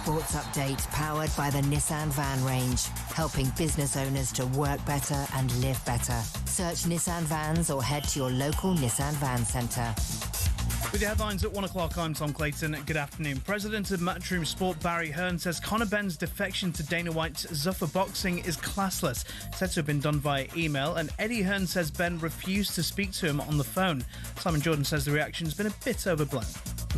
Sports Update powered by the Nissan Van range, helping business owners to work better and live better. Search Nissan Vans or head to your local Nissan Van Centre. With the headlines at 1 o'clock, I'm Tom Clayton. Good afternoon. President of Matchroom Sport Barry Hearn says Conor Benn's defection to Dana White's Zuffa Boxing is classless, said to have been done via email, and Eddie Hearn says Ben refused to speak to him on the phone. Simon Jordan says the reaction's been a bit overblown.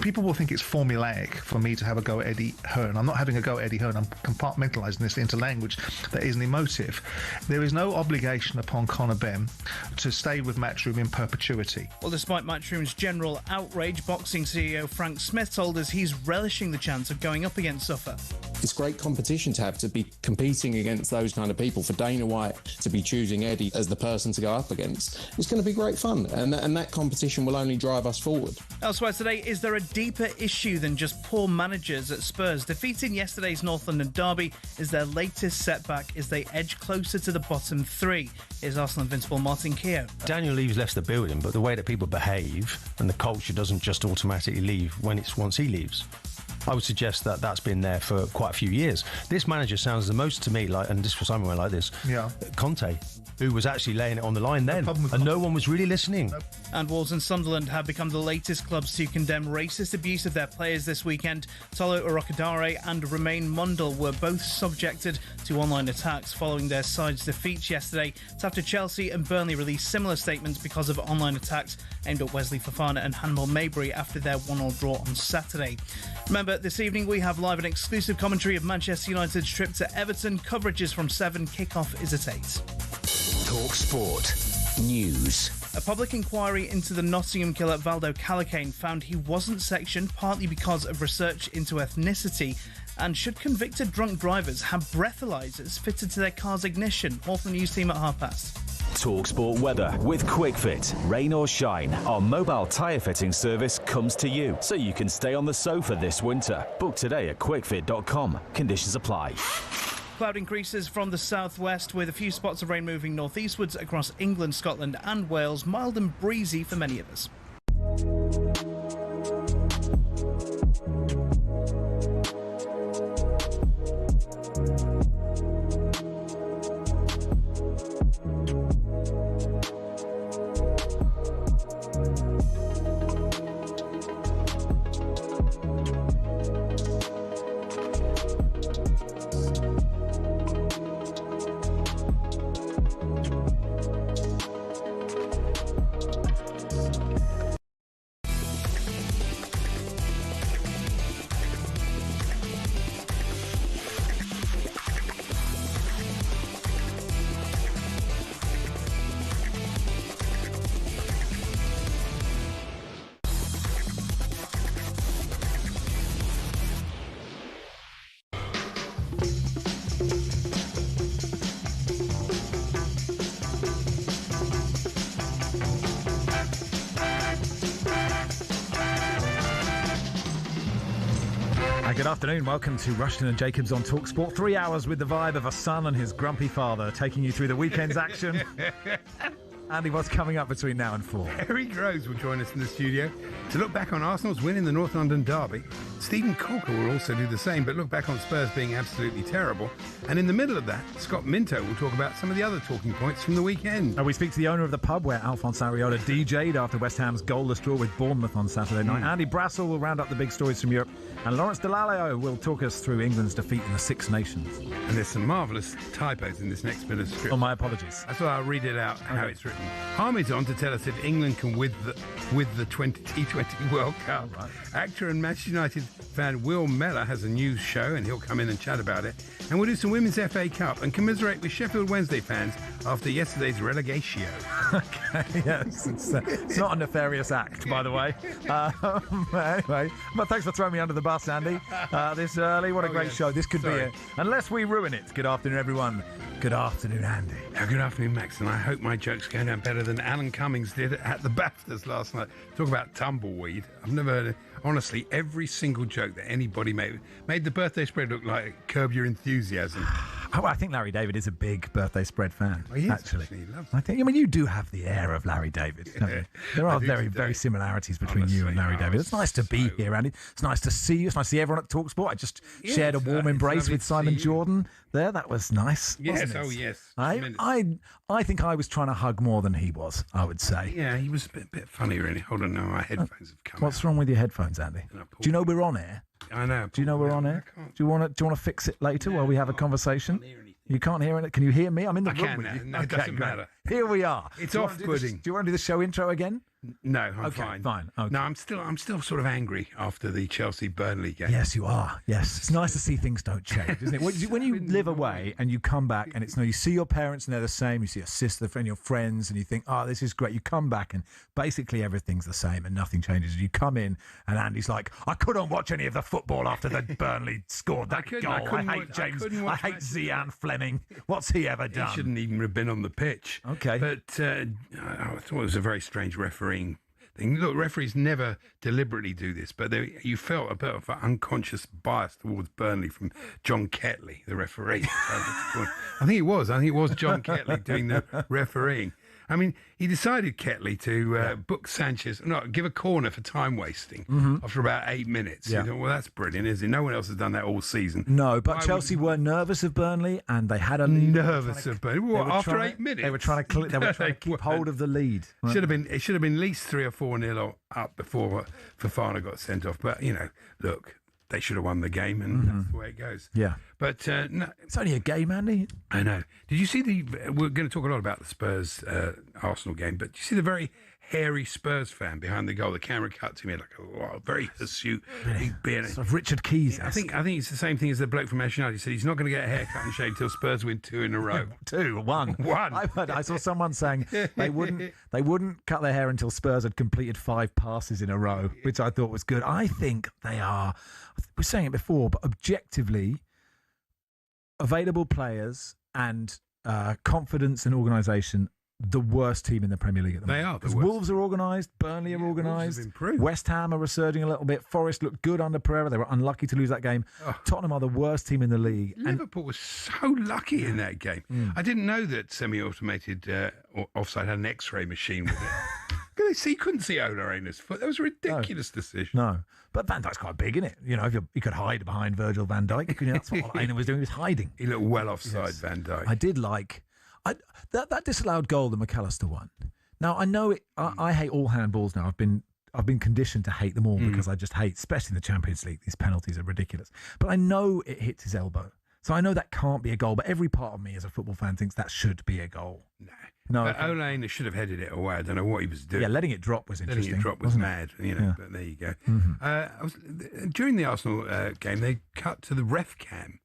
People will think it's formulaic for me to have a go at Eddie Hearn. I'm not having a go at Eddie Hearn. I'm compartmentalising this into language that isn't emotive. There is no obligation upon Conor Benn to stay with Matchroom in perpetuity. Well, despite Matchroom's general outrage, boxing CEO Frank Smith told us he's relishing the chance of going up against Zuffa. It's great competition to have, to be competing against those kind of people. For Dana White to be choosing Eddie as the person to go up against, it's going to be great fun, and that competition will only drive us forward. Elsewhere today, is there a deeper issue than just poor managers at Spurs? Defeating yesterday's North London derby is their latest setback as they edge closer to the bottom three. Here's Arsenal Invincible Martin Keough. Daniel Levy's left the building, but the way that people behave and the culture doesn't just automatically leave once he leaves. I would suggest that that's been there for quite a few years. This manager sounds the most to me like, and this for Simon went like this, Conte, who was actually laying it on the line then, and no one was really listening. Nope. And Wolves and Sunderland have become the latest clubs to condemn racist abuse of their players this weekend. Tolo Urokadare and Romain Mundle were both subjected to online attacks following their sides' defeats yesterday. It's after Chelsea and Burnley released similar statements because of online attacks aimed at Wesley Fofana and Hannibal Mabry after their 1-1 draw on Saturday. Remember, this evening we have live and exclusive commentary of Manchester United's trip to Everton. Coverage is from 7, kick-off is at 8. talkSPORT News. A public inquiry into the Nottingham killer Valdo Calacane found he wasn't sectioned, partly because of research into ethnicity. And should convicted drunk drivers have breathalyzers fitted to their car's ignition? More from the news team at past. talkSPORT weather with QuickFit. Rain or shine, our mobile tyre fitting service comes to you, so you can stay on the sofa this winter. Book today at quickfit.com. Conditions apply. Cloud increases from the southwest with a few spots of rain moving northeastwards across England, Scotland and Wales. Mild and breezy for many of us. Good afternoon, welcome to Rushden and Jacobs on talkSPORT. 3 hours with the vibe of a son and his grumpy father, taking you through the weekend's action. Andy, what's coming up between now and 4? Eric Groves will join us in the studio to look back on Arsenal's win in the North London derby. Stephen Corker will also do the same, but look back on Spurs being absolutely terrible. And in the middle of that, Scott Minto will talk about some of the other talking points from the weekend. We speak to the owner of the pub where Alphonse Areola DJ'd after West Ham's goalless draw with Bournemouth on Saturday night. Andy Brassel will round up the big stories from Europe. And Lawrence Delalio will talk us through England's defeat in the Six Nations. And there's some marvellous typos in this next bit of script. Oh, my apologies. That's why I'll read it out how it's written. Harmy's on to tell us if England can win the T20 World Cup. Right. Actor and Manchester United fan Will Mellor has a news show and he'll come in and chat about it. And we'll do some Women's FA Cup and commiserate with Sheffield Wednesday fans after yesterday's relegation. Okay, yes. It's not a nefarious act, by the way. Anyway, but thanks for throwing me under the bus, Andy. This early, what a great show. This could be it. Unless we ruin it. Good afternoon, everyone. Good afternoon, Andy. Good afternoon, Max, and I hope my joke's going down better than Alan Cummings did at the BAFTAs last night. Talk about tumbleweed. I've never heard it. Honestly, every single joke that anybody made the birthday spread look like Curb Your Enthusiasm. Oh, I think Larry David is a big birthday spread fan. Oh, he is, actually. He loves I think. I mean, you do have the air of Larry David. Don't you? There are very similarities between you and Larry David. It's nice to be here, Andy. It's nice to see you. It's nice to see everyone at talkSPORT. I just shared a warm embrace with Simon Jordan there. That was nice. Yes. Wasn't it? Yes. I think I was trying to hug more than he was, I would say. Yeah, he was a bit funny, really. Hold on, now my headphones have come. What's wrong with your headphones, Andy? Do you know we're on air? I know. Do you know we're on air? Do you want to fix it later while we have a conversation? You can't hear it. Can you hear me? I'm in the room with you. No, it doesn't matter. Here we are. It's off-putting. Do you want to do the show intro again? No, I'm fine. Okay. No, I'm still sort of angry after the Chelsea-Burnley game. Yes, you are. Yes, it's nice to see things don't change, isn't it? When you live away and you come back and you see your parents and they're the same. You see your sister and your friends and you think, oh, this is great. You come back and basically everything's the same and nothing changes. You come in and Andy's like, I couldn't watch any of the football after the Burnley scored that goal. I hate James. I hate Zian Fleming. What's he ever done? He shouldn't even have been on the pitch. Okay, but I thought it was a very strange refereeing thing. Look, referees never deliberately do this, but you felt a bit of an unconscious bias towards Burnley from John Ketley, the referee. I think it was John Ketley doing the refereeing. I mean, he decided, Ketley, to book Sanchez, give a corner for time wasting after about 8 minutes. Yeah. You thought, well, that's brilliant, isn't it? No one else has done that all season. No, but Chelsea were nervous of Burnley and they had a lead. Nervous of Burnley? What, after 8 minutes? They were trying to keep hold of the lead. Right? It should have been at least 3 or 4-0 up before Fofana got sent off. But, look, they should have won the game, and that's the way it goes. Yeah. But no, it's only a game, Andy. I know. Did you see we're going to talk a lot about the Spurs Arsenal game, but did you see the very hairy Spurs fan behind the goal? The camera cut to me like a very hirsute, big beard. Sort of Richard Keys. I think it's the same thing as the bloke from Manchester United. He said he's not going to get a haircut and shave until Spurs win 2 in a row. One. I saw someone saying they wouldn't cut their hair until Spurs had completed 5 passes in a row, which I thought was good. I think they are. We're saying it before, but objectively, available players and confidence and organisation, the worst team in the Premier League at the moment. They are. Because Wolves are organised, Burnley are organised, West Ham are resurging a little bit, Forest looked good under Pereira, they were unlucky to lose that game. Tottenham are the worst team in the league. Liverpool was so lucky in that game. I didn't know that semi-automated offside had an X-ray machine with it. You couldn't see Ola Aina's foot. That was a ridiculous decision. No. But Van Dijk's quite big, isn't it? If you could hide behind Virgil van Dijk. That's what Aina was doing, he was hiding. He looked well offside, Van Dijk. I did like that disallowed goal that McAllister won. Now, I know it. I hate all handballs now. I've been conditioned to hate them all because I just hate, especially in the Champions League, these penalties are ridiculous. But I know it hits his elbow. So I know that can't be a goal, but every part of me as a football fan thinks that should be a goal. No. But Ola Aina should have headed it away. I don't know what he was doing. Yeah, letting it drop was interesting. Letting it drop was mad, but there you go. During the Arsenal game, they cut to the ref cam.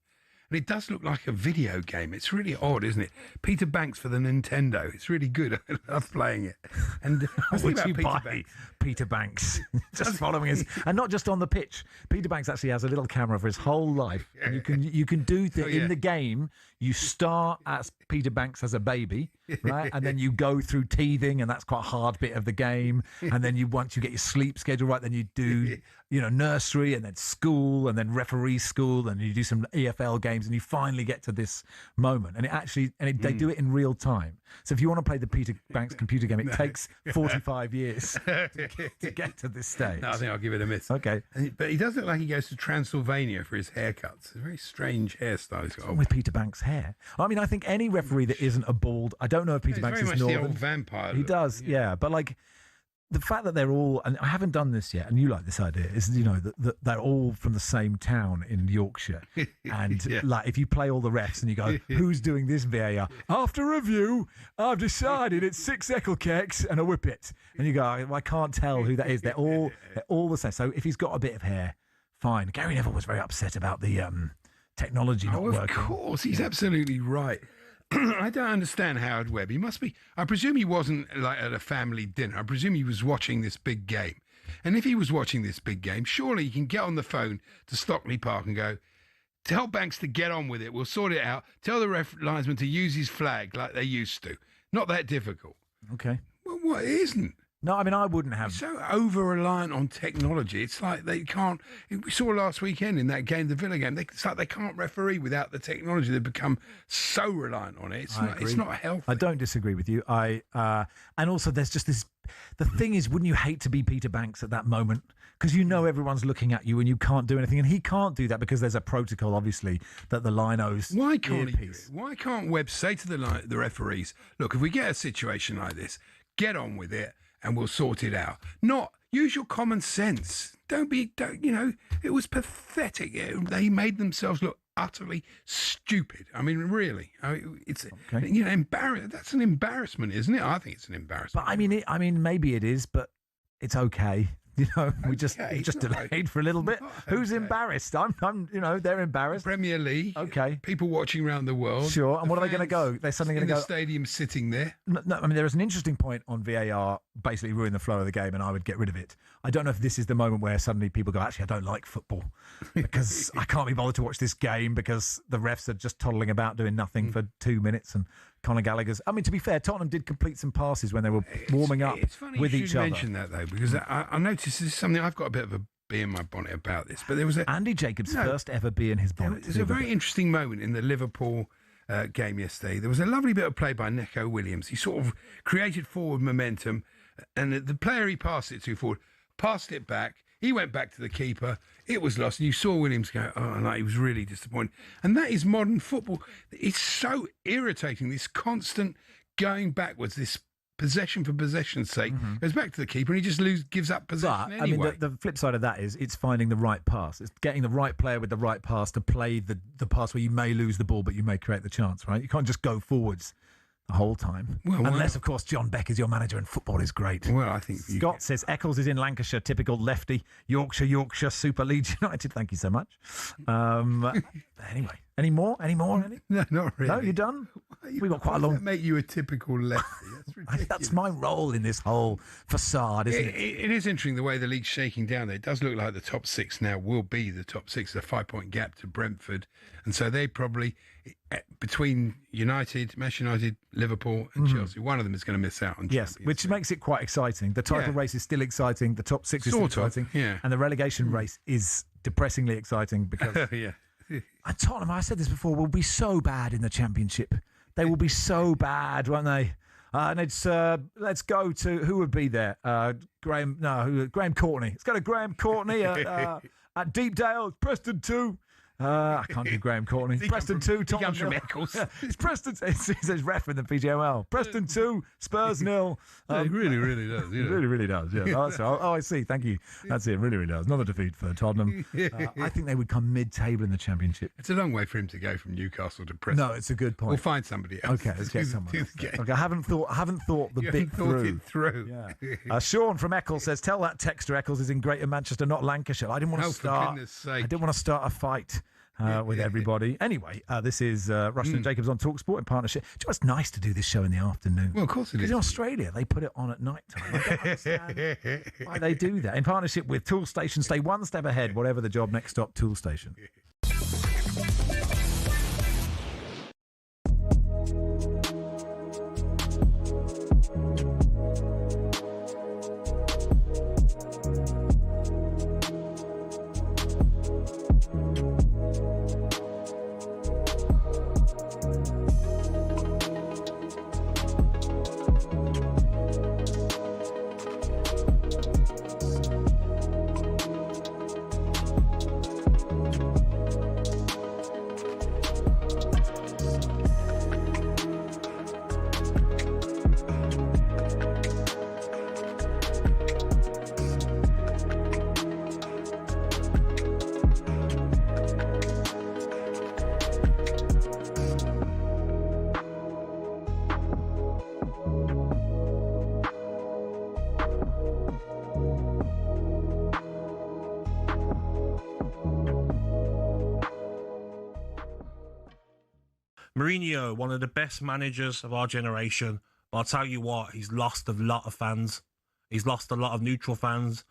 And it does look like a video game. It's really odd, isn't it? Peter Banks for the Nintendo. It's really good. I love playing it. And would you buy Peter Banks just following us, and not just on the pitch? Peter Banks actually has a little camera for his whole life. And you can do things in the game. You start as Peter Banks as a baby, right? And then you go through teething, and that's quite a hard bit of the game. And then once you get your sleep schedule right, then you do nursery, and then school, and then referee school, and you do some EFL games, and you finally get to this moment. And they do it in real time. So if you want to play the Peter Banks computer game, it takes 45 years to get to this stage. No, I think I'll give it a miss. Okay. But he does look like he goes to Transylvania for his haircuts. It's a very strange hairstyle he's got. With Peter Banks' hair. I mean, I think any referee that isn't a bald... I don't know if Peter Banks is northern. Very much the old vampire look. He does, yeah. But the fact that they're all... And I haven't done this yet, and you like this idea, is, that they're all from the same town in Yorkshire. And, if you play all the refs and you go, who's doing this VAR? After review, I've decided it's 6 Eckelkecks and a whippet. And you go, I can't tell who that is. They're all the same. So if he's got a bit of hair, fine. Gary Neville was very upset about the technology not working. Of course, he's absolutely right. I don't understand Howard Webb. He must be... I presume he wasn't at a family dinner. I presume he was watching this big game. And if he was watching this big game, surely he can get on the phone to Stockley Park and go, tell Banks to get on with it. We'll sort it out. Tell the linesman to use his flag like they used to. Not that difficult. Okay. Well, what? It isn't. No, I mean, I wouldn't have. So over-reliant on technology. It's like they can't... We saw last weekend in that game, the Villa game, it's like they can't referee without the technology. They've become so reliant on it. It's not healthy. I don't disagree with you. And also there's just this... The thing is, wouldn't you hate to be Peter Banks at that moment? Because you know everyone's looking at you and you can't do anything. And he can't do that because there's a protocol, obviously, that the linos... Why can't he do it? Why can't Webb say to the referees, look, if we get a situation like this, get on with it, and we'll sort it out. Not use your common sense. It was pathetic. They made themselves look utterly stupid. I mean, really, it's embarrassing. That's an embarrassment, isn't it? I think it's an embarrassment. But I mean, maybe it is, but it's okay. We just delayed for a little bit. Who's embarrassed? I'm. They're embarrassed. Premier League. Okay. People watching around the world. Sure. And what are they going to go? They're suddenly going to go. In the stadium, sitting there. No, I mean, there was an interesting point on VAR. Basically, ruin the flow of the game, and I would get rid of it. I don't know if this is the moment where suddenly people go, actually, I don't like football because I can't be bothered to watch this game because the refs are just toddling about doing nothing for 2 minutes and. Conor Gallagher's. I mean, to be fair, Tottenham did complete some passes when they were warming up with each other. You mention that though, because I noticed this is something I've got a bit of a bee in my bonnet about this. But there was Andy Jacobs' first ever bee in his bonnet. There's a very interesting moment in the Liverpool game yesterday. There was a lovely bit of play by Neco Williams. He sort of created forward momentum, and the player he passed it to forward passed it back. He went back to the keeper. It was lost. And you saw Williams go, he was really disappointed. And that is modern football. It's so irritating, this constant going backwards, this possession for possession's sake. Goes back to the keeper and he just gives up possession anyway. I mean, the flip side of that is it's finding the right pass. It's getting the right player with the right pass to play the pass where you may lose the ball, but you may create the chance, right? You can't just go forwards the whole time. Unless, of course, John Beck is your manager and football is great. Well, I think... Scott says, Eccles is in Lancashire, typical lefty. Yorkshire, Super Leeds United. Thank you so much. Anyway, any more, Andy? No, not really. No, you done? We've got quite a long... That make you a typical lefty? That's ridiculous. That's my role in this whole facade, isn't it? It is interesting the way the league's shaking down there. It does look like the top six now will be the top six, a 5-point gap to Brentford. And so they probably... Between Manchester United, Liverpool and Chelsea, one of them is going to miss out on Champions League. Which makes it quite exciting. The title race is still exciting. The top six is still exciting. Yeah. And the relegation race is depressingly exciting because and Tottenham, I said this before, will be so bad in the Championship. They will be so bad, won't they? And it's let's go to who would be there? Graham Courtney. Let's go to Graham Courtney at Deepdale, Preston 2. I can't do Graham Courtney. Preston 2, Tottenham 0. It's Preston. It says ref in the PGML. Preston 2, Spurs 0. It really, really does. It really, really does. Yeah. I see. Thank you. That's it. Really, really does. Another defeat for Tottenham. I think they would come mid-table in the Championship. It's a long way for him to go from Newcastle to Preston. No, it's a good point. We'll find somebody else. Okay, let's get someone else. Okay, I haven't thought the bit through. Yeah. Sean from Eccles says, "Tell that Texter Eccles is in Greater Manchester, not Lancashire." I didn't want to start. For goodness sake. I didn't want to start a fight. With everybody. Anyway, this is Rushden and Jacobs on talkSPORT in partnership. Do you know, it's nice to do this show in the afternoon. Well, of course it is. Because in Australia, they put it on at night time. I don't understand why they do that. In partnership with Tool Station, stay one step ahead, whatever the job, next stop, Tool Station. Mourinho, one of the best managers of our generation. But I'll tell you what, he's lost a lot of fans. He's lost a lot of neutral fans.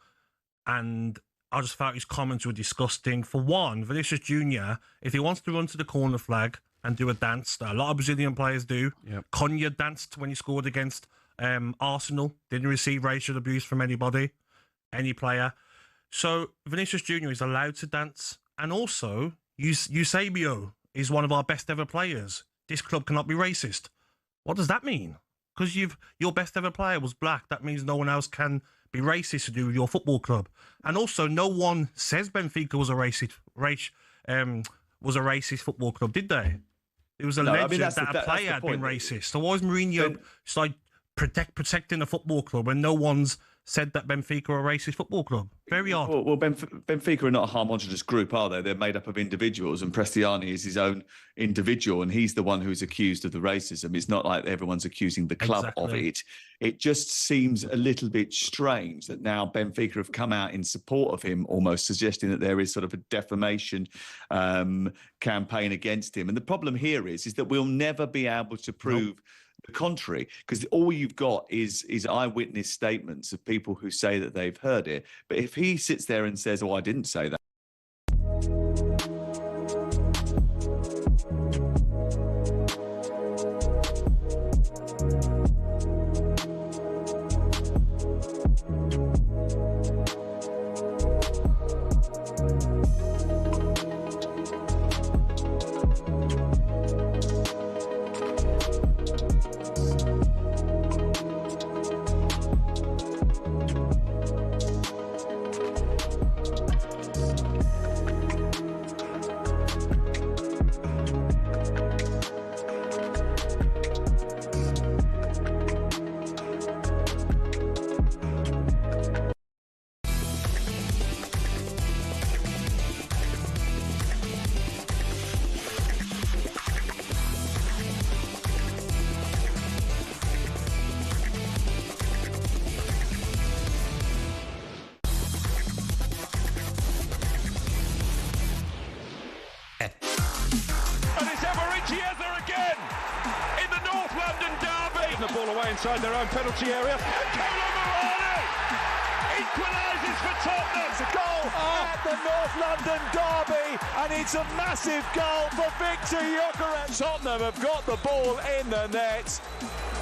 And I just felt his comments were disgusting. For one, Vinicius Jr., if he wants to run to the corner flag and do a dance that a lot of Brazilian players do, Cunha danced when he scored against Arsenal didn't receive racial abuse from anybody, any player. So Vinicius Junior is allowed to dance, and also Eusebio is one of our best ever players. This club cannot be racist. What does that mean? Because your best ever player was black. That means no one else can be racist to do with your football club. And also, no one says Benfica was a racist football club, did they? It was alleged that a player had been racist. So why is Mourinho protecting a football club when no one's said that Benfica are a racist football club? Very odd. Well, Benfica are not a homogenous group, are they? They're made up of individuals, and Prestiani is his own individual, and he's the one who's accused of the racism. It's not like everyone's accusing the club of it. It just seems a little bit strange that now Benfica have come out in support of him, almost suggesting that there is sort of a defamation campaign against him. And the problem here is that we'll never be able to prove the contrary, because all you've got is eyewitness statements of people who say that they've heard it. But if he sits there and says, "Oh, I didn't say that," inside their own penalty area. Equalises for Tottenham. It's a goal at the North London derby, and it's a massive goal for Victor Gyökeres. Tottenham have got the ball in the net,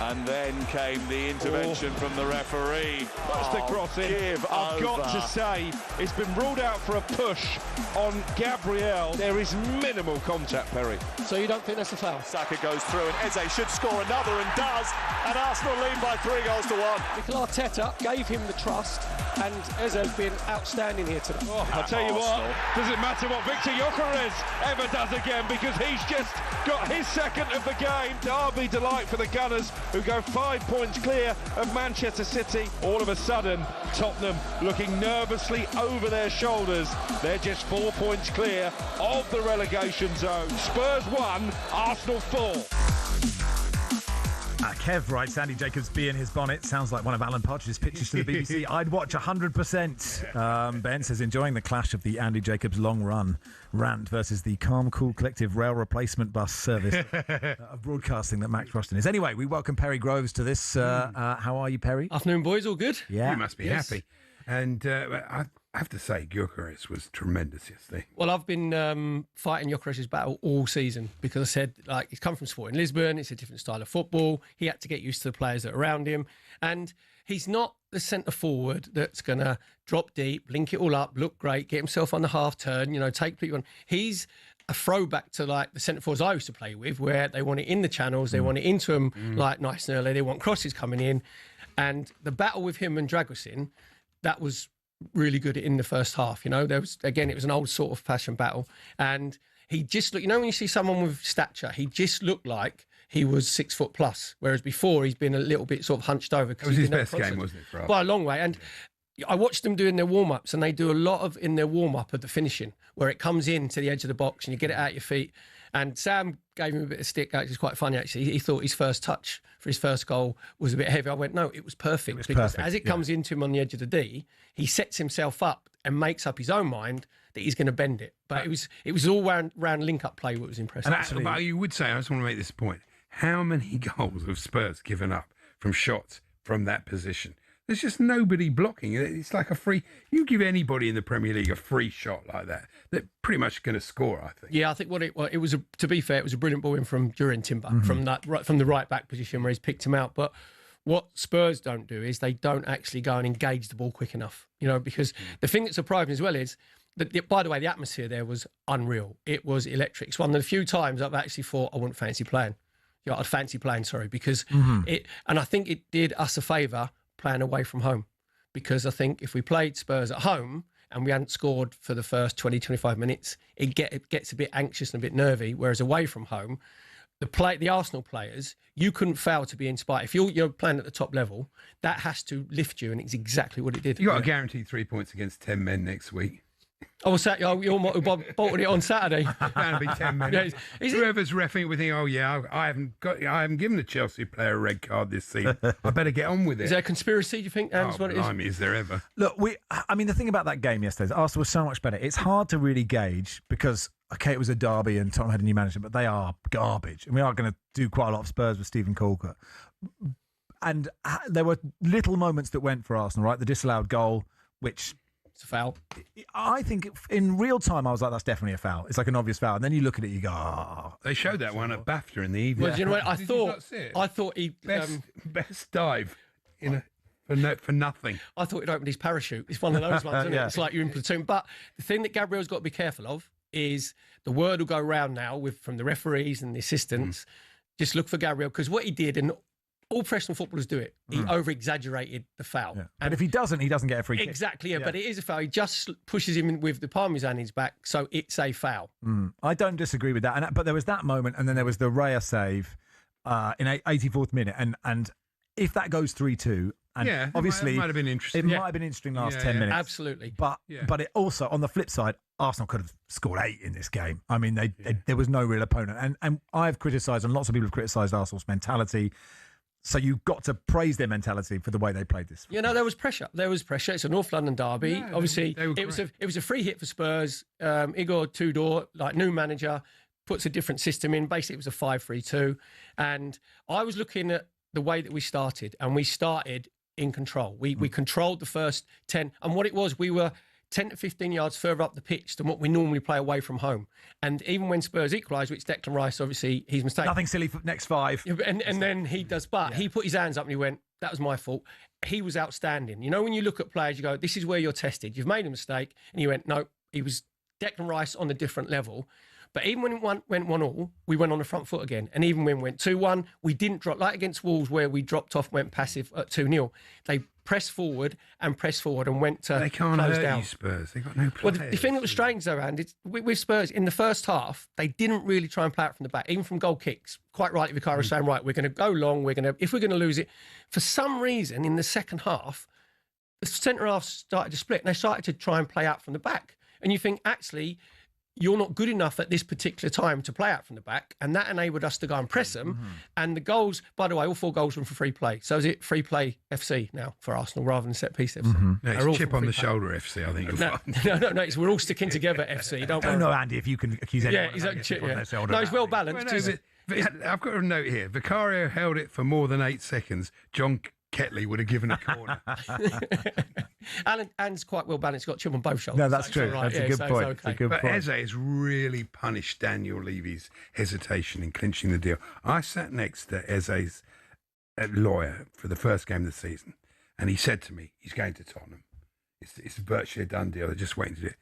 and then came the intervention from the referee. Push the cross in. I've got to say, it's been ruled out for a push on Gabriel. There is minimal contact, Perry. So you don't think that's a foul? Saka goes through, and Eze should score another, and does. And Arsenal lead by 3-1. Mikel Arteta gave him the trust, and Eze's been outstanding here today. I'll tell you what, does it matter what Victor Gyökeres ever does again, because he's just got his second of the game. Derby delight for the Gunners, who go 5 points clear of Manchester City. All of a sudden, Tottenham looking nervously over their shoulders. They're just 4 points clear of the relegation zone. Spurs 1, Arsenal 4. Kev writes, Andy Jacobs bee in his bonnet sounds like one of Alan Partridge's pitches to the BBC. I'd watch 100%. Ben says, enjoying the clash of the Andy Jacobs long run rant versus the calm, cool, collective rail replacement bus service of broadcasting that Max Rushden is. Anyway, we welcome Perry Groves to this. How are you, Perry? Afternoon, boys. All good? Yeah. You must be happy. And I have to say, Gyökeres was tremendous yesterday. Well, I've been fighting Gyökeres' battle all season, because I said, like, he's come from Sporting Lisbon. It's a different style of football. He had to get used to the players that are around him. And he's not the centre forward that's going to drop deep, link it all up, look great, get himself on the half turn, take people on. He's a throwback to like the centre forwards I used to play with, where they want it in the channels, they want it into them like nice and early, they want crosses coming in. And the battle with him and Dragusin, that was really good in the first half. There was, again, it was an old sort of fashion battle, and he just looked, when you see someone with stature, he just looked like he was 6 foot plus, whereas before he's been a little bit sort of hunched over. It was his best game, wasn't it? By a long way. And I watched them doing their warm-ups, and they do a lot of in their warm-up of the finishing, where it comes in to the edge of the box and you get it out your feet. And Sam gave him a bit of stick. Actually, it's quite funny, actually. He thought his first touch for his first goal was a bit heavy. I went, no, it was perfect. Because as it comes into him on the edge of the D, he sets himself up and makes up his own mind that he's going to bend it. But it was all round link-up play what was impressive. And but you would say, I just want to make this point, how many goals have Spurs given up from shots from that position? There's just nobody blocking. It's like a free... You give anybody in the Premier League a free shot like that, they're pretty much going to score, I think. Yeah, I think it was, to be fair, it was a brilliant ball in from Duran Timber, from the right back position where he's picked him out. But What Spurs don't do is they don't actually go and engage the ball quick enough, because the thing that surprised me as well is that, by the way, the atmosphere there was unreal. It was electric. It's one of the few times I've actually thought I wouldn't fancy playing. I'd fancy playing, because and I think it did us a favour playing away from home, because I think if we played Spurs at home and we hadn't scored for the first 20, 25 minutes, it gets a bit anxious and a bit nervy, whereas away from home, the Arsenal players, you couldn't fail to be inspired. If you're playing at the top level, that has to lift you, and it's exactly what it did. You got a guaranteed 3 points against 10 men next week. Oh, you bolted it on Saturday. It's going to be 10 minutes. Whoever's reffing would think, I haven't given the Chelsea player a red card this season. I better get on with it. Is there a conspiracy, do you think? Is there ever? Look, the thing about that game yesterday is Arsenal was so much better. It's hard to really gauge because, okay, it was a derby and Tottenham had a new manager, but they are garbage. And we are going to do quite a lot of Spurs with Stephen Colker. And there were little moments that went for Arsenal, right? The disallowed goal, which... It's a foul. I think in real time, I was like, that's definitely a foul. It's like an obvious foul. And then you look at it, you go, oh. They showed that one at BAFTA in the evening. Well, do you know what? I thought he... Best dive for nothing. I thought he'd opened his parachute. It's one of those ones, isn't it? It's like you're in platoon. But the thing that Gabriel's got to be careful of is the word will go round now from the referees and the assistants. Just look for Gabriel, because what he did, and all professional footballers do it, he over-exaggerated the foul. Yeah. And if he doesn't get a free kick. Exactly, yeah, but it is a foul. He just pushes him in with the palm of his hand in his back, so it's a foul. I don't disagree with that. But there was that moment, and then there was the Raya save in 84th minute, and if that goes 3-2, and obviously it might have been interesting. It might have been interesting last 10 minutes. Absolutely. But it also, on the flip side, Arsenal could have scored 8 in this game. I mean, there was no real opponent. And I've criticised, and lots of people have criticised Arsenal's mentality. So you've got to praise their mentality for the way they played this. There was pressure. It's a North London derby. Yeah, obviously, it was a free hit for Spurs. Igor Tudor, new manager, puts a different system in. Basically, it was a 5-3-2. And I was looking at the way that we started, and we started in control. We controlled the first 10. And what it was, we were 10 to 15 yards further up the pitch than what we normally play away from home. And even when Spurs equalised, which Declan Rice, obviously, he's mistaken. Nothing silly for next 5. And then he does. But he put his hands up and he went, that was my fault. He was outstanding. When you look at players, you go, this is where you're tested. You've made a mistake. And he went, no, he was Declan Rice on a different level. But even when it went 1-1, we went on the front foot again. And even when we went 2-1, we didn't drop, like against Wolves where we dropped off, went passive at 2-0. They pressed forward and went to They can't close hurt down. you, Spurs. They've got no players. Well, the thing that was strange, though, Andy, with Spurs, in the first half, they didn't really try and play it from the back, even from goal kicks. Quite rightly, Vicario was saying, right, we're going to go long, if we're going to lose it. For some reason, in the second half, the centre-half started to split, and they started to try and play out from the back. And you think, actually, you're not good enough at this particular time to play out from the back, and that enabled us to go and press them. And the goals, by the way, all 4 goals were from free play. So is it free play FC now for Arsenal rather than set piece FC? No, it's chip on the shoulder FC, I think. No, we're all sticking together FC. Don't worry. No, Andy, if you can accuse anyone of he's chip on their shoulder. No, he's well balanced. I've got a note here. Vicario held it for more than 8 seconds. John Ketley would have given a corner. Alan's quite well balanced. He's got chip on both shoulders. No, that's true. That's a good point. Okay. That's a good But point. Eze has really punished Daniel Levy's hesitation in clinching the deal. I sat next to Eze's lawyer for the first game of the season, and he said to me, he's going to Tottenham. It's virtually a done deal. They're just waiting to do it.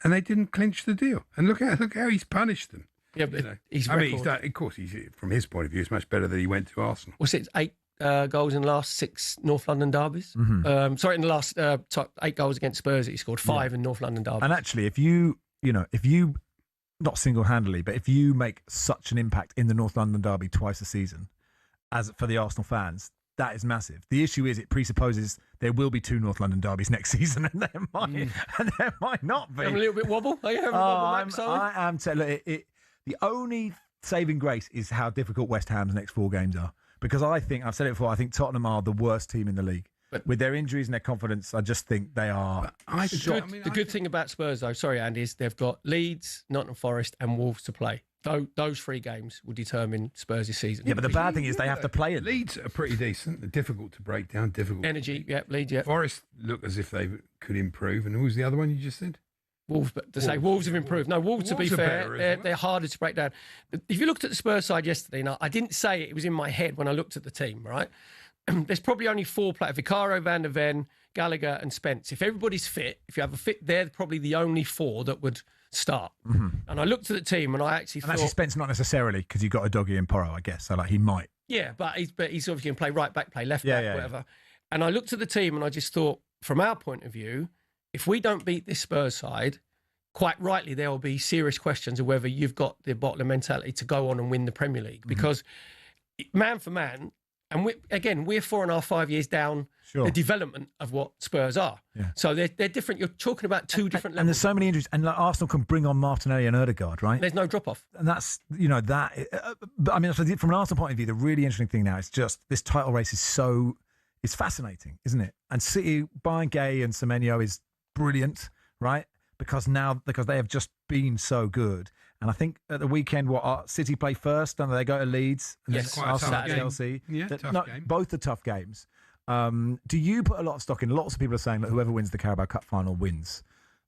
And they didn't clinch the deal. And look how he's punished them. Yeah, but he's done, of course, from his point of view, it's much better that he went to Arsenal. What's it, 8 goals in the last 6 North London derbies? In the last 8 goals against Spurs, he scored 5 in North London derbies. And actually, if you not single-handedly, but if you make such an impact in the North London derby twice a season, as for the Arsenal fans, that is massive. The issue is it presupposes there will be 2 North London derbies next season, and there might not be. I'm a little bit wobble. Are you having a wobble, Max? I am. The only saving grace is how difficult West Ham's next 4 games are. Because I've said it before, I think Tottenham are the worst team in the league. But with their injuries and their confidence, I just think they are. The good thing about Spurs, though, sorry, Andy, is they've got Leeds, Nottingham Forest, and Wolves to play. Those 3 games will determine Spurs' season. Yeah, but the bad thing is they have to play it. Leeds are pretty decent. They're difficult to break down. Difficult. Energy, Leeds, Forest look as if they could improve. And who was the other one you just said? Wolves, but say Wolves have improved. No, Wolves, to be fair, they're harder to break down. If you looked at the Spurs side yesterday, now I didn't say it was in my head when I looked at the team, right? there's probably only 4 players: Vicario, Van der Ven, Gallagher, and Spence. If everybody's fit, if you have a fit, they're probably the only 4 that would start. Mm-hmm. And I looked at the team, and I actually thought, actually Spence not necessarily, because you've got a doggy in Porro, I guess. So like he might. Yeah, but he's obviously going to play right back, play left back, whatever. Yeah. And I looked at the team, and I just thought, from our point of view, if we don't beat this Spurs side, quite rightly there will be serious questions of whether you've got the bottler mentality to go on and win the Premier League. Because man for man, and we're 4.5, 5 years down the development of what Spurs are. Yeah. So they're different. You're talking about two different levels. And there's so many injuries. And like, Arsenal can bring on Martinelli and Ødegaard, right? There's no drop-off. And that's, that... but I mean, from an Arsenal point of view, the really interesting thing now is just this title race is fascinating, isn't it? And City buying Gay and Semenyo is brilliant, right? Because they have just been so good. And I think at the weekend, City play first, and they go to Leeds, and yes, quite Arsenal and Chelsea. Yeah, tough game. Both are tough games. Do you put a lot of stock in? Lots of people are saying that whoever wins the Carabao Cup final wins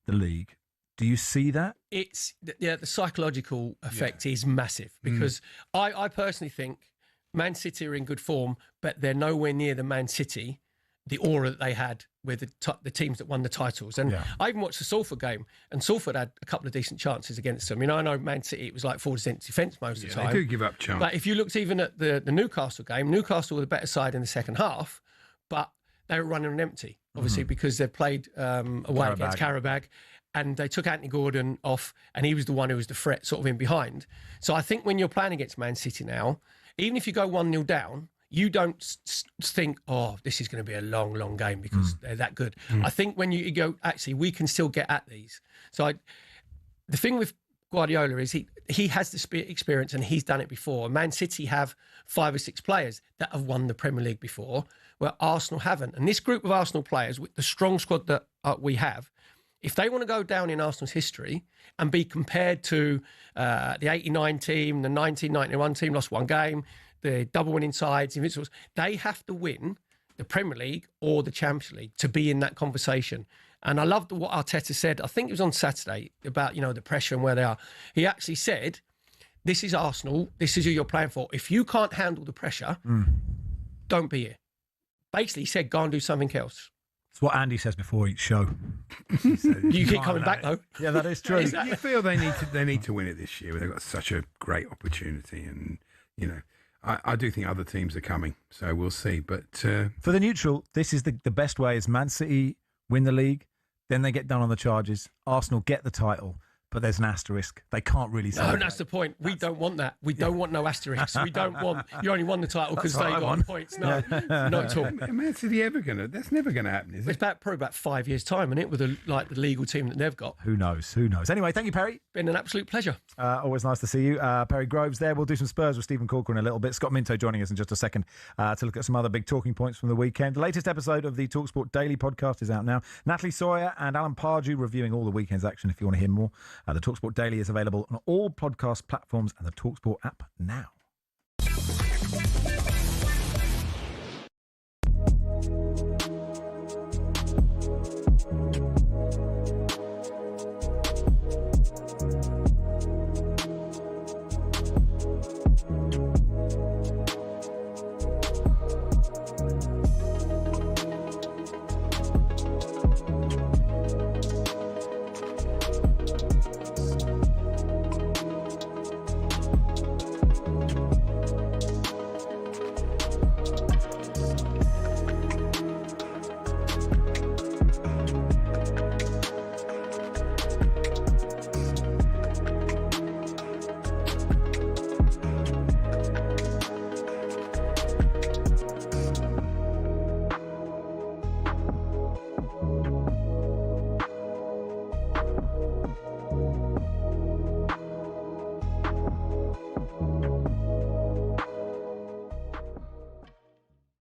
the league. Do you see that? The psychological effect is massive, because I personally think Man City are in good form, but they're nowhere near the Man City, the aura that they had with the teams that won the titles. And I even watched the Salford game, and Salford had a couple of decent chances against them. I know Man City, it was like 4% defence most of the time. They do give up chances. But if you looked even at the Newcastle game, Newcastle were the better side in the second half, but they were running on empty, obviously, because they played away against Qarabag. And they took Anthony Gordon off, and he was the one who was the threat sort of in behind. So I think when you're playing against Man City now, even if you go 1-0 down, you don't think, this is going to be a long, long game because they're that good. I think when you go, actually, we can still get at these. So the thing with Guardiola is he has the experience, and he's done it before. Man City have 5 or 6 players that have won the Premier League before, where Arsenal haven't. And this group of Arsenal players, with the strong squad that we have, if they want to go down in Arsenal's history and be compared to the 89 team, the 1991 team, lost 1 game, the double winning sides, Invincibles, they have to win the Premier League or the Champions League to be in that conversation. And I loved what Arteta said, I think it was on Saturday, about, the pressure and where they are. He actually said, this is Arsenal, this is who you're playing for. If you can't handle the pressure, don't be here. Basically, he said, go and do something else. It's what Andy says before each show. You keep coming back, though. Yeah, that is true. Exactly. You feel they need to win it this year. They've got such a great opportunity, and I do think other teams are coming, so we'll see. But for the neutral, this is the best way: is Man City win the league, then they get done on the charges. Arsenal get the title, but there's an asterisk. They can't really say. No, that's the point. We don't want that. We don't want no asterisks. We don't want. You only won the title because they got points. No, not at all. Man City that's never gonna happen, is it? It's probably about 5 years' time, isn't it? With the legal team that they've got. Who knows? Anyway, thank you, Perry. Been an absolute pleasure. Always nice to see you, Perry Groves. There, we'll do some Spurs with Stephen Corker in a little bit. Scott Minto joining us in just a second to look at some other big talking points from the weekend. The latest episode of the talkSPORT Daily podcast is out now. Natalie Sawyer and Alan Pardew reviewing all the weekend's action. If you want to hear more, the talkSPORT Daily is available on all podcast platforms and the talkSPORT app now.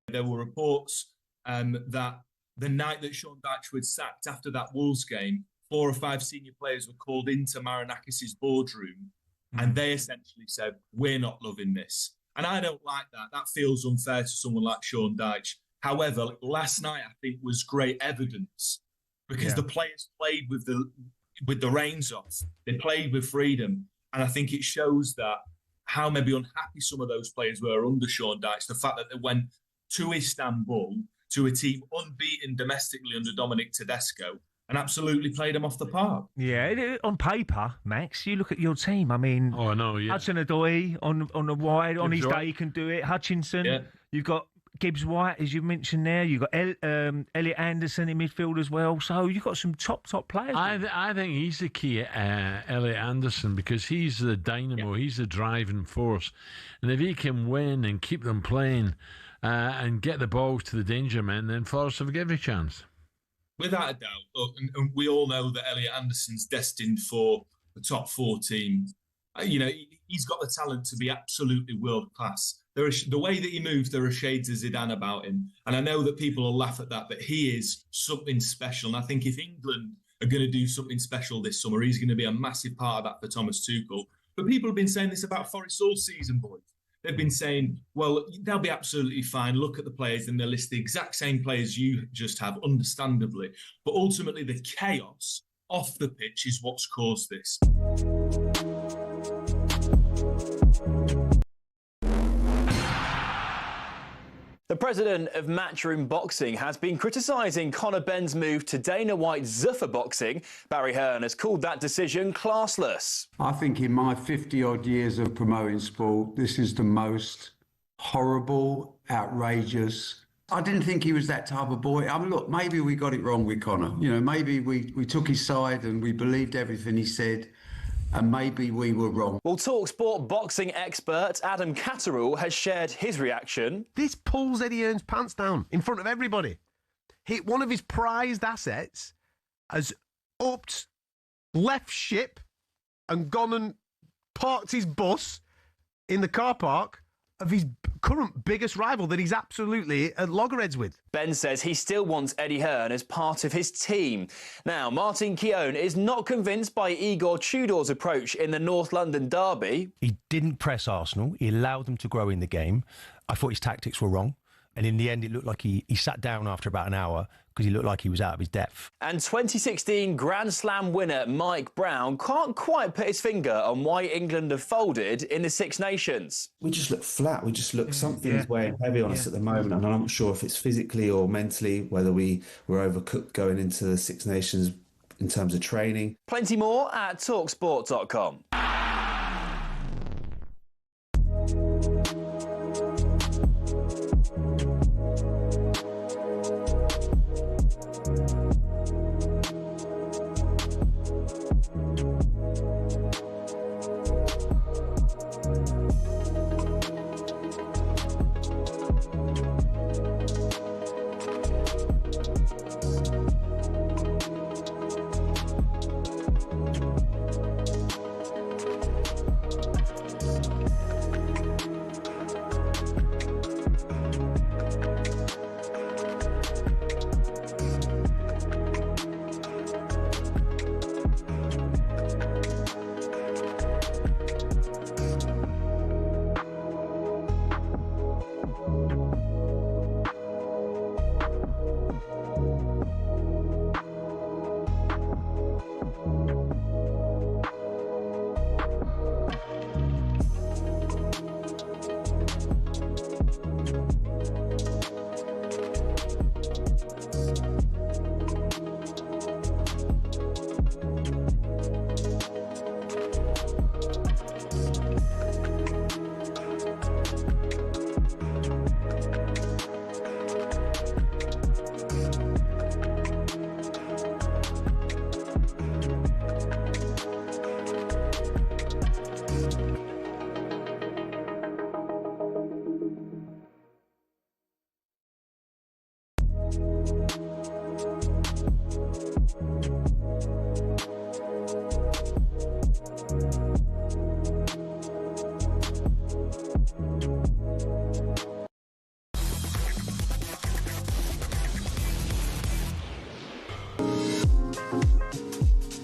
There were reports that the night that Sean Dyche was sacked after that Wolves game, 4 or 5 senior players were called into Marinakis' boardroom, and they essentially said, we're not loving this. And I don't like that. That feels unfair to someone like Sean Dyche. However, last night, I think, was great evidence, because the players played with the reins off. They played with freedom. And I think it shows that how maybe unhappy some of those players were under Sean Dyche, the fact that they went to Istanbul, to a team unbeaten domestically under Dominic Tedesco, and absolutely played them off the park. Yeah, on paper, Max, you look at your team. I mean, I know, yeah. Hudson-Odoi on the wide, on his Gibbs-White. day, he can do it. Hutchinson, Yeah. you've got Gibbs-White, as you mentioned there. You've got Elliot Anderson in midfield as well. So you've got some top players. I think he's the key, Elliot Anderson, because he's the dynamo, he's the driving force. And if he can win and keep them playing and get the balls to the danger men, then Forest have every chance. Without a doubt. Look, and we all know that Elliot Anderson's destined for the top 4 team. He's got the talent to be absolutely world class. The way that he moves, there are shades of Zidane about him. And I know that people will laugh at that, but he is something special. And I think if England are going to do something special this summer, he's going to be a massive part of that for Thomas Tuchel. But people have been saying this about Forest all season, boys. They've been saying, well, they'll be absolutely fine. Look at the players, and they'll list the exact same players you just have, understandably. But ultimately, the chaos off the pitch is what's caused this. The president of Matchroom Boxing has been criticising Conor Benn's move to Dana White's Zuffa Boxing. Barry Hearn has called that decision classless. I think in my 50-odd years of promoting sport, this is the most horrible, outrageous. I didn't think he was that type of boy. I mean, look, maybe we got it wrong with Conor. Maybe we took his side and we believed everything he said. And maybe we were wrong. Well, talkSPORT boxing expert Adam Catterall has shared his reaction. This pulls Eddie Hearn's pants down in front of everybody. One of his prized assets has left ship and gone and parked his bus in the car park of his current biggest rival that he's absolutely at loggerheads with. Ben says he still wants Eddie Hearn as part of his team. Now, Martin Keown is not convinced by Igor Tudor's approach in the North London derby. He didn't press Arsenal. He allowed them to grow in the game. I thought his tactics were wrong. And in the end, it looked like he sat down after about an hour because he looked like he was out of his depth. And 2016 Grand Slam winner Mike Brown can't quite put his finger on why England have folded in the Six Nations. We just look flat. We just look, something's weighing heavy on us at the moment. And I'm not sure if it's physically or mentally, whether we were overcooked going into the Six Nations in terms of training. Plenty more at talksport.com.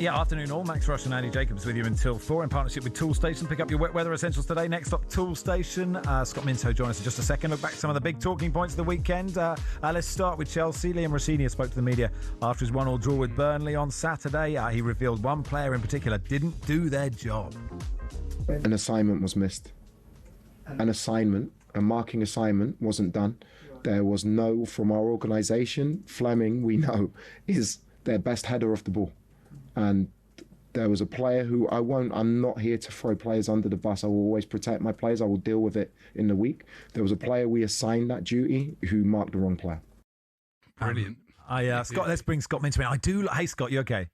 Yeah, afternoon all. Max Rushden and Andy Jacobs with you until 4 in partnership with Toolstation. Pick up your wet weather essentials today. Next up, Toolstation. Scott Minto join us in just a second. Look back at some of the big talking points of the weekend. Let's start with Chelsea. Liam Rossini spoke to the media after his 1-1 draw with Burnley on Saturday. He revealed one player in particular didn't do their job. An assignment was missed. A marking assignment wasn't done. There was no, from our organisation, Fleming, we know, is their best header of the ball. And there was a player who I'm not here to throw players under the bus. I will always protect my players. I will deal with it in the week. There was a player we assigned that duty who marked the wrong player. Brilliant. Scott, let's bring Scott Minto in. Hey, Scott, you okay?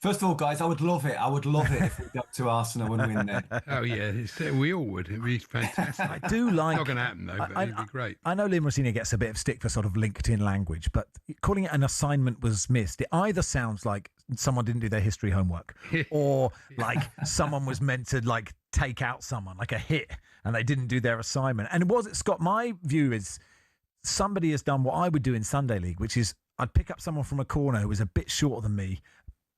First of all, guys, I would love it. I would love it if we got to Arsenal and win there. Oh, yeah. We all would. It'd be fantastic. I do like... It's not going to happen, though, but it'd be great. I know Liam Rossini gets a bit of stick for sort of LinkedIn language, but calling it an assignment was missed. It either sounds like someone didn't do their history homework or like someone was meant to like take out someone, like a hit, and they didn't do their assignment. And Scott, my view is somebody has done what I would do in Sunday League, which is I'd pick up someone from a corner who was a bit shorter than me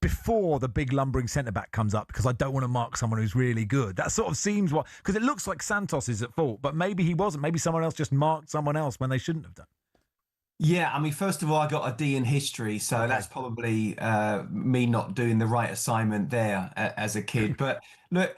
before the big lumbering centre-back comes up, because I don't want to mark someone who's really good. That sort of seems because it looks like Santos is at fault, but maybe he wasn't. Maybe someone else just marked someone else when they shouldn't have done. Yeah, I mean, first of all, I got a D in history, so that's probably me not doing the right assignment there as a kid. But look,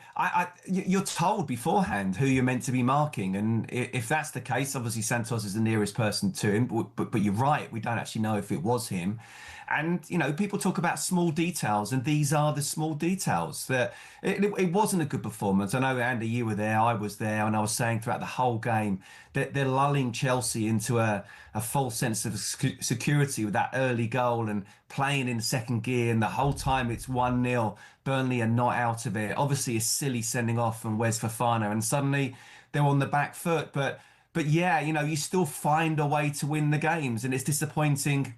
you're told beforehand who you're meant to be marking, and if that's the case, obviously Santos is the nearest person to him. But you're right, we don't actually know if it was him. And, you know, people talk about small details, and these are the small details. That it wasn't a good performance. I know, Andy, you were there, I was there, and I was saying throughout the whole game that they're lulling Chelsea into a false sense of security with that early goal and playing in second gear, and the whole time it's 1-0. Burnley are not out of it. Obviously, a silly sending off from Wes Fofana, and suddenly they're on the back foot. But yeah, you know, you still find a way to win the games, and it's disappointing.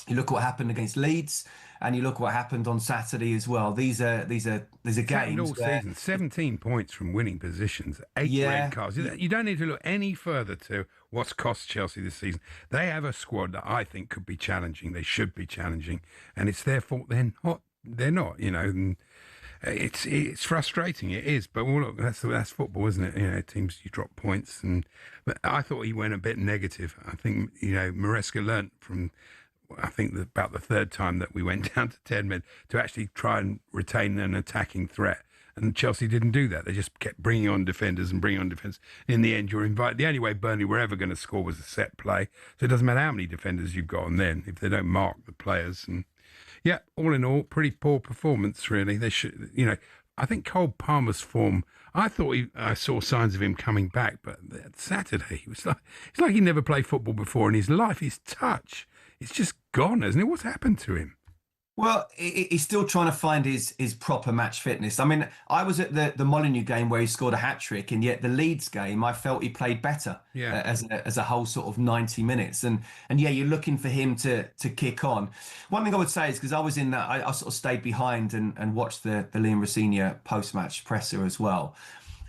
You look what happened against Leeds, and you look what happened on Saturday as well. These are games. All season, 17 points from winning positions, 8 red cards. You don't need to look any further to what's cost Chelsea this season. They have a squad that I think could be challenging. They should be challenging, and it's their fault they're not. They're not. You know, and it's frustrating. It is, but well, look, that's football, isn't it? You know, teams, you drop points, but I thought he went a bit negative. I think, you know, Maresca learnt from, I think, about the third time that we went down to 10 men to actually try and retain an attacking threat. And Chelsea didn't do that. They just kept bringing on defenders and bringing on defenders. In the end, you're invited. The only way Burnley were ever going to score was a set play. So it doesn't matter how many defenders you've got on then if they don't mark the players. And yeah, all in all, pretty poor performance, really. They should, you know, I think Cole Palmer's form, I thought I saw signs of him coming back, but Saturday, it's like he never played football before in his life. His touch, it's just gone, isn't it? What's happened to him? Well, he's still trying to find his proper match fitness. I mean, I was at the Molineux game where he scored a hat-trick, and yet the Leeds game, I felt he played better as a whole sort of 90 minutes. And yeah, you're looking for him to kick on. One thing I would say is, because I was in that, I sort of stayed behind and watched the Liam Rossini post-match presser as well.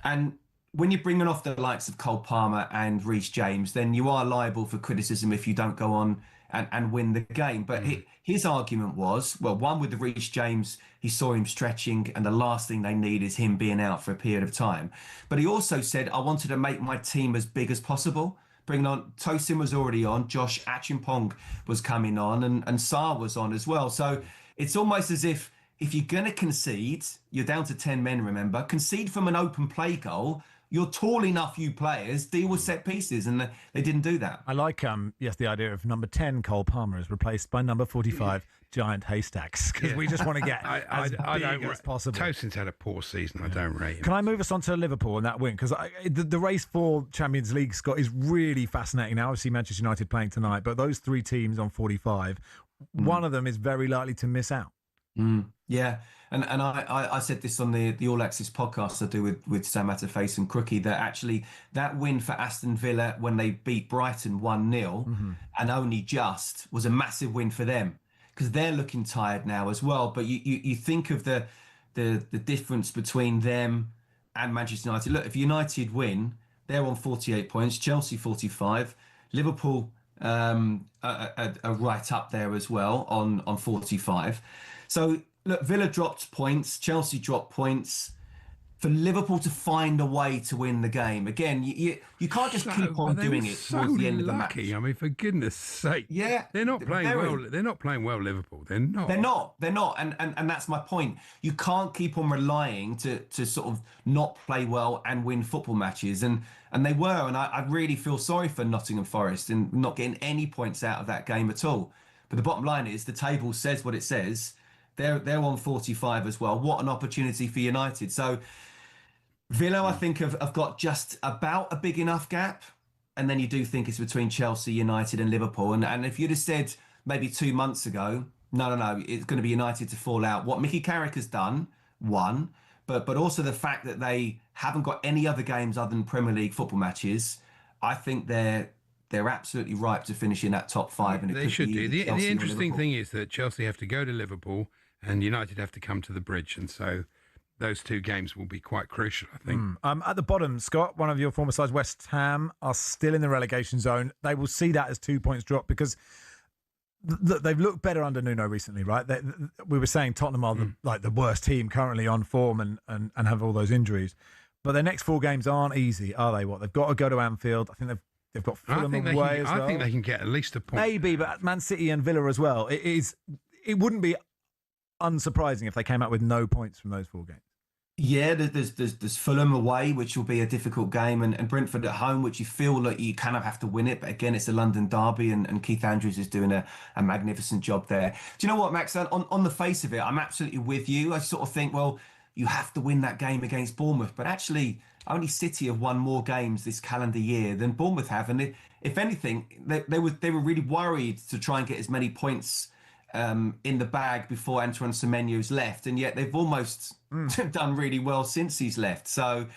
And when you're bringing off the likes of Cole Palmer and Reece James, then you are liable for criticism if you don't go on and win the game. But his argument was, well, one, with the Reece James, he saw him stretching, and the last thing they need is him being out for a period of time. But he also said, I wanted to make my team as big as possible. Bringing on, Tosin was already on, Josh Achimpong was coming on, and Sarr was on as well. So it's almost as if you're going to concede, you're down to 10 men, remember, concede from an open play goal. You're tall enough, you players, deal with set pieces, and they didn't do that. I like, the idea of number 10, Cole Palmer, is replaced by number 45, Giant Haystacks, because we just want to get as big as possible. Tosin's had a poor season. I don't rate him. Can I move us on to Liverpool and that win? Because the race for Champions League, Scott, is really fascinating. Now, obviously, Manchester United playing tonight, but those three teams on 45, one of them is very likely to miss out. Yeah, and I said this on the All Access podcast I do with Sam Matterface and Crookie, that actually that win for Aston Villa when they beat Brighton 1-0 and only just was a massive win for them, because they're looking tired now as well. But you think of the difference between them and Manchester United. Look, if United win, they're on 48 points, Chelsea 45, Liverpool are right up there as well on 45. So look, Villa dropped points, Chelsea dropped points. for Liverpool to find a way to win the game. Again, you can't just keep on doing it towards the end of the match. I mean, for goodness sake. Yeah. They're not playing well. They're not playing well, Liverpool. They're not. They're not. And that's my point. You can't keep on relying to sort of not play well and win football matches. And they were. And I really feel sorry for Nottingham Forest and not getting any points out of that game at all. But the bottom line is the table says what it says. They're on 45 as well. What an opportunity for United. So Villa, I think, have got just about a big enough gap. And then you do think it's between Chelsea, United and Liverpool. And if you'd have said maybe 2 months ago, no, it's going to be United to fall out. What Mickey Carrick has done, one, but also the fact that they haven't got any other games other than Premier League football matches, I think they're absolutely ripe to finish in that top 5. And they should do. The interesting thing is that Chelsea have to go to Liverpool and United have to come to the Bridge. And so those 2 games will be quite crucial, I think. At the bottom, Scott, one of your former sides, West Ham, are still in the relegation zone. They will see that as 2 points drop because they've looked better under Nuno recently, right? We were saying Tottenham are the worst team currently on form and have all those injuries. But their next 4 games aren't easy, are they? They've got to go to Anfield. I think they've got Fulham away as well. I think they can get at least a point. Maybe, but Man City and Villa as well. It wouldn't be unsurprising if they came out with no points from those 4 games. Yeah, there's Fulham away, which will be a difficult game, and Brentford at home, which you feel like you kind of have to win it. But again, it's a London derby, and Keith Andrews is doing a magnificent job there. Do you know what, Max? On the face of it, I'm absolutely with you. I sort of think, well, you have to win that game against Bournemouth. But actually, only City have won more games this calendar year than Bournemouth have. And if anything, they were really worried to try and get as many points in the bag before Antoine Semenyo's left, and yet they've almost done really well since he's left. So,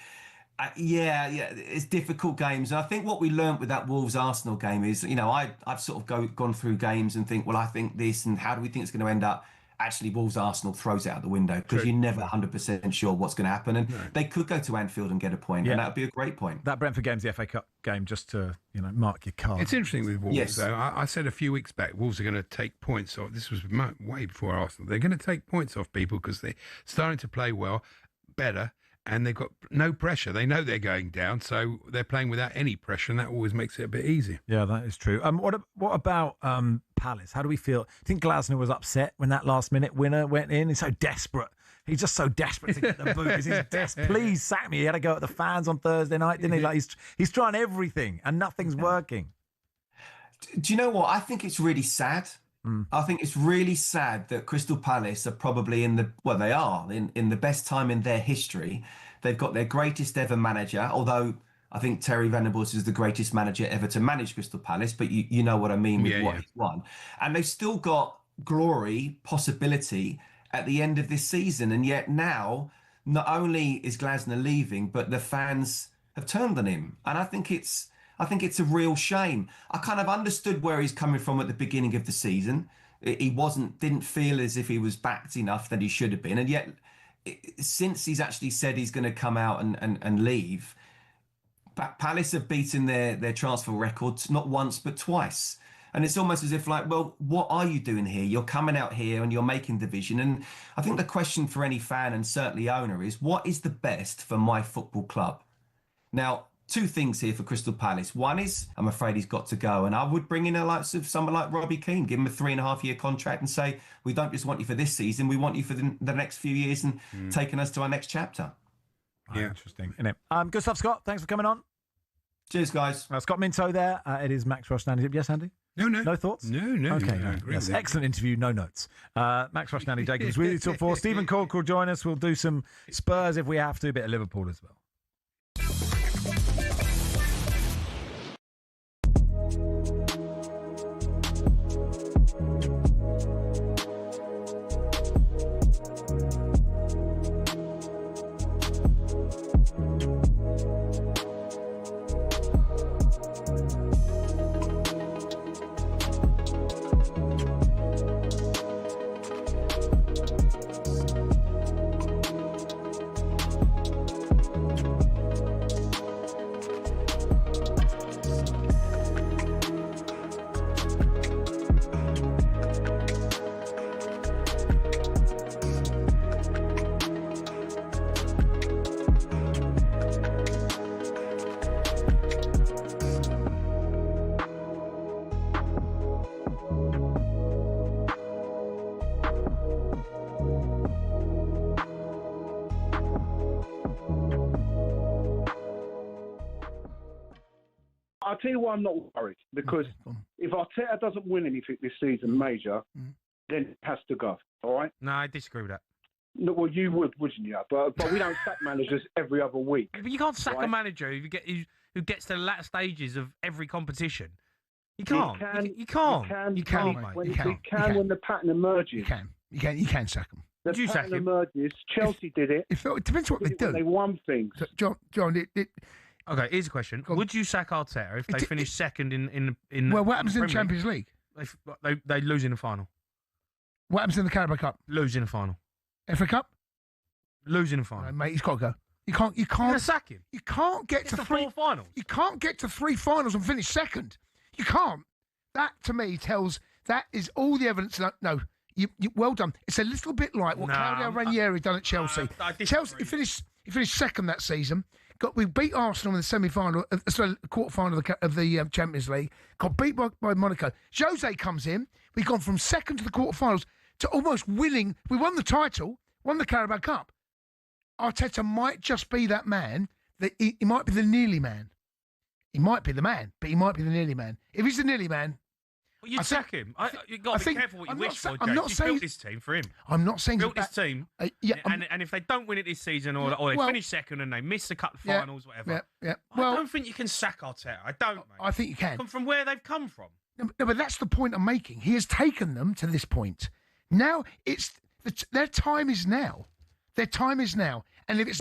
yeah, it's difficult games. And I think what we learnt with that Wolves-Arsenal game is, I've sort of gone through games and think, well, I think this, and how do we think it's going to end up? Actually, Wolves-Arsenal throws it out the window because you're never 100% sure what's going to happen. And they could go to Anfield and get a point, and that would be a great point. That Brentford game's the FA Cup game, just to mark your card. It's interesting with Wolves, though. I said a few weeks back, Wolves are going to take points off. This was way before Arsenal. They're going to take points off people because they're starting to play well, better, and they've got no pressure. They know they're going down, so they're playing without any pressure, and that always makes it a bit easier. Yeah, that is true. What about Palace? How do we feel? I think Glasner was upset when that last-minute winner went in. He's so desperate. He's just so desperate to get the boot. Please sack me. He had to go at the fans on Thursday night, didn't he? Like he's trying everything, and nothing's working. Do you know what? I think it's really sad. I think it's really sad that Crystal Palace are probably in the best time in their history. They've got their greatest ever manager, although I think Terry Venables is the greatest manager ever to manage Crystal Palace, but you know what I mean with what he's won. And they've still got glory, possibility at the end of this season. And yet now, not only is Glasner leaving, but the fans have turned on him. And I think it's a real shame. I kind of understood where he's coming from at the beginning of the season. He didn't feel as if he was backed enough that he should have been. And yet, since he's actually said he's going to come out and leave, Palace have beaten their transfer records not once but twice. And it's almost as if like, well, what are you doing here? You're coming out here and you're making division. And I think the question for any fan and certainly owner is, what is the best for my football club? Now, 2 things here for Crystal Palace. One is, I'm afraid he's got to go. And I would bring in the likes of someone like Robbie Keane, give him a 3.5-year contract and say, we don't just want you for this season, we want you for the next few years and taking us to our next chapter. Yeah, interesting, isn't it? Good stuff, Scott. Thanks for coming on. Cheers, guys. Scott Minto there. It is Max Rushden and Andy. Yes, Andy? No thoughts? No. Okay, I agree yes, with that. excellent interview, no notes. Max Rushden and Andy Jacobs with you till 4. Stephen Cork will join us. We'll do some Spurs if we have to, a bit of Liverpool as well. I'll tell you why I'm not worried. Because if Arteta doesn't win anything this season, major, then it has to go. All right? No, I disagree with that. No, well, you would, wouldn't you? But we don't sack managers every other week. But you can't sack right? a manager who gets to the latter stages of every competition. You can't. You can't. You can when the pattern emerges. You can sack them. The pattern emerges. Chelsea did it. It depends what they do. They won things. John, okay, here's a question. Would you sack Arteta if they finish second in Well, what happens in the Champions League? They lose in the final. What happens in the Carabao Cup? Lose in the final. FA Cup? Lose in the final. No, mate, he's got to go. You can't. You're gonna sack him. You can't get to four finals. You can't get to 3 finals and finish second. You can't. That to me tells that is all the evidence. No, you well done. It's a little bit like what Claudio Ranieri done at Chelsea. Chelsea he finished second that season. We beat Arsenal in the semi-final, quarter-final of the Champions League. Got beat by Monaco. Jose comes in. We've gone from second to the quarter-finals to almost winning. We won the title, won the Carabao Cup. Arteta might just be that man. He might be the nearly man. He might be the man, but he might be the nearly man. If he's the nearly man, well, you'd sack him. You've got to be careful what you wish for, James. You built this team for him. I'm not saying built this team. And if they don't win it this season, or they finish second and they miss the cup finals, whatever. Well, I don't think you can sack Arteta. I don't. Mate. I think you can. From where they've come from. No, but that's the point I'm making. He has taken them to this point. Now their time is now. Their time is now. And if it's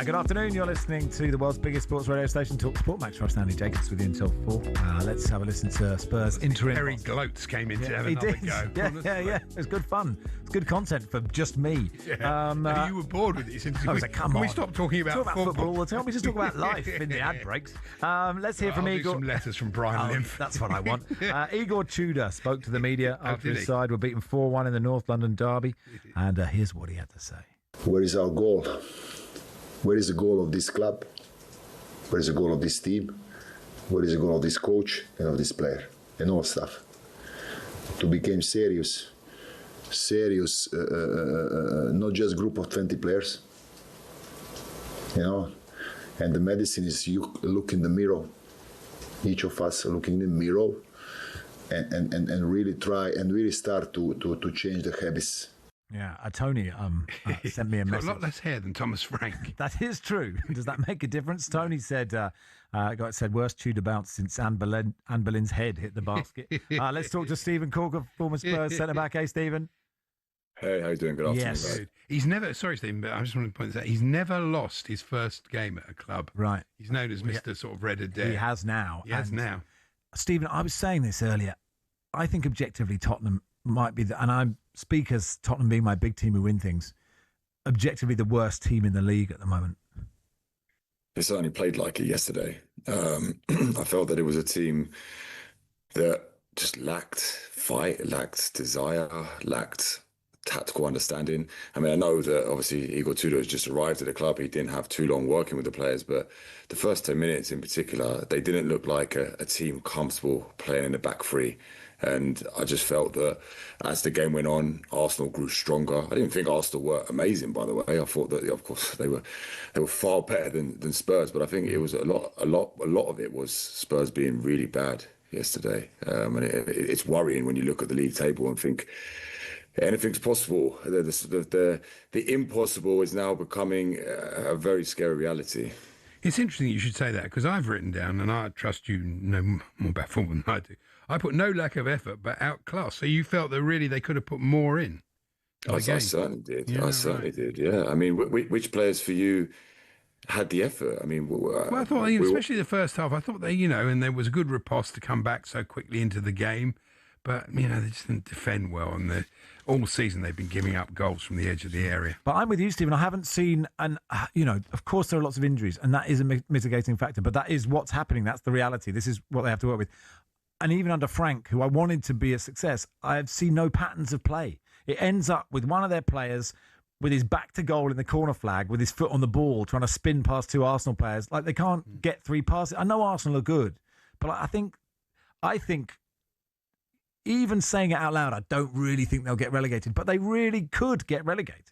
Good afternoon, you're listening to the world's biggest sports radio station, talkSPORT. Max Rushden and Andy Jacobs with you until 4. Let's have a listen to Spurs interim. Harry Gloats came in to have another go. Yeah. It was good fun. It's good content for just me. Yeah. You were bored with it. I was like, come on. We stopped talking about football all the time. We just talk about life in the ad breaks. Let's hear from Igor. Some letters from Brian Lymph. That's what I want. Igor Tudor spoke to the media after his side were beaten 4-1 in the North London derby. And here's what he had to say. Where is our goal? Where is the goal of this club? Where is the goal of this team? Where is the goal of this coach and of this player and all stuff? To become serious, not just group of 20 players, And the medicine is you look in the mirror, each of us looking in the mirror, and really try and really start to change the habits. Yeah, Tony sent me a message. Got a lot less hair than Thomas Frank. That is true. Does that make a difference? Tony said, worst Tudor bounce since Anne Boleyn's head hit the basket. Let's talk to Stephen Corker, former Spurs centre-back. Hey, Stephen. Hey, how you doing? Good afternoon. Yes. He's never, sorry, Stephen, but I just want to point this out. He's never lost his first game at a club. Right. He's known as Mr. sort of Red Adair. He has now. He has now. Stephen, I was saying this earlier. I think objectively Tottenham might be, and I speak as Tottenham being my big team who win things, objectively the worst team in the league at the moment. They certainly played like it yesterday. I felt that it was a team that just lacked fight, lacked desire, lacked tactical understanding. I mean, I know that obviously Igor Tudor has just arrived at the club. He didn't have too long working with the players, but the first 10 minutes in particular, they didn't look like a team comfortable playing in the back three. And I just felt that as the game went on, Arsenal grew stronger. I didn't think Arsenal were amazing, by the way. I thought that, of course, they were far better than Spurs. But I think it was a lot of it was Spurs being really bad yesterday. And it's worrying when you look at the league table and think anything's possible. The impossible is now becoming a very scary reality. It's interesting you should say that, because I've written down, and I trust you know more about football than I do, I put no lack of effort, but outclass. So you felt that really they could have put more in? I certainly did. Yeah, I certainly did, yeah. I mean, which players for you had the effort? I mean... Well, I thought, especially the first half, I thought they, and there was a good riposte to come back so quickly into the game. But, they just didn't defend well. And all season they've been giving up goals from the edge of the area. But I'm with you, Stephen. I haven't seen, and, of course there are lots of injuries, and that is a mitigating factor. But that is what's happening. That's the reality. This is what they have to work with. And even under Frank, who I wanted to be a success, I've seen no patterns of play. It ends up with one of their players with his back to goal in the corner flag, with his foot on the ball, trying to spin past two Arsenal players. Like, they can't get three passes. I know Arsenal are good, but I think even saying it out loud, I don't really think they'll get relegated, but they really could get relegated.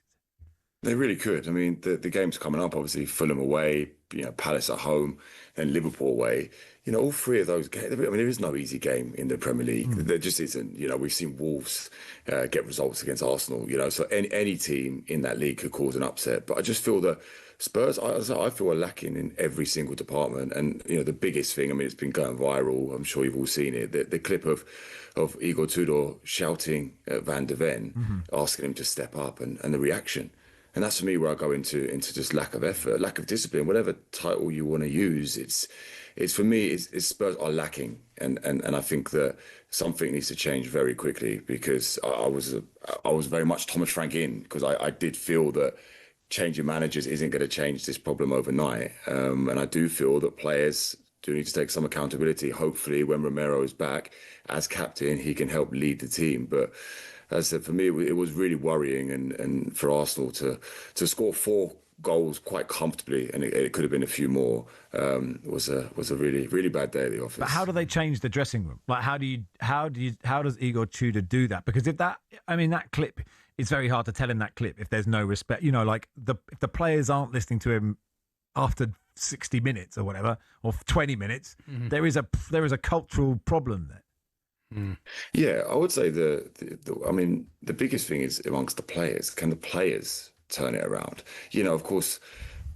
They really could. I mean, the game's coming up, obviously, Fulham away, Palace at home, then Liverpool away. All three of those games, I mean, there is no easy game in the Premier League. There just isn't. We've seen Wolves get results against Arsenal, so any team in that league could cause an upset. But I just feel that Spurs, I feel, are lacking in every single department. And, the biggest thing, I mean, it's been going viral. I'm sure you've all seen it. The clip of Igor Tudor shouting at Van de Ven, asking him to step up, and the reaction. And that's for me where I go into just lack of effort, lack of discipline, whatever title you want to use. It's for me, it's Spurs are lacking. And I think that something needs to change very quickly, because I was very much Thomas Frank in, because I did feel that changing managers isn't going to change this problem overnight. And I do feel that players do need to take some accountability. Hopefully, when Romero is back as captain, he can help lead the team. But as I said, for me, it was really worrying, and for Arsenal to score 4 goals quite comfortably, and it could have been a few more, was a really, really bad day at the office. But how do they change the dressing room? Like, how does Igor Tudor do that? Because if that clip, it's very hard to tell in that clip if there's no respect. Like if the players aren't listening to him after 60 minutes or whatever, or 20 minutes, there is a cultural problem there. Yeah, I would say the biggest thing is amongst the players. Can the players turn it around? Of course,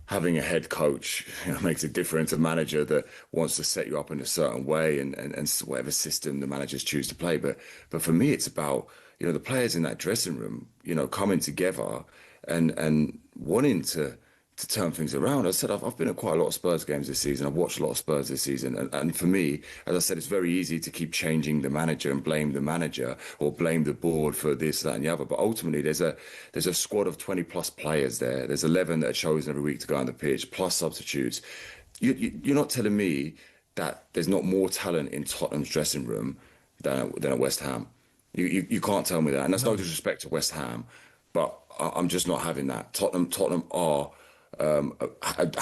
having a head coach makes a difference. A manager that wants to set you up in a certain way, and whatever system the managers choose to play. But for me, it's about the players in that dressing room, coming together and wanting to turn things around. As I said, I've been at quite a lot of Spurs games this season. I've watched a lot of Spurs this season. And for me, as I said, it's very easy to keep changing the manager and blame the manager or blame the board for this, that and the other. But ultimately, there's a squad of 20-plus players there. There's 11 that are chosen every week to go on the pitch, plus substitutes. You're not telling me that there's not more talent in Tottenham's dressing room than at West Ham. You can't tell me that. And that's no disrespect to West Ham, but I'm just not having that. Tottenham are...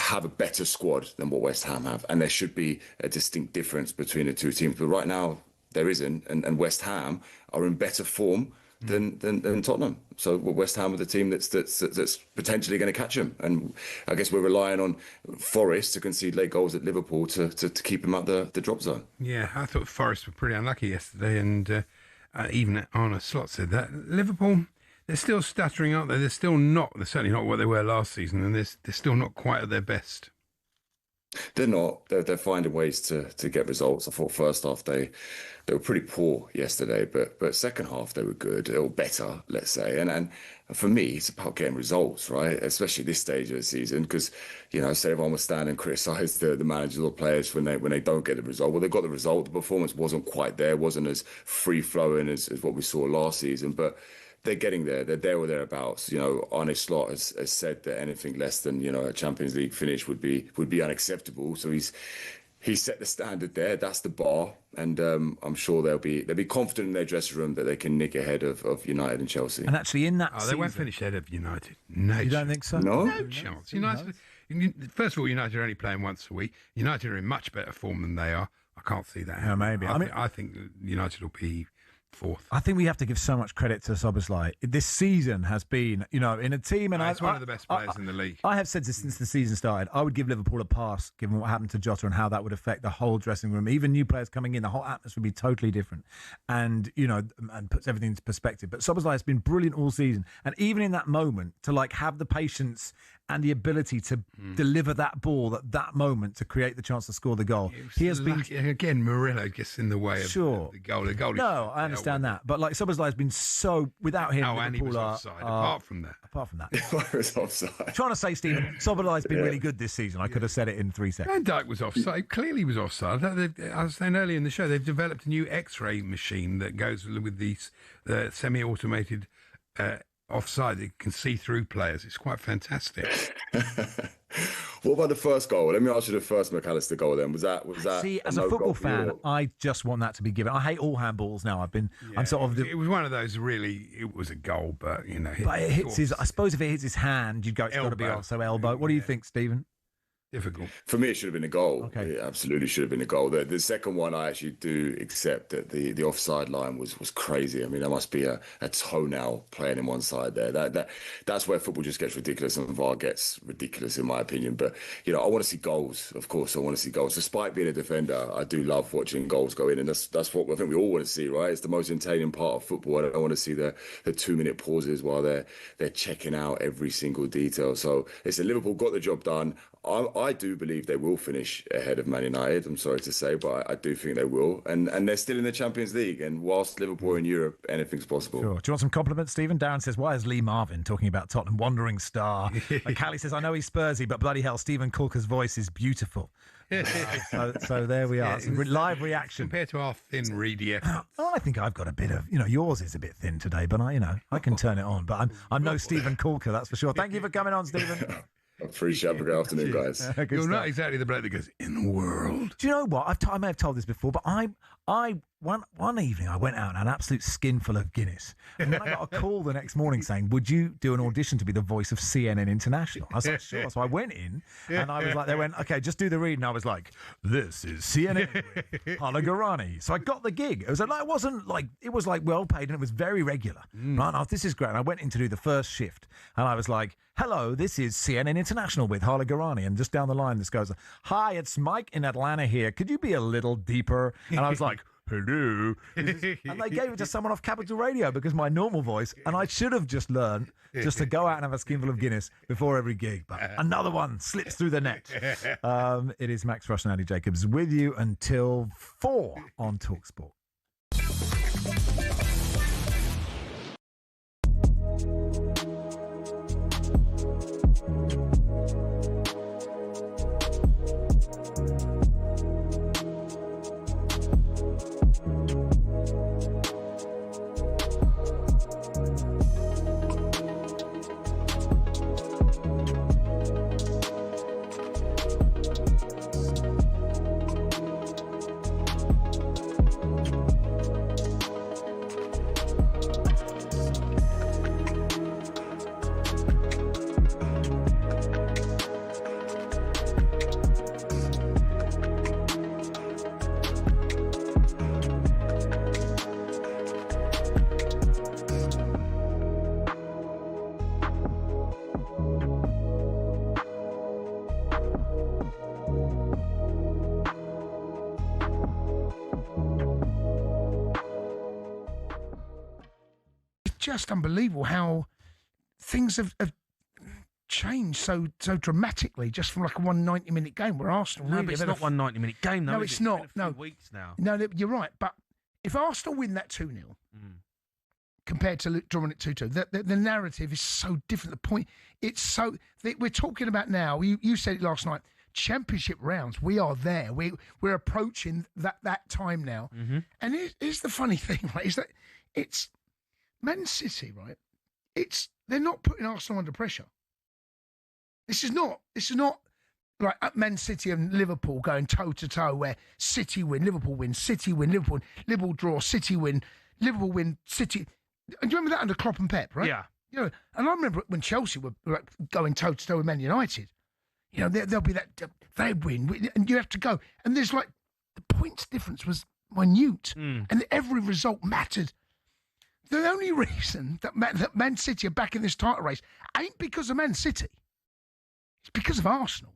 have a better squad than what West Ham have, and there should be a distinct difference between the two teams. But right now there isn't, and West Ham are in better form than Tottenham. So West Ham are the team that's potentially going to catch them, and I guess we're relying on Forest to concede late goals at Liverpool to keep him out the drop zone. Yeah, I thought Forest were pretty unlucky yesterday, and even Arne Slot said that. Liverpool, they're still stuttering, aren't they? They're certainly not what they were last season, and they're still not quite at their best. They're not. They're finding ways to get results. I thought first half they were pretty poor yesterday, but second half they were good, or better, let's say. And for me, it's about getting results, right? Especially this stage of the season, because say everyone will stand and criticise the managers or players when they don't get the result. Well, they got the result. The performance wasn't quite there. Wasn't as free flowing as what we saw last season, but they're getting there. They're there or thereabouts. Arne Slot has said that anything less than a Champions League finish would be unacceptable. So he's set the standard there. That's the bar, and I'm sure they'll be confident in their dressing room that they can nick ahead of United and Chelsea. And actually, in that they won't finish ahead of United. No, you don't think so? No chance. United. First of all, United are only playing once a week. United are in much better form than they are. I can't see that. Yeah, maybe. I think United will be fourth. I think we have to give so much credit to Szoboszlai. This season has been, in a team, and he's one of the best players in the league. I have said this since the season started. I would give Liverpool a pass, given what happened to Jota and how that would affect the whole dressing room. Even new players coming in, the whole atmosphere would be totally different, and and puts everything into perspective. But Szoboszlai has been brilliant all season, and even in that moment, to have the patience and the ability to deliver that ball at that moment to create the chance to score the goal. He has been again. Murillo gets in the way of the goal. The goal. No, I understand that, but Szoboszlai has been so without him. And he was offside. Apart from that, he was offside. Trying to say, Stephen, Szoboszlai has been really good this season. I could have said it in 3 seconds. Van Dijk was offside. Clearly, was offside. I was saying earlier in the show, they've developed a new X-ray machine that goes with these semi-automated. Offside, it can see through players. It's quite fantastic. What about the first goal? Let me ask you the first McAllister goal. Then was that? See, as a football fan, I just want that to be given. I hate all handballs now. I'm sort of. It was one of those. Really, it was a goal, but But it hits his. I suppose if it hits his hand, you'd go. It's got to be also elbow. What do you think, Stephen? Difficult. For me, it should have been a goal. Okay. It absolutely should have been a goal. The second one, I actually do accept that the offside line was crazy. I mean, there must be a toenail playing in one side there. That's where football just gets ridiculous and VAR gets ridiculous, in my opinion. But, I want to see goals. Of course, I want to see goals. Despite being a defender, I do love watching goals go in. And that's what I think we all want to see, right? It's the most entertaining part of football. I don't want to see the 2-minute pauses while they're checking out every single detail. So, listen, Liverpool got the job done. I do believe they will finish ahead of Man United. I'm sorry to say, but I do think they will. And they're still in the Champions League. And whilst Liverpool are in Europe, anything's possible. Sure. Do you want some compliments, Stephen? Darren says, why is Lee Marvin talking about Tottenham? Wandering star. And Callie says, I know he's Spursy, but bloody hell, Stephen Coulker's voice is beautiful. so there we are. Live reaction. Compared to our thin, reedy effort. I think I've got a bit of, yours is a bit thin today, but I can turn it on. But I'm no Stephen Coulker, that's for sure. Thank you for coming on, Stephen. I appreciate it. Good afternoon, guys. You're not exactly the bloke that goes, in the world. Do you know what? I may have told this before, but one evening I went out and had an absolute skinful of Guinness. And then I got a call the next morning saying, would you do an audition to be the voice of CNN International? I was like, sure. So I went in and I was like, they went, okay, just do the read. And I was like, this is CNN with Hala Garani. So I got the gig. It was well paid and it was very regular. Right? Oh, this is great. And I went in to do the first shift and I was like, hello, this is CNN International with Hala Garani. And just down the line, this goes, hi, it's Mike in Atlanta here. Could you be a little deeper? And I was like, hello. And they gave it to someone off Capital Radio because my normal voice, and I should have just learned just to go out and have a skinful of Guinness before every gig. But another one slips through the net. It is Max Rushden and Andy Jacobs with you until 4 on talkSPORT. Just unbelievable how things have changed so dramatically just from like a 190-minute game where Arsenal but it's not 190-minute game, though. No, it's not. It's been a few weeks now. No, you're right. But if Arsenal win that 2-0 compared to drawing it 2-2, the narrative is so different. The point, we're talking about now, you said it last night, championship rounds, we are there. We're approaching that time now. Mm-hmm. And here's the funny thing, right, is that it's Man City, right? They're not putting Arsenal under pressure. This is not like Man City and Liverpool going toe to toe, where City win, Liverpool win, City win, Liverpool draw, City win, Liverpool win, City. And do you remember that under Klopp and Pep, right? Yeah. And I remember when Chelsea were going toe to toe with Man United. There'll be that they win, and you have to go. And there's like the points difference was minute, and every result mattered The only reason that Man City are back in this title race ain't because of Man City. It's because of Arsenal.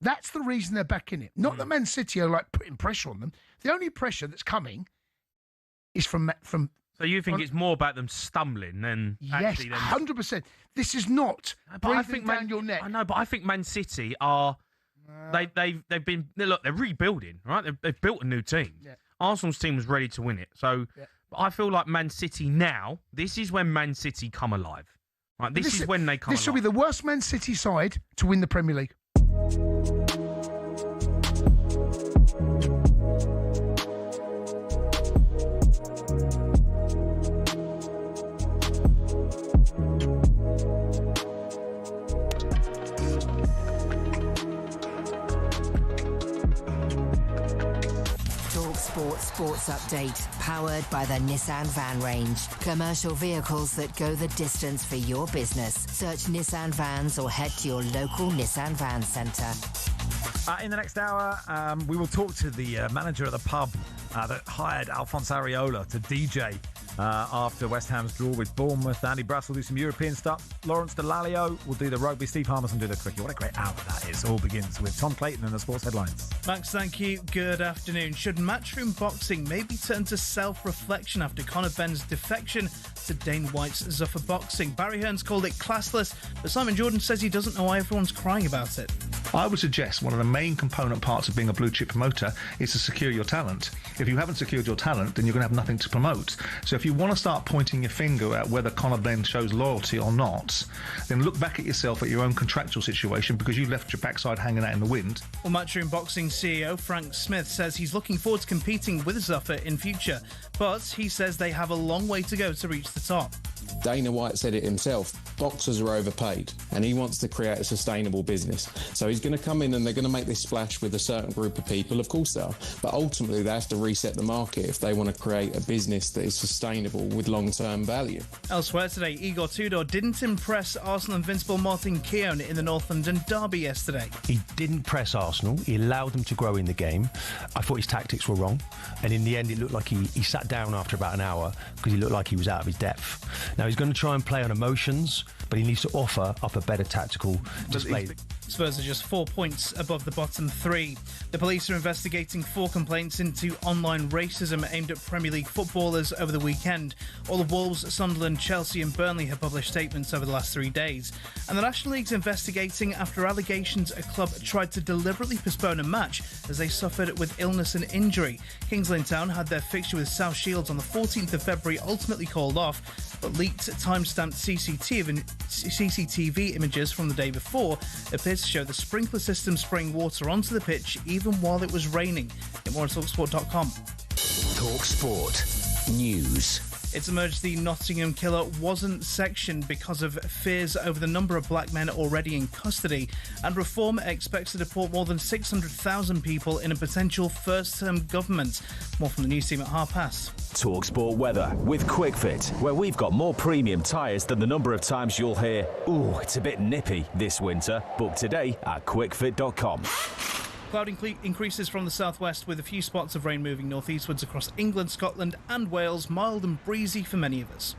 That's the reason they're back in it. Not that Man City are like putting pressure on them. The only pressure that's coming is from. So you think it's more about them stumbling than actually? Yes, 100%. This is not. But I think down your neck. I know, but I think Man City are. They've been look. They're rebuilding, right? They've built a new team. Yeah. Arsenal's team was ready to win it, so I feel like Man City now. This is when Man City come alive. Right? This is when they come. This will be the worst Man City side to win the Premier League. talkSPORT Sports Update, powered by the Nissan Van Range. Commercial vehicles that go the distance for your business. Search Nissan Vans or head to your local Nissan Van Centre. In the next hour, we will talk to the manager of the pub that hired Alphonse Areola to DJ after West Ham's draw with Bournemouth. Andy Brass will do some European stuff. Lawrence Dallaglio will do the rugby. Steve Harmison will do the cricket. What a great hour that is. All begins with Tom Clayton and the sports headlines. Max, thank you. Good afternoon. Should matchroom boxing maybe turn to self-reflection after Conor Benn's defection to Dane White's Zuffa Boxing? Barry Hearn's called it classless, but Simon Jordan says he doesn't know why everyone's crying about it. I would suggest one of the main component parts of being a blue chip promoter is to secure your talent. If you haven't secured your talent, then you're going to have nothing to promote. So if you want to start pointing your finger at whether Conor Benn shows loyalty or not, then look back at yourself at your own contractual situation, because you left your backside hanging out in the wind. Well, Matchroom Boxing CEO Frank Smith says he's looking forward to competing with Zuffa in future, but he says they have a long way to go to reach the top. Dana White said it himself, boxers are overpaid, and he wants to create a sustainable business. So he's going to come in and they're going to make this splash with a certain group of people, of course they are, but ultimately they have to reset the market if they want to create a business that is sustainable with long-term value. Elsewhere today, Igor Tudor didn't impress Arsenal invincible Martin Keown in the North London derby yesterday. He didn't press Arsenal. He allowed them to grow in the game. I thought his tactics were wrong, and in the end it looked like he sat down after about an hour because he looked like he was out of his depth. Now he's going to try and play on emotions, but he needs to offer up a better tactical display. Spurs are just 4 points above the bottom three. The police are investigating 4 complaints into online racism aimed at Premier League footballers over the weekend. All of Wolves, Sunderland, Chelsea and Burnley have published statements over the last 3 days. And the National League's investigating after allegations a club tried to deliberately postpone a match as they suffered with illness and injury. Kings Lynn Town had their fixture with South Shields on the 14th of February ultimately called off, but leaked time-stamped CCTV images from the day before appeared to show the sprinkler system spraying water onto the pitch even while it was raining. Get more at talksport.com. talkSPORT News. It's emerged the Nottingham killer wasn't sectioned because of fears over the number of black men already in custody, and Reform expects to deport more than 600,000 people in a potential first-term government. More from the news team at past. talkSPORT weather with QuickFit, where we've got more premium tyres than the number of times you'll hear, "Ooh, it's a bit nippy this winter." Book today at quickfit.com. Cloud increases from the southwest with a few spots of rain moving northeastwards across England, Scotland and Wales. Mild and breezy for many of us.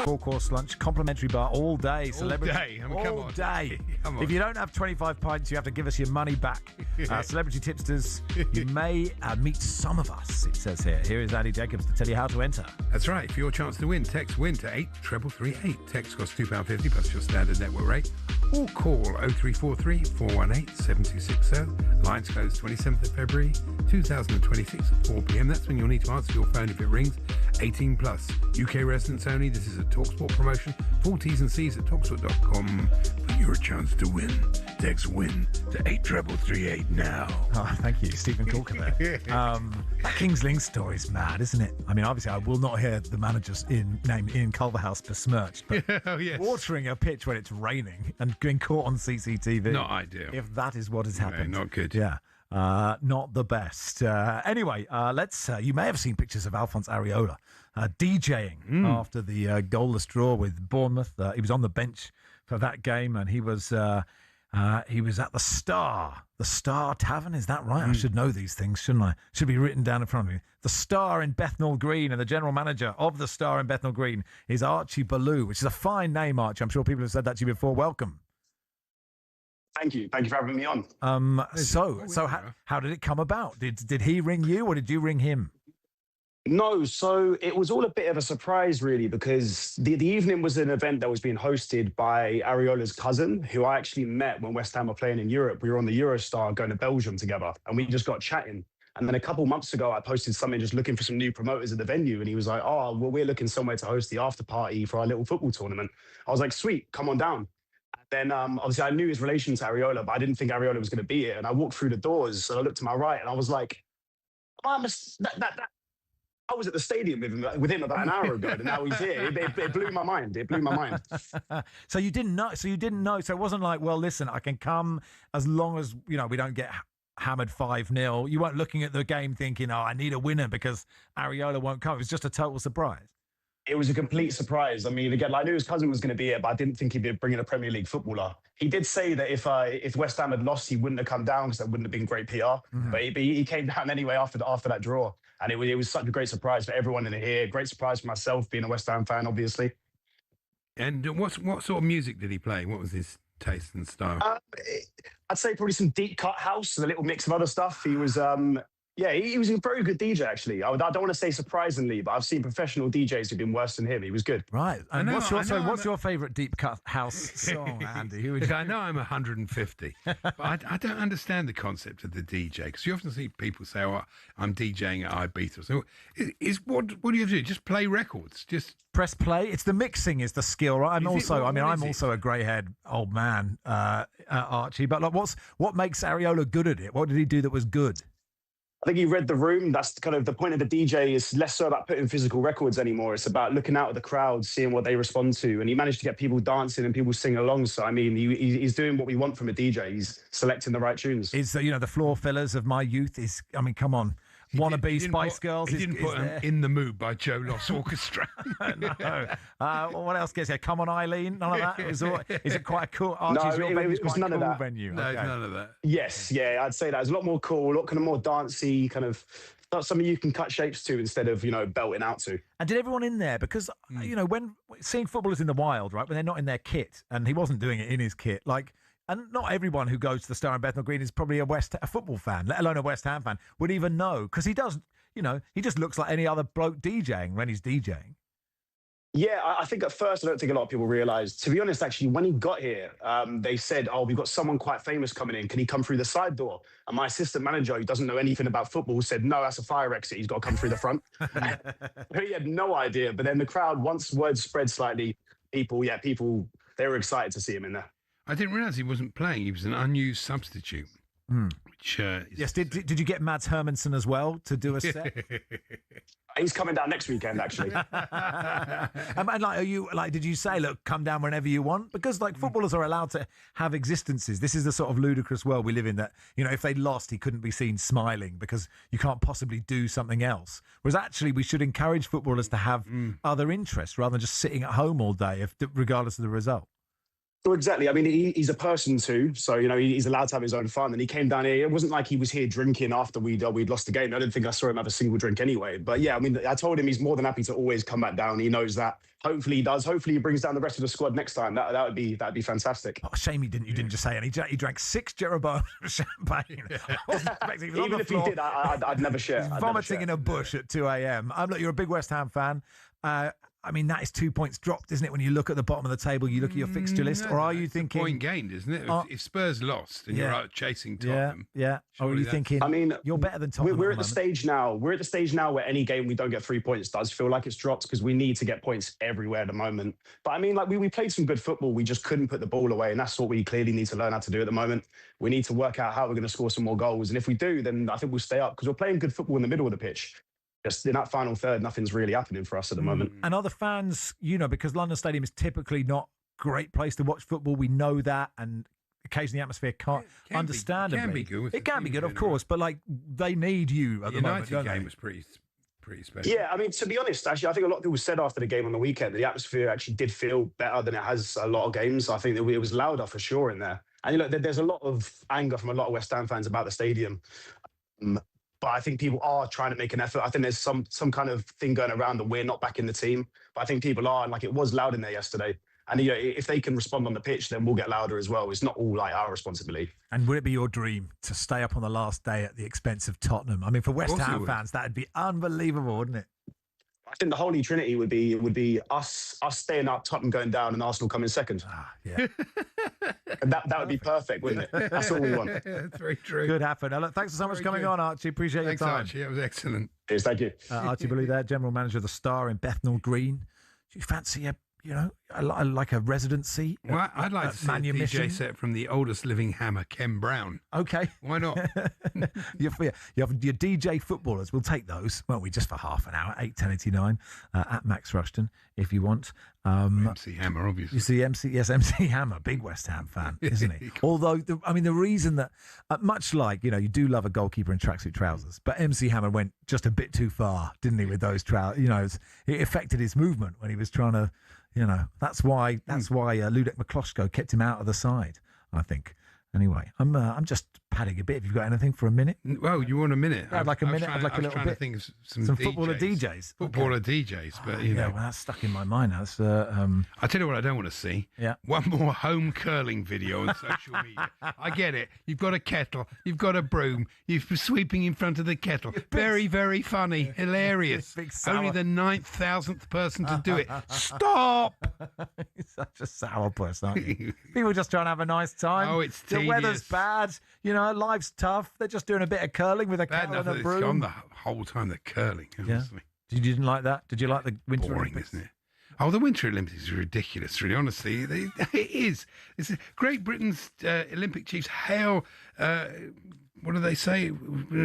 Full course lunch, complimentary bar all day. Celebrity, all day. I mean, come all on. day. Come on. If you don't have 25 pints, you have to give us your money back. Celebrity tipsters, you may meet some of us, it says here. Here is Andy Jacobs to tell you how to enter. That's right. For your chance to win, text WIN to 83338. Text costs £2.50 plus your standard network rate. Or call 0343 418 7260. Lines closed 27th of February 2026 at 4 p.m. That's when you'll need to answer your phone if it rings. 18 plus. UK residents only. This is a TalkSPORT promotion. Full T's and C's at talksport.com for your chance to win. Text WIN to 83338 now. Oh, thank you, Stephen Corker there. That Kings Lynn story's mad, isn't it? I mean, obviously, I will not hear the manager's name Ian Culverhouse besmirched, but watering a pitch when it's raining and being caught on CCTV. Not ideal. If that is what has happened. Not good. Yeah. Not the best. Anyway, let's. You may have seen pictures of Alphonse Areola DJing after the goalless draw with Bournemouth. He was on the bench for that game, and he was at the Star Tavern. Is that right? I should know these things, shouldn't I? Should be written down in front of me. The Star in Bethnal Green, and the general manager of the Star in Bethnal Green is Archie Ballou, which is a fine name, Archie. I'm sure people have said that to you before. Welcome. Thank you for having me on. How did it come about? Did he ring you, or did you ring him? No, so it was all a bit of a surprise, really, because the evening was an event that was being hosted by Areola's cousin, who I actually met when West Ham were playing in Europe. We were on the Eurostar going to Belgium together, and we just got chatting. And then a couple months ago, I posted something just looking for some new promoters at the venue, and he was like, "Oh, well, we're looking somewhere to host the after party for our little football tournament." I was like, "Sweet, come on down." Then obviously I knew his relation to Areola, but I didn't think Areola was going to be here. And I walked through the doors and I looked to my right and I was like, I was at the stadium with him about an hour ago, and now he's here. It blew my mind. It blew my mind. So you didn't know. So it wasn't like, well, listen, I can come as long as we don't get hammered 5-0. You weren't looking at the game thinking, oh, I need a winner because Areola won't come. It was just a total surprise. It was a complete surprise. I mean, again, I knew his cousin was going to be here, but I didn't think he'd be bringing a Premier League footballer. He did say that if West Ham had lost, he wouldn't have come down because that wouldn't have been great PR. Mm-hmm. But he came down anyway after that draw. And it was such a great surprise for everyone in here. Great surprise for myself, being a West Ham fan, obviously. And what sort of music did he play? What was his taste and style? I'd say probably some deep cut house and a little mix of other stuff. He was... he was a very good DJ, actually. I don't want to say surprisingly, but I've seen professional DJs who've been worse than him. He was good. Right. And what's your favourite deep cut house song, Andy? I know I'm 150, but I don't understand the concept of the DJ, because you often see people say, "Oh, I'm DJing at Ibiza." So, what do you do? Just play records? Just press play? It's the mixing is the skill, right? I'm also a grey-haired old man, Archie. But what makes Areola good at it? What did he do that was good? I think he read the room. That's kind of the point of the DJ. Is less so about putting physical records anymore. It's about looking out at the crowd, seeing what they respond to. And he managed to get people dancing and people singing along. So, I mean, he's doing what we want from a DJ. He's selecting the right tunes. Is the floor fillers of my youth is, I mean, come on. Wannabe Spice Girls. He didn't put In the Mood by Joe Loss Orchestra. No. What else gets here? Come on, Eileen. None of that. Is it quite a cool? Archie's it was none of that. Venue. No, it's none of that. Yes, yeah, I'd say that. It's a lot more cool, a lot kind of more dancey, kind of something you can cut shapes to instead of belting out to. And did everyone in there? Because when seeing footballers in the wild, right, when they're not in their kit, and he wasn't doing it in his kit, like. And not everyone who goes to the Star in Bethnal Green is probably a football fan, let alone a West Ham fan, would even know. Because he does, he just looks like any other bloke DJing when he's DJing. Yeah, I think at first, I don't think a lot of people realised. To be honest, actually, when he got here, they said, "Oh, we've got someone quite famous coming in. Can he come through the side door?" And my assistant manager, who doesn't know anything about football, said, "No, that's a fire exit. He's got to come through the front." He had no idea. But then the crowd, once word spread slightly, people, they were excited to see him in there. I didn't realise he wasn't playing. He was an unused substitute. Which yes, did you get Mads Hermansen as well to do a set? He's coming down next weekend, actually. And did you say, look, come down whenever you want? Because footballers are allowed to have existences. This is the sort of ludicrous world we live in that, if they lost, he couldn't be seen smiling because you can't possibly do something else. Whereas actually we should encourage footballers to have other interests rather than just sitting at home all day, regardless of the result. Well, exactly. I mean, he's a person too, so he's allowed to have his own fun. And he came down here. It wasn't like he was here drinking after we'd lost the game. I didn't think I saw him have a single drink anyway. But yeah, I mean, I told him he's more than happy to always come back down. He knows that. Hopefully he does. Hopefully he brings down the rest of the squad next time. That'd be fantastic. Oh, shame you didn't just say any. He drank 6 Jeroboam champagne. Even if he did, I'd never share. Vomiting in a bush at 2 a.m. Look, you're a big West Ham fan. I mean, that is 2 points dropped, isn't it? When you look at the bottom of the table, you look at your fixture list, or are you thinking point gained, isn't it? If Spurs lost and you're out chasing Tottenham, or are you thinking? I mean, you're better than Tottenham. We're at the stage now. We're at the stage now where any game we don't get 3 points does feel like it's dropped because we need to get points everywhere at the moment. But I mean, we played some good football. We just couldn't put the ball away, and that's what we clearly need to learn how to do at the moment. We need to work out how we're going to score some more goals, and if we do, then I think we'll stay up because we're playing good football in the middle of the pitch. Just in that final third, nothing's really happening for us at the moment. And other fans, because London Stadium is typically not a great place to watch football, we know that, and occasionally the atmosphere can't understandably. It can be good. It can be good, of course, but like they need you at the moment. United game was pretty special. Yeah, I mean, to be honest, actually, I think a lot of people said after the game on the weekend that the atmosphere actually did feel better than it has a lot of games. I think that it was louder for sure in there. And there's a lot of anger from a lot of West Ham fans about the stadium. But I think people are trying to make an effort. I think there's some kind of thing going around that we're not back in the team. But I think people are, and like it was loud in there yesterday. And if they can respond on the pitch, then we'll get louder as well. It's not all like our responsibility. And would it be your dream to stay up on the last day at the expense of Tottenham? I mean, for West Ham fans, that'd be unbelievable, wouldn't it? I think the Holy Trinity would be us staying up, Tottenham going down, and Arsenal coming second. Yeah. And that would be perfect, wouldn't it? That's all we want. That's very true. Could happen. Now, look, thanks so much for coming on, Archie. Appreciate Thanks, your time. Archie. That was excellent. Cheers, thank you. Archie Bully there, General Manager of the Star in Bethnal Green. Do you fancy like a residency? Well, I'd like to see a DJ set from the oldest living hammer, Ken Brown. Okay. Why not? you have your DJ footballers. We'll take those, won't we? Just for half an hour, 8:10:89 at Max Rushden, if you want. MC Hammer, obviously. You see MC Hammer, big West Ham fan, isn't he? Although, the reason that, much like, you do love a goalkeeper in tracksuit trousers, but MC Hammer went just a bit too far, didn't he, with those trousers? It affected his movement when he was trying to, that's why Ludek McCloskey kept him out of the side, I think. Anyway, I'm just padding a bit. Have you got anything for a minute? Well, you want a minute? I'd like a minute. I'd like a little bit. To think of some footballer DJs. Footballer DJs, but well, that's stuck in my mind. That's. I tell you what, I don't want to see. Yeah. One more home curling video on social media. I get it. You've got a kettle. You've got a broom. You're sweeping in front of the kettle. Very, very funny, hilarious. Only the 9,000th person to do it. Stop! You're such a sour person, aren't you? People just trying to have a nice time. Oh, it's the weather's bad. Life's tough. They're just doing a bit of curling with a kettle and a broom. It's gone the whole time, the curling, honestly. You didn't like that? Did you like the Winter Boring, Olympics? Isn't it? Oh, the Winter Olympics is ridiculous, really, honestly. It is. It's Great Britain's Olympic chiefs hail, what do they say?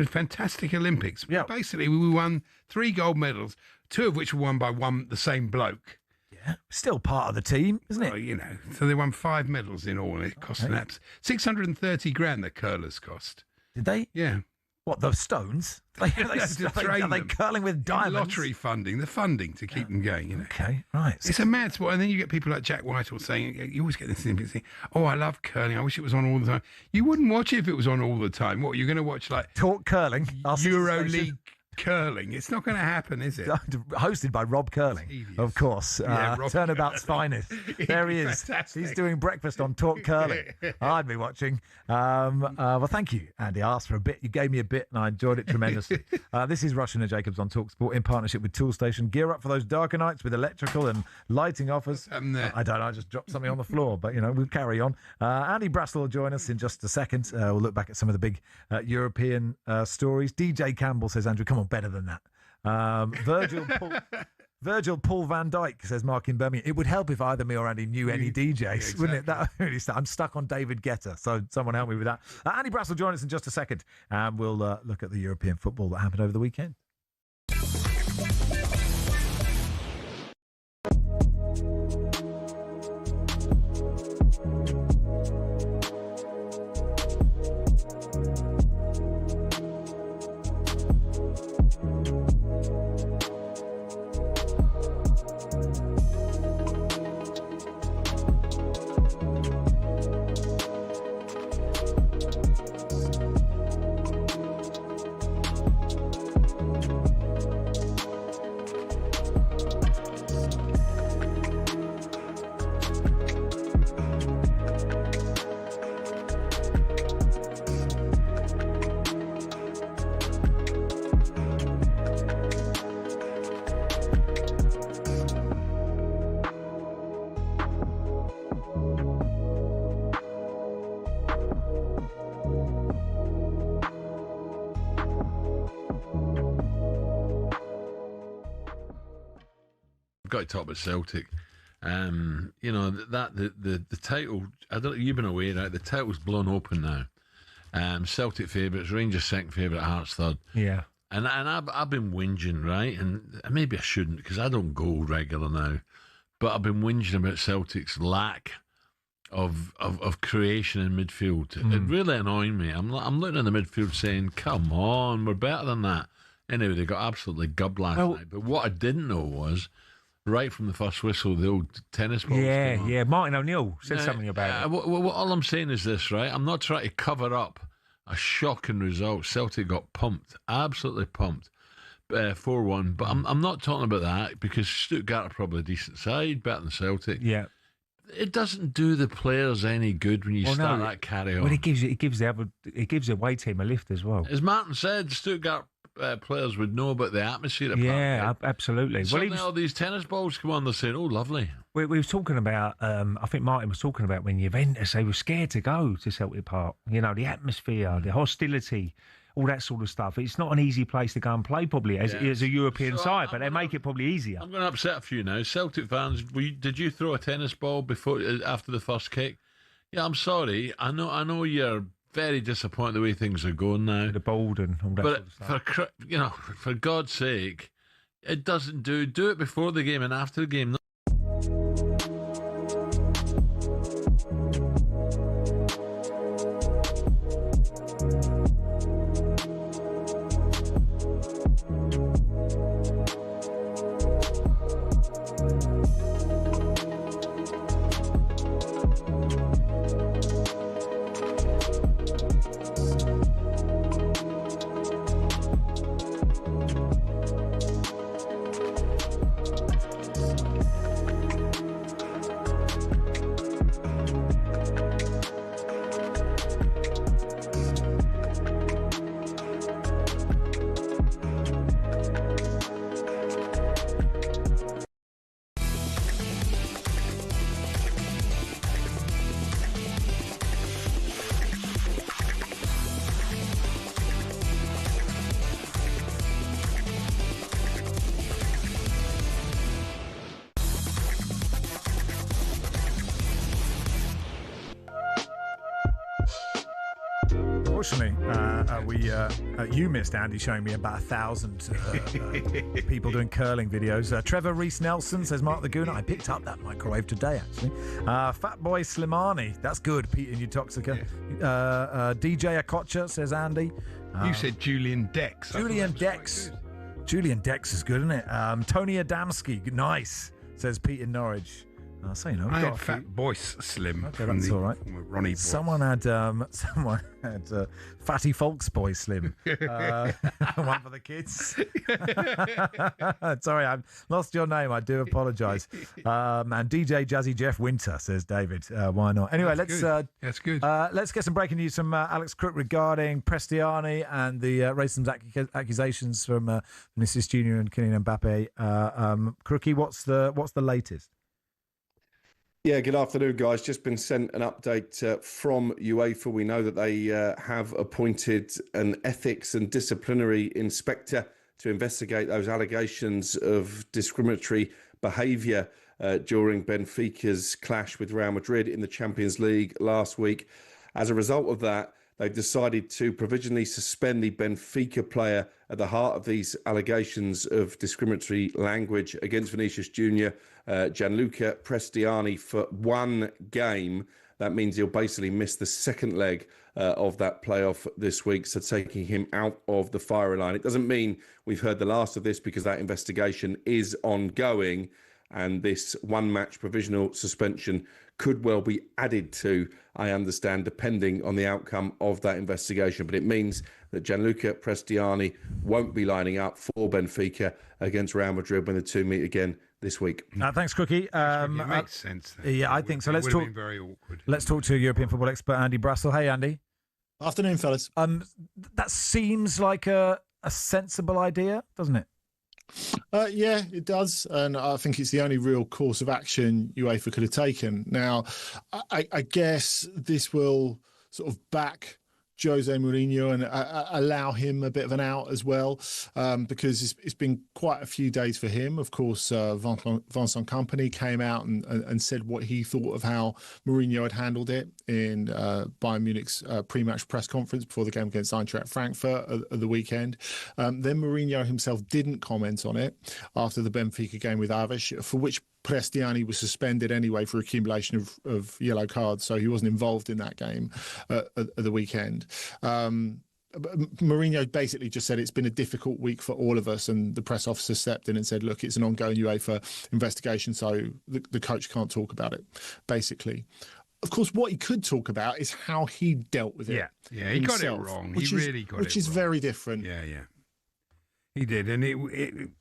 Fantastic Olympics. Yeah. Basically, we won 3 gold medals, 2 of which were won by the same bloke. Yeah, still part of the team, isn't it? Well, so they won 5 medals in all, and it cost an apps 630 grand. The curlers cost. Did they? Yeah. What, the stones? Are they curling with diamonds? Lottery funding, the funding to keep them going. Okay, right. It's a mad sport, and then you get people like Jack Whitehall saying, you always get this thing, oh, I love curling. I wish it was on all the time. You wouldn't watch it if it was on all the time. What, you're going to watch like Talk Curling, Euro League curling? It's not going to happen, is it? Hosted by Rob Curling, of course. Turnabout's finest. There he is. Fantastic. He's doing breakfast on Talk Curling. I'd be watching. Well, thank you, Andy. I asked for a bit. You gave me a bit, and I enjoyed it tremendously. This is Rushden and Jacobs on talkSPORT in partnership with Toolstation. Gear up for those darker nights with electrical and lighting offers. I don't know. I just dropped something on the floor, but we'll carry on. Andy Brassel will join us in just a second. We'll look back at some of the big European stories. DJ Campbell says, Andrew, come on, better than that. Virgil Paul van Dijk says, Mark in Birmingham, it would help if either me or Andy knew any DJs, wouldn't it? That really I'm stuck on David Guetta, so someone help me with that. Andy Brass will join us in just a second, and we'll look at the European football that happened over the weekend. Got to talk about Celtic. The title. I don't. You've been away, right? The title's blown open now. Celtic favourites, Rangers second favourite, Hearts third. Yeah. And I've been whinging, right? And maybe I shouldn't because I don't go regular now. But I've been whinging about Celtic's lack of creation in midfield. It really annoyed me. I'm looking at the midfield saying, come on, we're better than that. Anyway, they got absolutely gubbed last night. But what I didn't know was, right from the first whistle, the old tennis balls came on. Yeah. Martin O'Neill said something about it. All I'm saying is this, right? I'm not trying to cover up a shocking result. Celtic got pumped, absolutely pumped, 4-1. But I'm not talking about that, because Stuttgart are probably a decent side, better than Celtic. Yeah. It doesn't do the players any good when you start that carry on. Well, it gives the away team a lift as well. As Martin said, Stuttgart players would know about the atmosphere. Yeah, absolutely. Suddenly all these tennis balls come on, they're saying, oh, lovely. We were talking about, I think Martin was talking about when Juventus, they were scared to go to Celtic Park. You know, the atmosphere, the hostility, all that sort of stuff. It's not an easy place to go and play, probably, as a European side, but they make it probably easier. I'm going to upset a few now. Celtic fans, did you throw a tennis ball after the first kick? Yeah, I'm sorry. I know you're very disappointed the way things are going now. The bold and all that sort of stuff. For God's sake, it doesn't do it before the game and after the game. Unfortunately, you missed Andy showing me about 1,000 people doing curling videos. Trevor Rees-Nelson says, Mark the Gooner, I picked up that microwave today, actually. Fatboy Slimani, that's good, Pete and Utoxica. DJ Akocha, says Andy. You said Julian Dex. Julian Dex. Julian Dex is good, isn't it? Tony Adamski, nice, says Pete in Norwich. So, you know, I had Fat Boyce Slim. Okay, that's all right. Ronnie Boyce. Someone had Fatty Folks Boy Slim. One for the kids. Sorry, I've lost your name. I do apologise. And DJ Jazzy Jeff Winter, says David. Why not? Anyway, that's good. Let's get some breaking news from Alex Crook regarding Prestiani and the racist accusations from Vinicius Junior and Kylian Mbappe. Crookie, what's the latest? Yeah, good afternoon, guys. Just been sent an update from UEFA. We know that they have appointed an ethics and disciplinary inspector to investigate those allegations of discriminatory behaviour during Benfica's clash with Real Madrid in the Champions League last week. As a result of that, they've decided to provisionally suspend the Benfica player at the heart of these allegations of discriminatory language against Vinicius Junior, Gianluca Prestiani, for one game. That means he'll basically miss the second leg of that playoff this week, so taking him out of the firing line. It doesn't mean we've heard the last of this, because that investigation is ongoing, and this one-match provisional suspension could well be added to, I understand, depending on the outcome of that investigation. But it means that Gianluca Prestiani won't be lining up for Benfica against Real Madrid when the two meet again this week. Thanks, Crookie. It makes sense. Yeah, I think so. Let's talk. Very awkward. Let's talk to European football expert Andy Brassel. Hey, Andy. Afternoon, fellas. That seems like a sensible idea, doesn't it? Yeah, it does, and I think it's the only real course of action UEFA could have taken. Now, I guess this will sort of back Jose Mourinho and allow him a bit of an out as well, because it's been quite a few days for him. Of course, Vincent Kompany came out and said what he thought of how Mourinho had handled it in Bayern Munich's pre-match press conference before the game against Eintracht Frankfurt at the weekend. Then Mourinho himself didn't comment on it after the Benfica game with Aves, for which Prestiani was suspended anyway for accumulation of yellow cards, so he wasn't involved in that game at the weekend. Mourinho basically just said it's been a difficult week for all of us, and the press officer stepped in and said, look, it's an ongoing UEFA investigation, so the coach can't talk about it, basically. Of course, what he could talk about is how he dealt with it. Yeah, he got it wrong. He really got it wrong. Which is very different. Yeah. He did, and it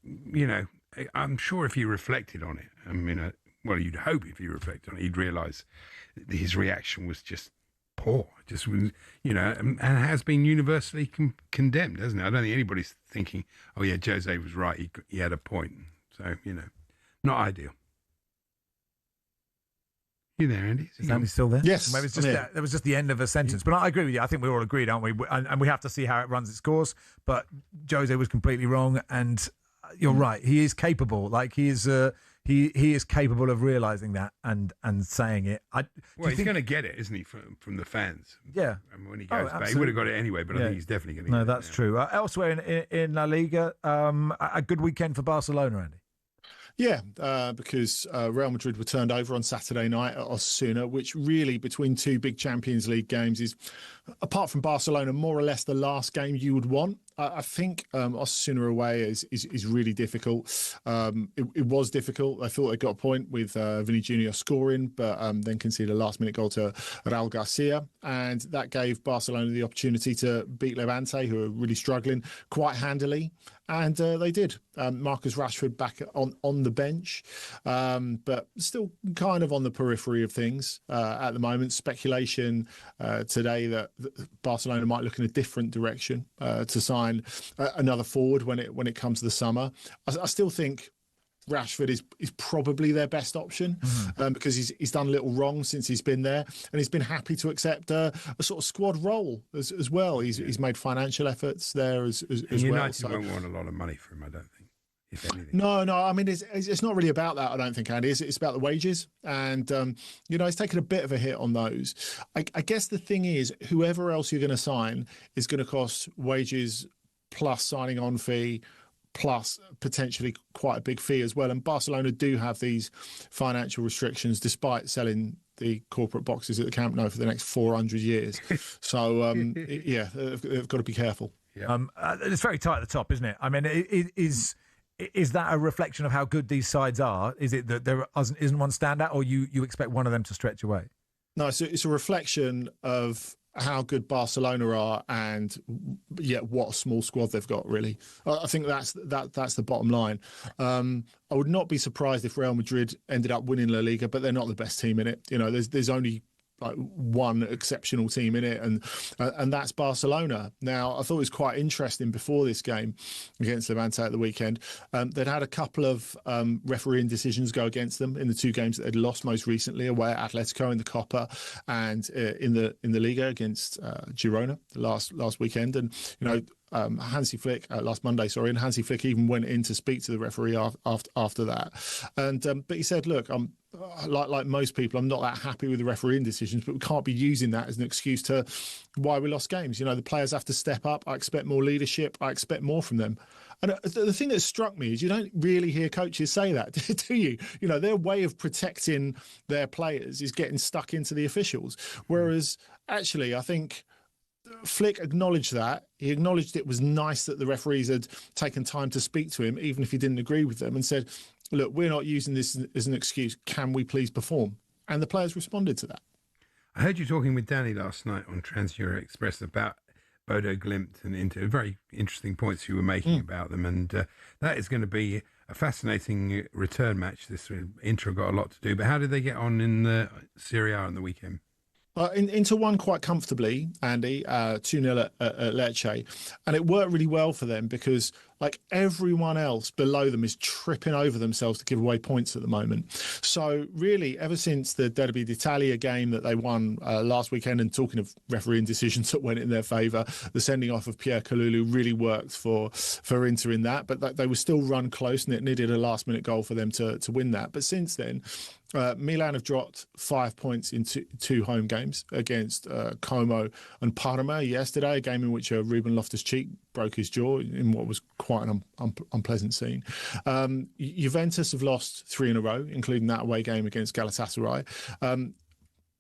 you know, I'm sure if he reflected on it, I mean, well, you'd hope if he reflected on it, he'd realise his reaction was just poor, just, you know, and has been universally condemned, hasn't it? I don't think anybody's thinking, oh yeah, Jose was right, he had a point. So, you know, not ideal. You there, Andy? Is Andy still there? Yes. Maybe it's just that was just the end of a sentence. But I agree with you. I think we're all agreed, aren't we? And we have to see how it runs its course. But Jose was completely wrong, and you're right. He is capable. Like he is capable of realising that and saying it. Well, he's going to get it, isn't he, from the fans? Yeah. And when he goes back, he would have got it anyway. But I think he's definitely going to. No, get that's true. Elsewhere in La Liga, a good weekend for Barcelona, Andy. Yeah, because Real Madrid were turned over on Saturday night at Osasuna, which really, between two big Champions League games, is, apart from Barcelona, more or less the last game you would want. I think Osasuna away is really difficult. It was difficult. I thought they got a point with Vinny Jr. scoring, but then conceded a last-minute goal to Raul Garcia, and that gave Barcelona the opportunity to beat Levante, who are really struggling, quite handily. And they did. Marcus Rashford back on the bench, but still kind of on the periphery of things at the moment. Speculation today that Barcelona might look in a different direction to sign another forward when it comes to the summer. I still think Rashford is probably their best option because he's done little wrong since he's been there, and he's been happy to accept a sort of squad role as well. He's made financial efforts there as United well. So won't want a lot of money for him, I don't think, if anything. No. I mean, it's not really about that, I don't think, Andy. It's about the wages, and he's taken a bit of a hit on those. I guess the thing is, whoever else you're going to sign is going to cost wages plus signing on fee, plus potentially quite a big fee as well. And Barcelona do have these financial restrictions despite selling the corporate boxes at the Camp Nou for the next 400 years. So, they've got to be careful. Yeah. It's very tight at the top, isn't it? I mean, is that a reflection of how good these sides are? Is it that there isn't one standout, or you expect one of them to stretch away? No, it's a reflection of how good Barcelona are, and what a small squad they've got. Really, I think that's the bottom line. I would not be surprised if Real Madrid ended up winning La Liga, but they're not the best team in it. You know, there's only like one exceptional team in it, and that's Barcelona. Now, I thought it was quite interesting before this game against Levante at the weekend. They'd had a couple of refereeing decisions go against them in the two games that they'd lost most recently, away at Atletico in the Copa and in the Liga against Girona last weekend. And Hansi Flick last Monday, and Hansi Flick even went in to speak to the referee after that. And but he said, look, I'm like most people, I'm not that happy with the refereeing decisions, but we can't be using that as an excuse to why we lost games. The players have to step up. I expect more leadership. I expect more from them. And the thing that struck me is you don't really hear coaches say that, do you? Their way of protecting their players is getting stuck into the officials. Whereas actually, I think Flick acknowledged that. He acknowledged it was nice that the referees had taken time to speak to him, even if he didn't agree with them, and said, look, we're not using this as an excuse. Can we please perform? And the players responded to that. I heard you talking with Danny last night on Trans-Euro Express about Bodo Glimt and Inter. Very interesting points you were making about them. And that is going to be a fascinating return match. This Inter got a lot to do. But how did they get on in the Serie A on the weekend? Inter won quite comfortably, Andy, 2-0 at Lecce. And it worked really well for them because Like everyone else below them is tripping over themselves to give away points at the moment. So really, ever since the Derby d'Italia game that they won last weekend, and talking of refereeing decisions that went in their favour, the sending off of Pierre Kalulu really worked for Inter in that, but they were still run close, and it needed a last-minute goal for them to win that. But since then, Milan have dropped 5 points in two home games against Como and Parma yesterday, a game in which Ruben Loftus-Cheek broke his jaw in what was quite an unpleasant scene. Juventus have lost 3 in a row, including that away game against Galatasaray.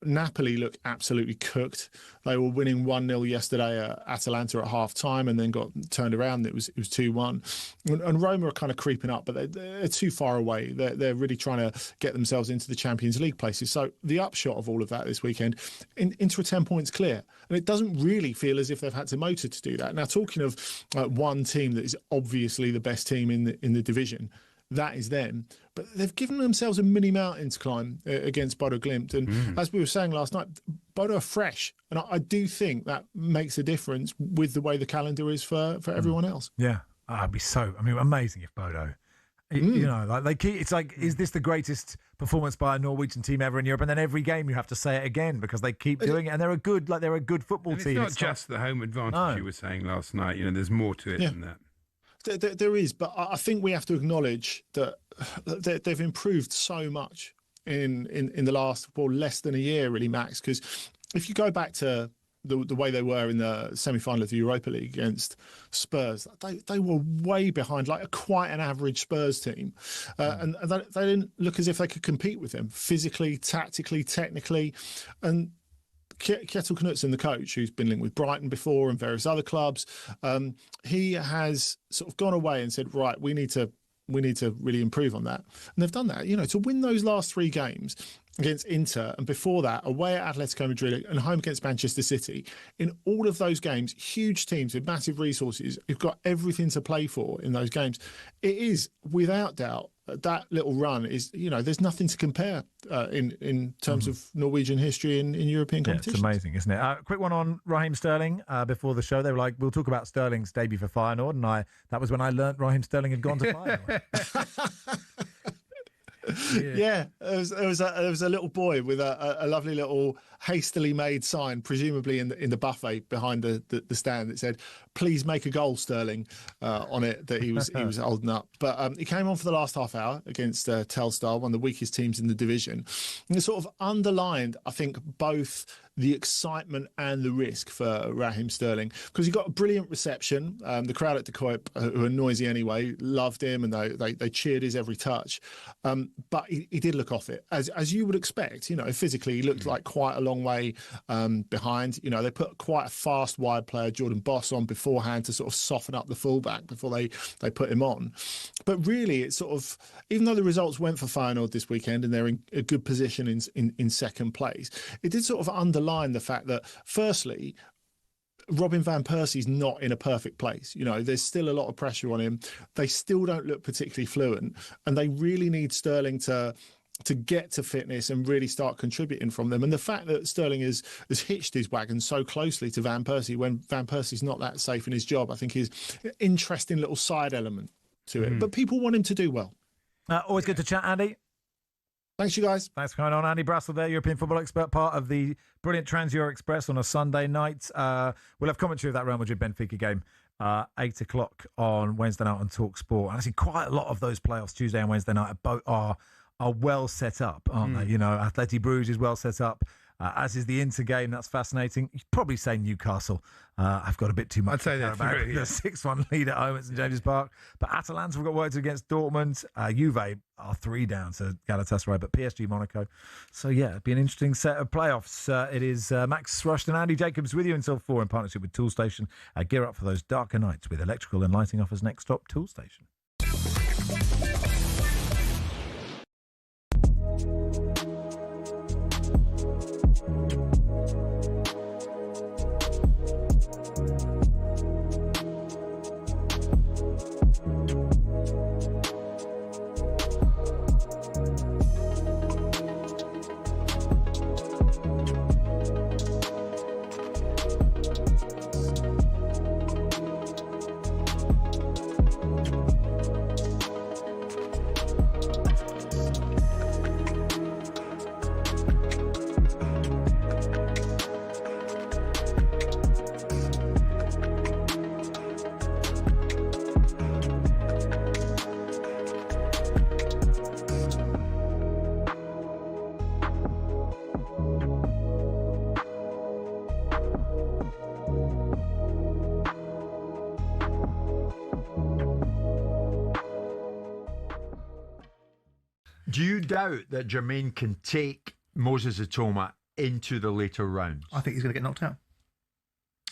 Napoli look absolutely cooked. They were winning 1-0 yesterday at Atalanta at half-time and then got turned around. It was 2-1. And Roma are kind of creeping up, but they're too far away. They're really trying to get themselves into the Champions League places. So the upshot of all of that this weekend, Inter are 10 points clear. And it doesn't really feel as if they've had to motor to do that. Now, talking of one team that is obviously the best team in the division, that is them. But they've given themselves a mini mountain to climb against Bodo Glimt. And as we were saying last night, Bodo are fresh. And I do think that makes a difference with the way the calendar is for everyone else. Yeah, it'd be amazing if Bodo, you know, like they keep, it's like, is this the greatest performance by a Norwegian team ever in Europe? And then every game you have to say it again because they keep doing it. And they're a good football and team. It's not just the home advantage you were saying last night. You know, there's more to it than that. There is, but I think we have to acknowledge that they've improved so much in the last, less than a year, really, Max. Because if you go back to the way they were in the semi-final of the Europa League against Spurs, they were way behind, like quite an average Spurs team. And they didn't look as if they could compete with them physically, tactically, technically. And Kjetil Knutsen, the coach, who's been linked with Brighton before and various other clubs, he has sort of gone away and said, right, we need to really improve on that. And they've done that. You know, to win those last 3 games against Inter and before that away at Atletico Madrid and home against Manchester City, in all of those games, huge teams with massive resources who've got everything to play for in those games. It is, without doubt, that little run is, you know, there's nothing to compare in terms of Norwegian history in European competitions. It's amazing, isn't it? Quick one on Raheem Sterling. Before the show, they were like, we'll talk about Sterling's debut for Feyenoord, and that was when I learnt Raheem Sterling had gone to Feyenoord. Yeah, there was a little boy with a lovely little hastily made sign, presumably in the buffet behind the stand, that said, "Please make a goal, Sterling," on it, that he was holding up. But he came on for the last half hour against Telstar, one of the weakest teams in the division, and it sort of underlined, I think, both the excitement and the risk for Raheem Sterling, because he got a brilliant reception. The crowd at De Kuip, who are noisy anyway, loved him, and they cheered his every touch. But he did look off it, as you would expect. You know, physically he looked like quite a long way behind. You know, they put quite a fast wide player, Jordan Boss, on beforehand to sort of soften up the fullback before they put him on. But really, it's sort of, even though the results went for Feyenoord this weekend and they're in a good position in second place, it did sort of underline the fact that, firstly, Robin van Persie's not in a perfect place. You know, there's still a lot of pressure on him. They still don't look particularly fluent, and they really need Sterling to get to fitness and really start contributing from them. And the fact that Sterling has hitched his wagon so closely to Van Persie when Van Persie's not that safe in his job, I think is an interesting little side element to it. But people want him to do well. Always good to chat, Andy. Thanks, you guys. Thanks for coming on. Andy Brassel there, European football expert, part of the brilliant Trans-Euro Express on a Sunday night. We'll have commentary of that Real Madrid-Benfica game, 8 o'clock on Wednesday night on talkSPORT. And I see quite a lot of those playoffs, Tuesday and Wednesday night, are well set up, aren't they? You know, Atleti Bruges is well set up, as is the Inter game. That's fascinating. You'd probably say Newcastle. I've got a bit too much. I'd say that about the 6-1 lead at home at St James's Park. But Atalanta have got work to against Dortmund. Juve are 3 down to Galatasaray, but PSG, Monaco. So, yeah, it'd be an interesting set of playoffs. It is Max Rushden and Andy Jacobs with you until 4 in partnership with Toolstation. Gear up for those darker nights with electrical and lighting offers. Next stop, Toolstation. Do you doubt that Jermaine can take Moses Atoma into the later rounds? I think he's going to get knocked out.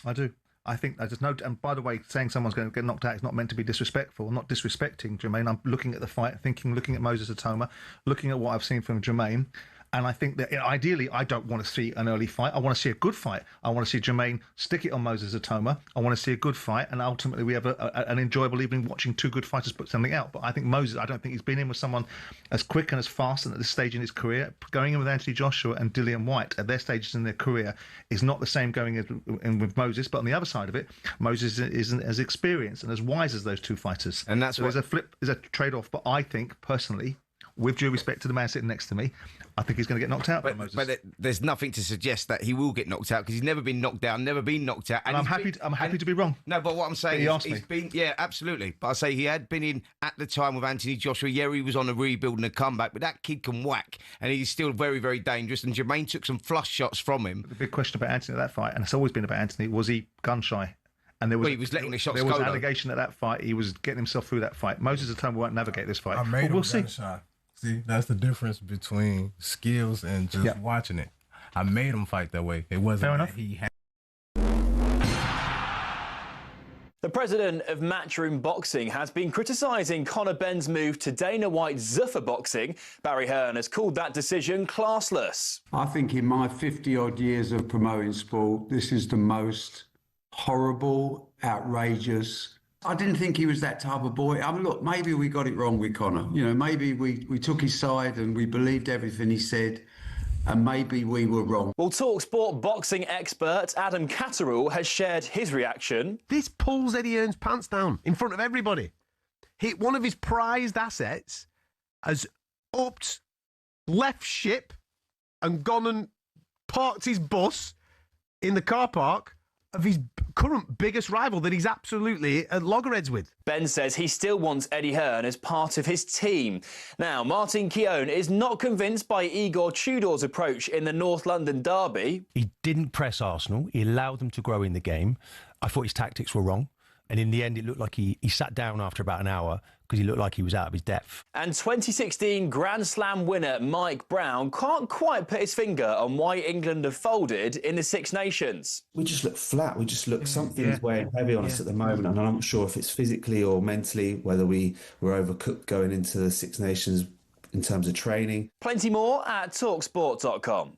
I do. I think I just know. And by the way, saying someone's going to get knocked out is not meant to be disrespectful. I'm not disrespecting Jermaine. I'm looking at the fight, looking at Moses Atoma, looking at what I've seen from Jermaine. And I think that ideally, I don't want to see an early fight. I want to see a good fight. I want to see Jermaine stick it on Moses Atoma. I want to see a good fight. And ultimately, we have an enjoyable evening watching two good fighters put something out. But I think Moses, I don't think he's been in with someone as quick and as fast and at this stage in his career. Going in with Anthony Joshua and Dillian White at their stages in their career is not the same going in with Moses. But on the other side of it, Moses isn't as experienced and as wise as those two fighters. And that's so there's a trade-off. But I think, personally, with due respect to the man sitting next to me, I think he's going to get knocked out by Moses. But there's nothing to suggest that he will get knocked out because he's never been knocked down, never been knocked out. And I'm happy to be wrong. No, but what I'm saying is he's been, yeah, absolutely. But I say he had been in at the time with Anthony Joshua. Yeah, he was on a rebuild and a comeback, but that kid can whack, and he's still very, very dangerous. And Jermaine took some flush shots from him. The big question about Anthony at that fight, and it's always been about Anthony, was he gun shy? And there was, he was letting the shots go. There was an allegation at that fight. He was getting himself through that fight. Moses Atoma won't navigate this fight. We'll see. See, that's the difference between skills and just watching it. I made him fight that way. It wasn't fair enough. He had. The president of Matchroom Boxing has been criticising Conor Benn's move to Dana White's Zuffa Boxing. Barry Hearn has called that decision classless. I think in my 50-odd years of promoting sport, this is the most horrible, outrageous. I didn't think he was that type of boy. I mean, look, maybe we got it wrong with Conor. You know, maybe we took his side and we believed everything he said, and maybe we were wrong. Well, talkSPORT boxing expert Adam Catterall has shared his reaction. This pulls Eddie Hearn's pants down in front of everybody. One of his prized assets has left ship and gone and parked his bus in the car park of his current biggest rival that he's absolutely at loggerheads with. Ben says he still wants Eddie Hearn as part of his team. Now, Martin Keown is not convinced by Igor Tudor's approach in the North London derby. He didn't press Arsenal. He allowed them to grow in the game. I thought his tactics were wrong. And in the end, it looked like he sat down after about an hour because he looked like he was out of his depth. And 2016 Grand Slam winner Mike Brown can't quite put his finger on why England have folded in the Six Nations. We just look flat. We just look, something's weighing heavy on us at the moment. And I'm not sure if it's physically or mentally, whether we were overcooked going into the Six Nations in terms of training. Plenty more at talksport.com.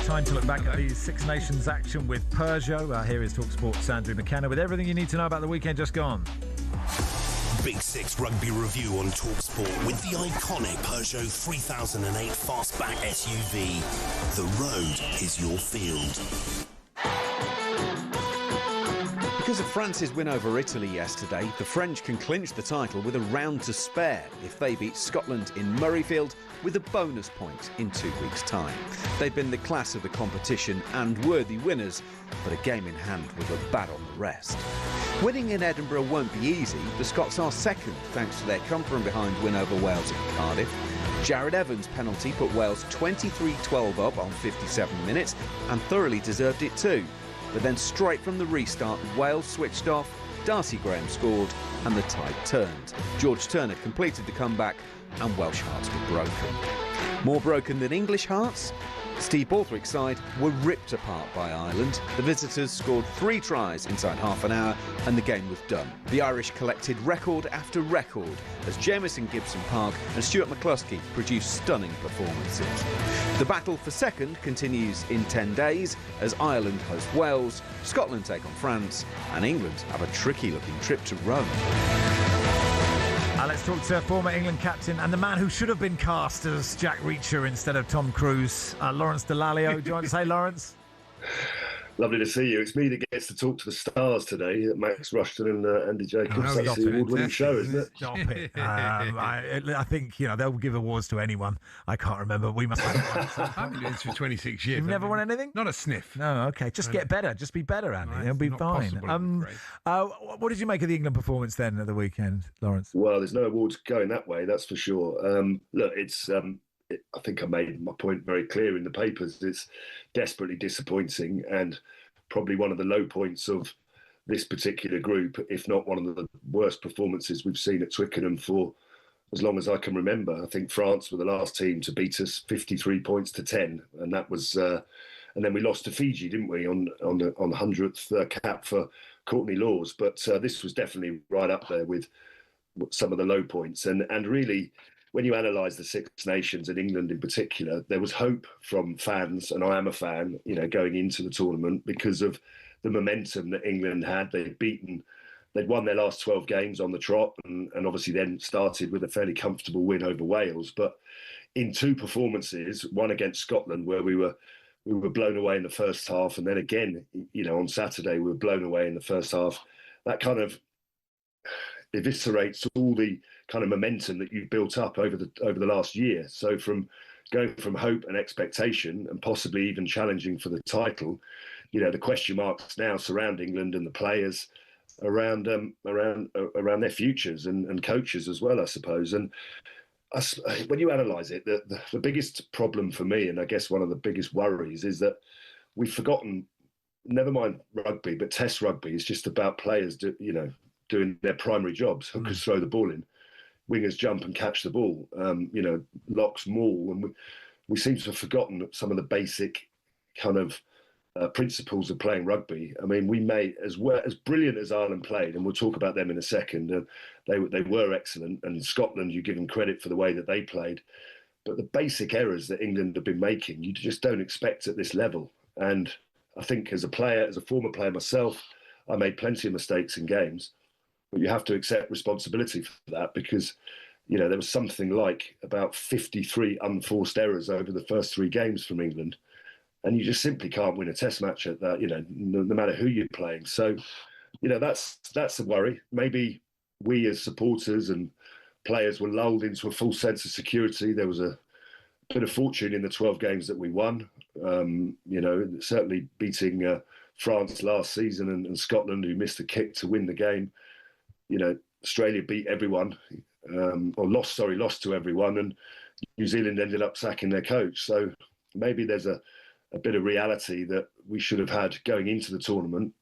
Time to look back at the Six Nations action with Peugeot. Here is talkSPORT's Andrew McKenna with everything you need to know about the weekend just gone. Big Six Rugby review on talkSPORT with the iconic Peugeot 3008 Fastback SUV. The road is your field. Because of France's win over Italy yesterday, the French can clinch the title with a round to spare if they beat Scotland in Murrayfield with a bonus point in 2 weeks' time. They've been the class of the competition and worthy winners, but a game in hand with a bad on the rest. Winning in Edinburgh won't be easy. The Scots are second thanks to their come-from-behind win over Wales at Cardiff. Jared Evans' penalty put Wales 23-12 up on 57 minutes and thoroughly deserved it too. But then straight from the restart, Wales switched off, Darcy Graham scored and the tide turned. George Turner completed the comeback and Welsh hearts were broken. More broken than English hearts? Steve Borthwick's side were ripped apart by Ireland. The visitors scored 3 tries inside half an hour and the game was done. The Irish collected record after record as Jamieson Gibson Park and Stuart McCluskey produced stunning performances. The battle for second continues in 10 days as Ireland host Wales, Scotland take on France and England have a tricky-looking trip to Rome. Let's talk to former England captain and the man who should have been cast as Jack Reacher instead of Tom Cruise, Lawrence Dallaglio. Do you want to say, Lawrence? Lovely to see you. It's me that gets to talk to the stars today, Max Rushden and Andy Jacobs. Oh, That's the award-winning show, isn't it? Stop it. I think, they'll give awards to anyone. I can't remember. We must have one. I've been doing this for 26 years. You've never won anything? Not a sniff. No, okay. Just get better. Just be better, Andy. It'll be fine. What did you make of the England performance then at the weekend, Lawrence? Well, there's no awards going that way, that's for sure. Look, it's... I think I made my point very clear in the papers. It's desperately disappointing and probably one of the low points of this particular group, if not one of the worst performances we've seen at Twickenham for as long as I can remember. I think France were the last team to beat us 53 points to 10, and that was. And then we lost to Fiji, didn't we, on the 100th cap for Courtney Laws? But this was definitely right up there with some of the low points, and really. When you analyse the Six Nations and England in particular, there was hope from fans, and I am a fan, going into the tournament because of the momentum that England had. They'd won their last 12 games on the trot and obviously then started with a fairly comfortable win over Wales. But in 2 performances, one against Scotland where we were blown away in the first half, and then again, on Saturday, we were blown away in the first half. That kind of eviscerates all the kind of momentum that you've built up over the last year. So from going from hope and expectation and possibly even challenging for the title, the question marks now surround England and the players around their futures and coaches as well, I suppose. And when you analyse it, the biggest problem for me, and I guess one of the biggest worries, is that we've forgotten, never mind rugby, but Test rugby is just about players doing their primary jobs. Hookers throw the ball in, wingers jump and catch the ball, locks maul, and we seem to have forgotten some of the basic kind of principles of playing rugby. I mean, we made as brilliant as Ireland played, and we'll talk about them in a second. They were excellent, and Scotland, you give them credit for the way that they played, but the basic errors that England have been making, you just don't expect at this level. And I think as a former player myself, I made plenty of mistakes in games. But you have to accept responsibility for that because, there was something like about 53 unforced errors over the first 3 games from England. And you just simply can't win a Test match at that, no matter who you're playing. So, that's a worry. Maybe we as supporters and players were lulled into a false sense of security. There was a bit of fortune in the 12 games that we won. Certainly beating France last season and Scotland, who missed a kick to win the game. Australia beat everyone, lost to everyone, and New Zealand ended up sacking their coach. So maybe there's a bit of reality that we should have had going into the tournament.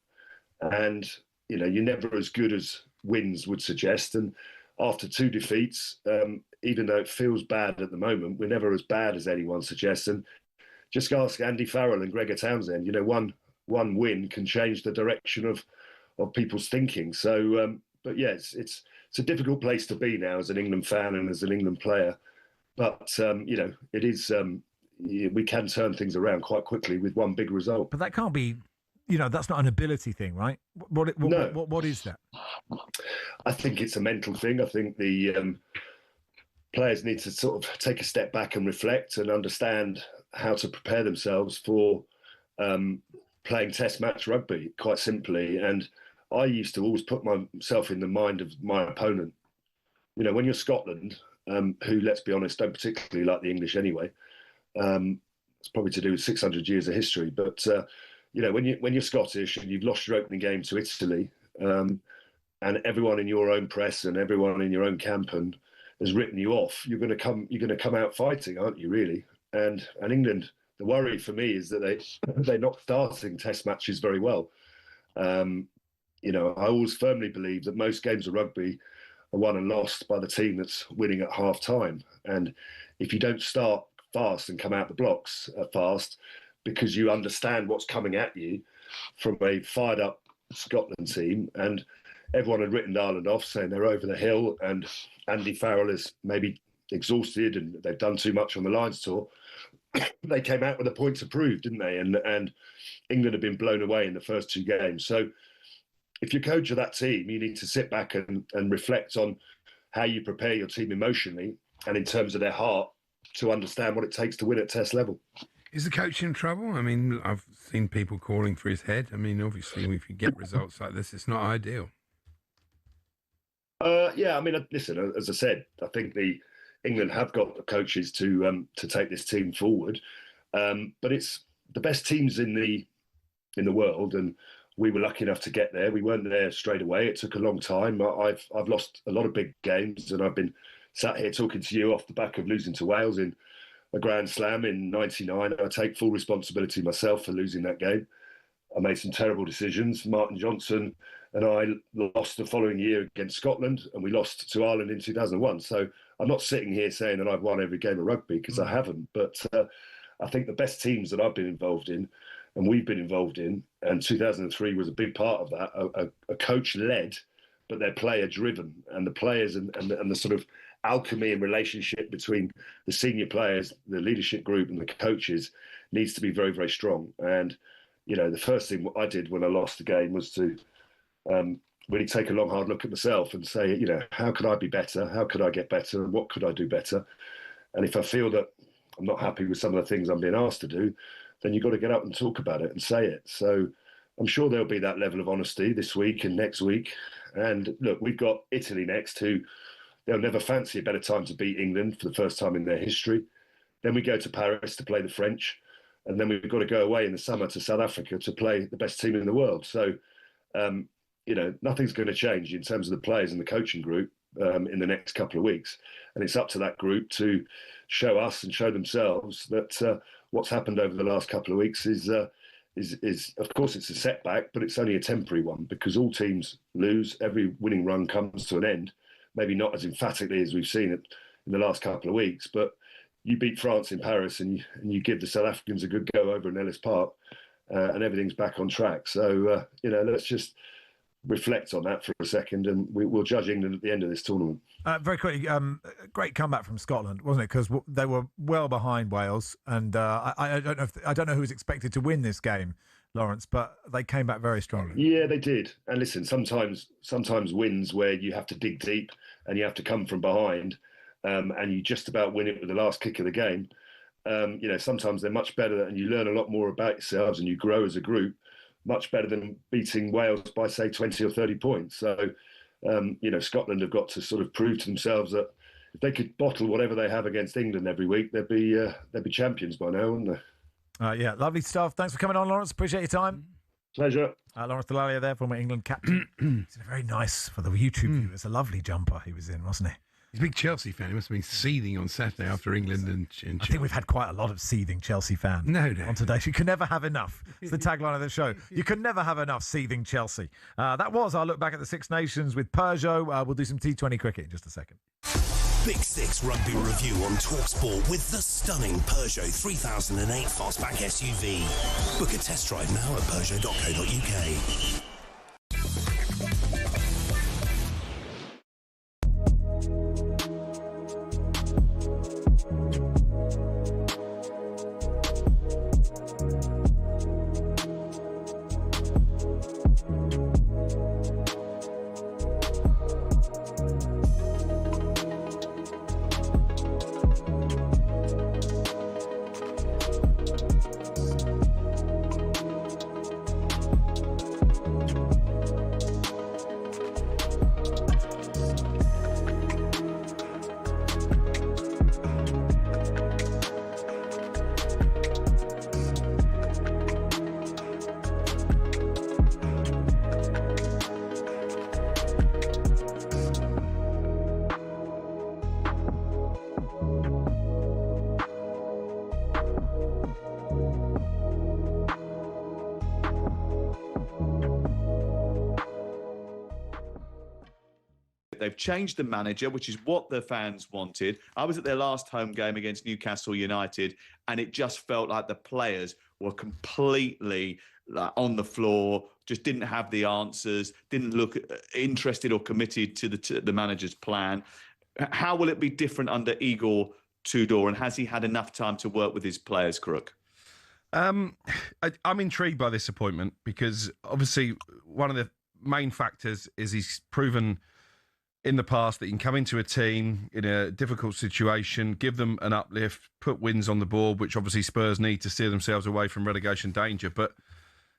And, you're never as good as wins would suggest. And after 2 defeats, even though it feels bad at the moment, we're never as bad as anyone suggests. And just ask Andy Farrell and Gregor Townsend, one win can change the direction of people's thinking. So, but yeah, it's a difficult place to be now as an England fan and as an England player. But, it is, we can turn things around quite quickly with one big result. But that can't be, that's not an ability thing, right? What is that? I think it's a mental thing. I think the players need to sort of take a step back and reflect and understand how to prepare themselves for playing Test match rugby, quite simply. And I used to always put myself in the mind of my opponent. When you're Scotland, who, let's be honest, don't particularly like the English anyway. It's probably to do with 600 years of history. But, when you're Scottish and you've lost your opening game to Italy, and everyone in your own press and everyone in your own camp has written you off, you're going to come out fighting, aren't you? Really? And England, the worry for me is that they're not starting Test matches very well. I always firmly believe that most games of rugby are won and lost by the team that's winning at half time. And if you don't start fast and come out the blocks fast, because you understand what's coming at you from a fired up Scotland team, and everyone had written Ireland off saying they're over the hill and Andy Farrell is maybe exhausted and they've done too much on the Lions tour. They came out with a point to prove, didn't they? And England have been blown away in the first 2 games. So if you're coach of that team, you need to sit back and reflect on how you prepare your team emotionally and in terms of their heart to understand what it takes to win at Test level. Is the coach in trouble? I mean, I've seen people calling for his head. I mean, obviously, if you get results like this, it's not ideal. Yeah, I mean, listen, as I said, I think England have got the coaches to take this team forward, but it's the best teams in the world, and we were lucky enough to get there. We weren't there straight away. It took a long time. I've lost a lot of big games, and I've been sat here talking to you off the back of losing to Wales in a Grand Slam in '99. I take full responsibility myself for losing that game. I made some terrible decisions. Martin Johnson and I lost the following year against Scotland, and we lost to Ireland in 2001. So I'm not sitting here saying that I've won every game of rugby, because I haven't. But I think the best teams that I've been involved in, and we've been involved in, and 2003 was a big part of that, a coach-led, but they're player-driven. And the players and the sort of alchemy and relationship between the senior players, the leadership group and the coaches needs to be very, very strong. And, the first thing I did when I lost the game was to really take a long, hard look at myself and say, how could I be better? How could I get better? And what could I do better? And if I feel that I'm not happy with some of the things I'm being asked to do, then you've got to get up and talk about it and say it. So I'm sure there'll be that level of honesty this week and next week. And look, we've got Italy next, who they'll never fancy a better time to beat England for the first time in their history. Then we go to Paris to play the French. And then we've got to go away in the summer to South Africa to play the best team in the world. So, nothing's going to change in terms of the players and the coaching group in the next couple of weeks. And it's up to that group to show us and show themselves that what's happened over the last couple of weeks is of course, it's a setback, but it's only a temporary one, because all teams lose. Every winning run comes to an end. Maybe not as emphatically as we've seen it in the last couple of weeks, but you beat France in Paris and you give the South Africans a good go over in Ellis Park, and everything's back on track. So, let's just reflect on that for a second, and we'll judge England at the end of this tournament. Very quickly, great comeback from Scotland, wasn't it? Because they were well behind Wales, and I don't know who was expected to win this game, Lawrence, but they came back very strongly. Yeah, they did. And listen, sometimes wins where you have to dig deep and you have to come from behind, and you just about win it with the last kick of the game. Sometimes they're much better, and you learn a lot more about yourselves and you grow as a group, much better than beating Wales by, say, 20 or 30 points. So, Scotland have got to sort of prove to themselves that if they could bottle whatever they have against England every week, they'd be champions by now, wouldn't they? Yeah, lovely stuff. Thanks for coming on, Lawrence. Appreciate your time. Pleasure. Lawrence Delalia there, former England captain. He's very nice for the YouTube viewers. A lovely jumper he was in, wasn't he? He's a big Chelsea fan. He must have been seething on Saturday after England and I think we've had quite a lot of seething Chelsea fans on today. You can never have enough. It's the tagline of the show. You can never have enough seething Chelsea. That was our look back at the Six Nations with Peugeot. We'll do some T20 cricket in just a second. Big Six Rugby Review on talkSPORT with the stunning Peugeot 3008 Fastback SUV. Book a test drive now at Peugeot.co.uk. They've changed the manager, which is what the fans wanted. I was at their last home game against Newcastle United, and it just felt like the players were completely on the floor, just didn't have the answers, didn't look interested or committed to the manager's plan. How will it be different under Igor Tudor, and has he had enough time to work with his players, Crook? I'm intrigued by this appointment because obviously one of the main factors is he's proven in the past that he can come into a team in a difficult situation, give them an uplift, put wins on the board, which obviously Spurs need to steer themselves away from relegation danger. But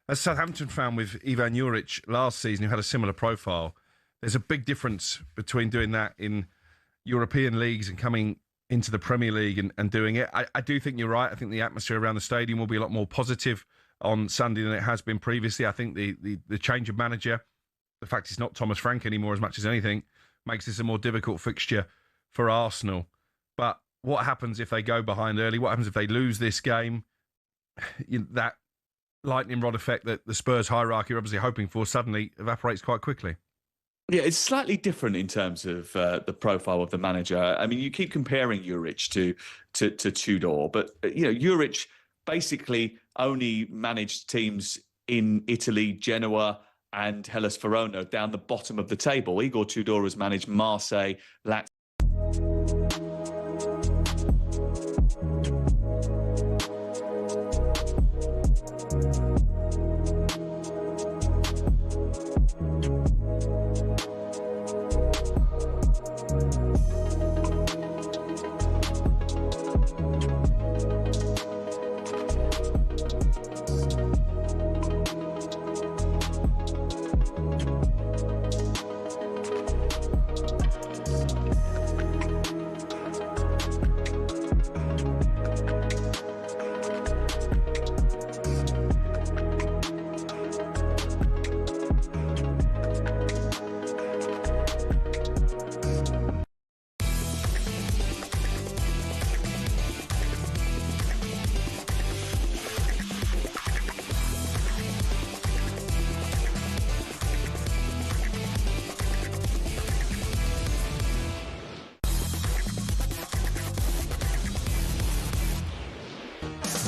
as Southampton found with Ivan Juric last season, who had a similar profile, there's a big difference between doing that in European leagues and coming into the Premier League and doing it. I do think you're right. I think the atmosphere around the stadium will be a lot more positive on Sunday than it has been previously. I think the change of manager, the fact it's not Thomas Frank anymore as much as anything, makes this a more difficult fixture for Arsenal. But what happens if they go behind early? What happens if they lose this game? That lightning rod effect that the Spurs hierarchy are obviously hoping for suddenly evaporates quite quickly. Yeah, it's slightly different in terms of the profile of the manager. I mean, you keep comparing Juric to Tudor, but Juric basically only managed teams in Italy, Genoa, and Hellas Verona down the bottom of the table. Igor Tudor has managed Marseille, Lazio.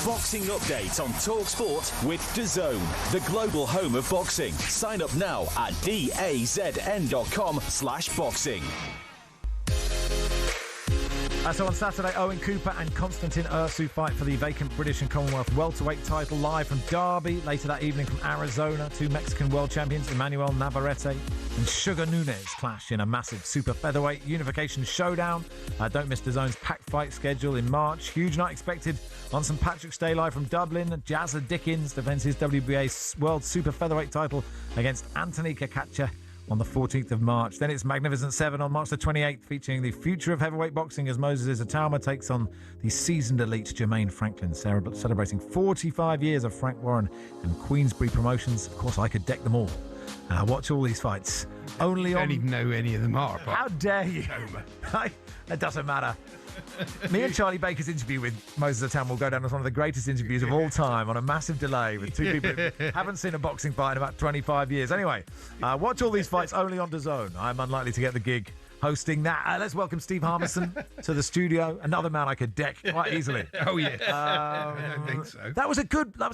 Boxing update on talkSPORT with DAZN, the global home of boxing. Sign up now at dazn.com/boxing. So on Saturday, Owen Cooper and Konstantin Ursu fight for the vacant British and Commonwealth welterweight title live from Derby. Later that evening from Arizona, two Mexican world champions, Emmanuel Navarrete and Sugar Nunes, clash in a massive super featherweight unification showdown. Don't miss DAZN's packed fight schedule in March. Huge night expected on St Patrick's Day live from Dublin. Jazza Dickens defends his WBA World Super Featherweight title against Anthony Kakacha on the 14th of March. Then it's Magnificent 7 on March the 28th, featuring the future of heavyweight boxing as Moses Itauma takes on the seasoned elite Jermaine Franklin, celebrating 45 years of Frank Warren and Queensbury Promotions. Of course, I could deck them all. Watch all these fights. Only on... I don't even know who any of them are. How dare you? It doesn't matter. Me and Charlie Baker's interview with Moses Itauma will go down as one of the greatest interviews of all time on a massive delay with two people who haven't seen a boxing fight in about 25 years. Anyway, watch all these fights only on DAZN. I'm unlikely to get the gig hosting that. Let's welcome Steve Harmison to the studio. Another man I could deck quite easily. Oh, yeah. I don't think so. That was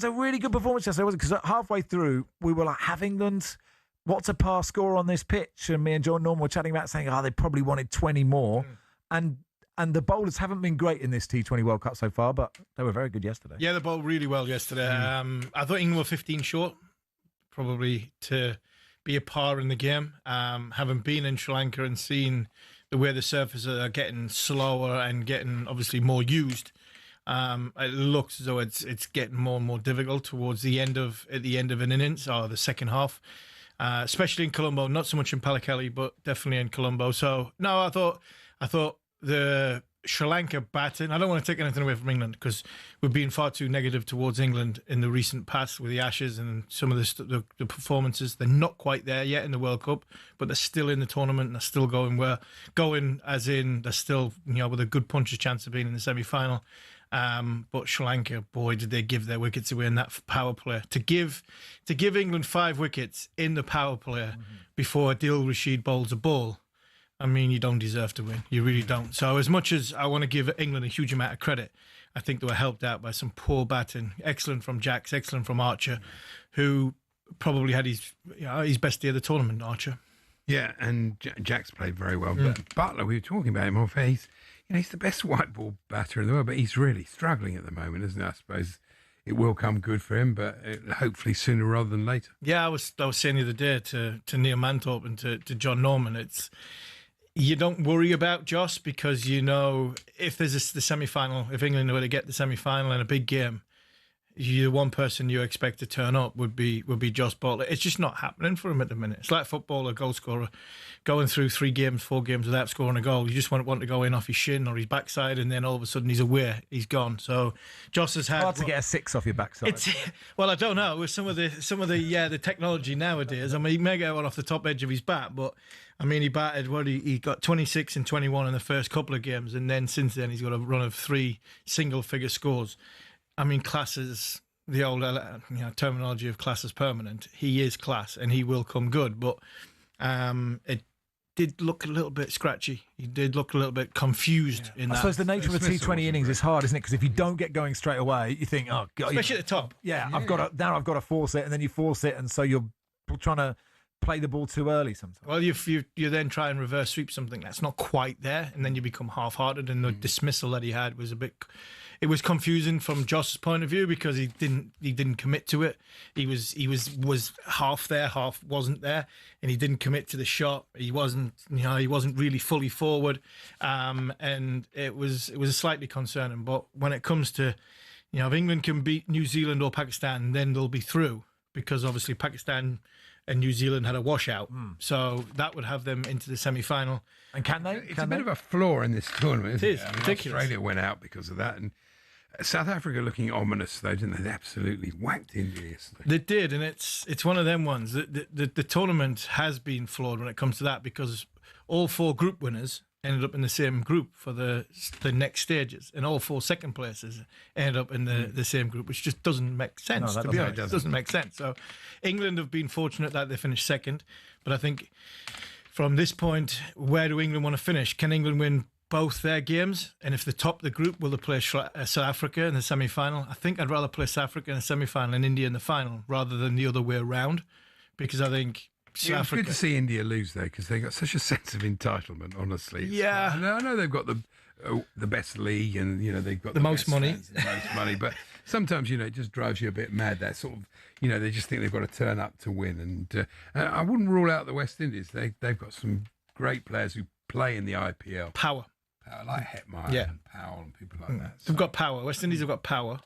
a really good performance yesterday, wasn't it? Because halfway through, we were like, have England... What's a par score on this pitch? And me and John Norman were chatting about saying, they probably wanted 20 more. And the bowlers haven't been great in this T20 World Cup so far, but they were very good yesterday. Yeah, they bowled really well yesterday. I thought England were 15 short, probably to be a par in the game. Having been in Sri Lanka and seen the way the surfaces are getting slower and getting obviously more used, it looks as though it's getting more and more difficult towards the end of an innings or the second half. Especially in Colombo, not so much in Pallekele, but definitely in Colombo. So no, I thought the Sri Lanka batting. I don't want to take anything away from England because we've been far too negative towards England in the recent past with the Ashes and some of the performances. They're not quite there yet in the World Cup, but they're still in the tournament and they're still going well. Going as in they're still with a good puncher's chance of being in the semi-final. But Sri Lanka, boy, did they give their wickets away in that power play. To give England 5 wickets in the power play before Adil Rashid bowls a ball, I mean, you don't deserve to win. You really don't. So as much as I want to give England a huge amount of credit, I think they were helped out by some poor batting. Excellent from Jacks, excellent from Archer, who probably had his best day of the tournament, Archer. Yeah, and Jack's played very well. But Butler, we were talking about him off air. He's the best white ball batter in the world, but he's really struggling at the moment, isn't he? I suppose it will come good for him, but hopefully sooner rather than later. Yeah, I was saying the other day to Neil Manthorpe and to John Norman, you don't worry about Joss because you know if there's the semi-final, if England were to get the semi-final in a big game, the one person you expect to turn up would be Joss Butler. It's just not happening for him at the minute. It's like football, a goal scorer going through 3 games, 4 games without scoring a goal. You just want to go in off his shin or his backside, and then all of a sudden he's away, he's gone. So Joss has had hard to get a 6 off your backside. Well, I don't know with some of the technology nowadays. I mean, he may get one off the top edge of his bat, but I mean, he batted he got 26 and 21 in the first couple of games, and then since then he's got a run of 3 single-figure scores. I mean, class is the old terminology of class is permanent. He is class, and he will come good. But it did look a little bit scratchy. He did look a little bit confused in that. I suppose the nature of a T20 innings is hard, isn't it? Because if you don't get going straight away, you think, oh God, especially at the top. Yeah, I've got to force it, and then you force it, and so you're trying to play the ball too early sometimes. Well, you then try and reverse sweep something that's not quite there, and then you become half-hearted. And the dismissal that he had was it was confusing from Joss's point of view because he didn't commit to it. He was half there, half wasn't there, and he didn't commit to the shot. He wasn't really fully forward, and it was slightly concerning. But when it comes to, if England can beat New Zealand or Pakistan, then they'll be through because obviously Pakistan and New Zealand had a washout, so that would have them into the semi-final. And can they? It's a bit of a flaw in this tournament, isn't it? It is ridiculous. Australia went out because of that, and South Africa looking ominous, though, didn't they? They absolutely whacked India yesterday. They did, and it's one of them ones. The tournament has been flawed when it comes to that because all 4 group winners ended up in the same group for the next stages, and all 4 second places ended up in the same group, which just doesn't make sense. To be honest, it doesn't make sense. So England have been fortunate that they finished second, but I think from this point, where do England want to finish? Can England win both their games? And if they top the group, will they play South Africa in the semi-final? I think I'd rather play South Africa in the semi-final and India in the final rather than the other way around, because I think It's good to see India lose, though, because they got such a sense of entitlement, honestly. Yeah. I know they've got the best league and, they've got the most money. The most money, but sometimes, it just drives you a bit mad, that sort of, they just think they've got to turn up to win. And I wouldn't rule out the West Indies. They've got some great players who play in the IPL. Power like Hetmeyer and Powell and people like that. They've got power. West Indies have got power.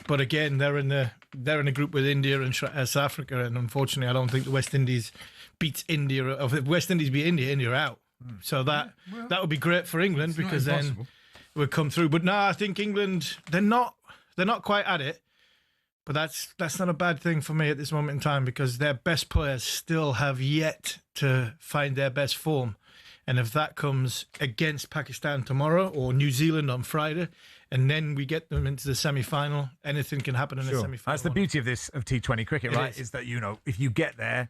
But again, they're in a group with India and South Africa, and unfortunately, I don't think the West Indies beats India. If the West Indies beat India, India are out. So that would be great for England because then we'll come through. But no, I think England they're not quite at it. But that's not a bad thing for me at this moment in time because their best players still have yet to find their best form. And if that comes against Pakistan tomorrow or New Zealand on Friday, and then we get them into the semi-final, anything can happen in the semi-final. That's the beauty of T20 cricket, right? Is that if you get there,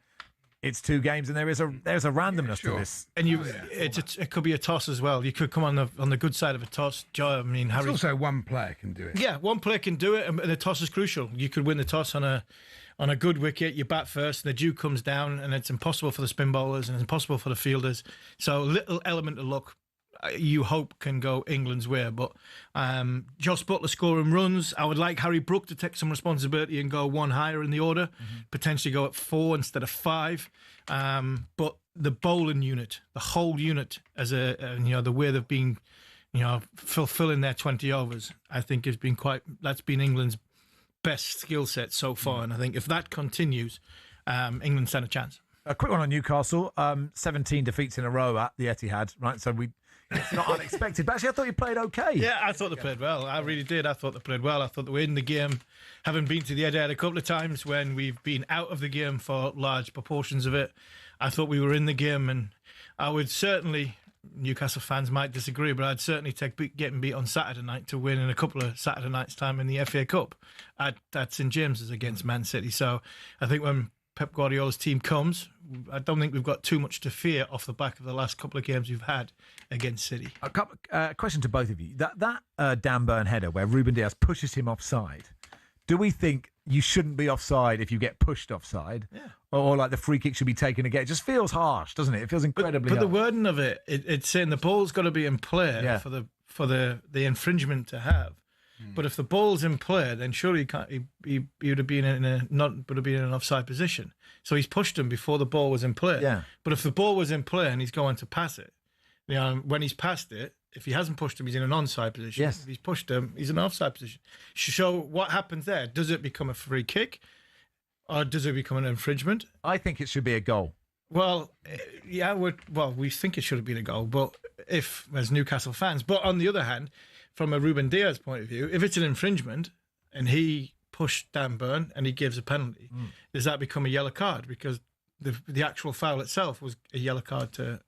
it's 2 games, and there's a randomness to this. And it could be a toss as well. You could come on the good side of a toss. I mean, it's also one player can do it. Yeah, one player can do it, and the toss is crucial. You could win the toss on a good wicket. You bat first, and the dew comes down, and it's impossible for the spin bowlers, and it's impossible for the fielders. So a little element of luck, you hope, can go England's way. But Joss Butler scoring runs. I would like Harry Brook to take some responsibility and go 1 higher in the order, potentially go at 4 instead of 5. But the bowling unit, the whole unit, as the way they've been, fulfilling their 20 overs, I think that's been England's best skill set so far. And I think if that continues, England stand a chance. A quick one on Newcastle. 17 defeats in a row at the Etihad, right? So it's not unexpected. But actually, I thought you played okay. Yeah, I thought they played well. I really did. I thought they played well. I thought they were in the game. Having been to the Etihad a couple of times when we've been out of the game for large proportions of it, I thought we were in the game. And I would certainly, Newcastle fans might disagree, but I'd certainly take getting beat on Saturday night to win in a couple of Saturday nights' time in the FA Cup at St James's against Man City. So I think when Pep Guardiola's team comes, I don't think we've got too much to fear off the back of the last couple of games we've had against City. Question to both of you. That Dan Burn header where Ruben Dias pushes him offside, do we think you shouldn't be offside if you get pushed offside? Yeah. Or like the free kick should be taken again? It just feels harsh, doesn't it? It feels incredibly But harsh. the wording of it's saying the ball's got to be in play for the infringement to have. But if the ball's in play, then surely he would have been in an offside position. So he's pushed him before the ball was in play. Yeah. But if the ball was in play and he's going to pass it, when he's passed it, if he hasn't pushed him, he's in an onside position. Yes. If he's pushed him, he's in an offside position. So what happens there? Does it become a free kick, or does it become an infringement? I think it should be a goal. Well, yeah, we think it should have been a goal, but as Newcastle fans. But on the other hand, from a Ruben Dias point of view, if it's an infringement and he pushed Dan Burn and he gives a penalty, does that become a yellow card? Because the actual foul itself was a yellow card to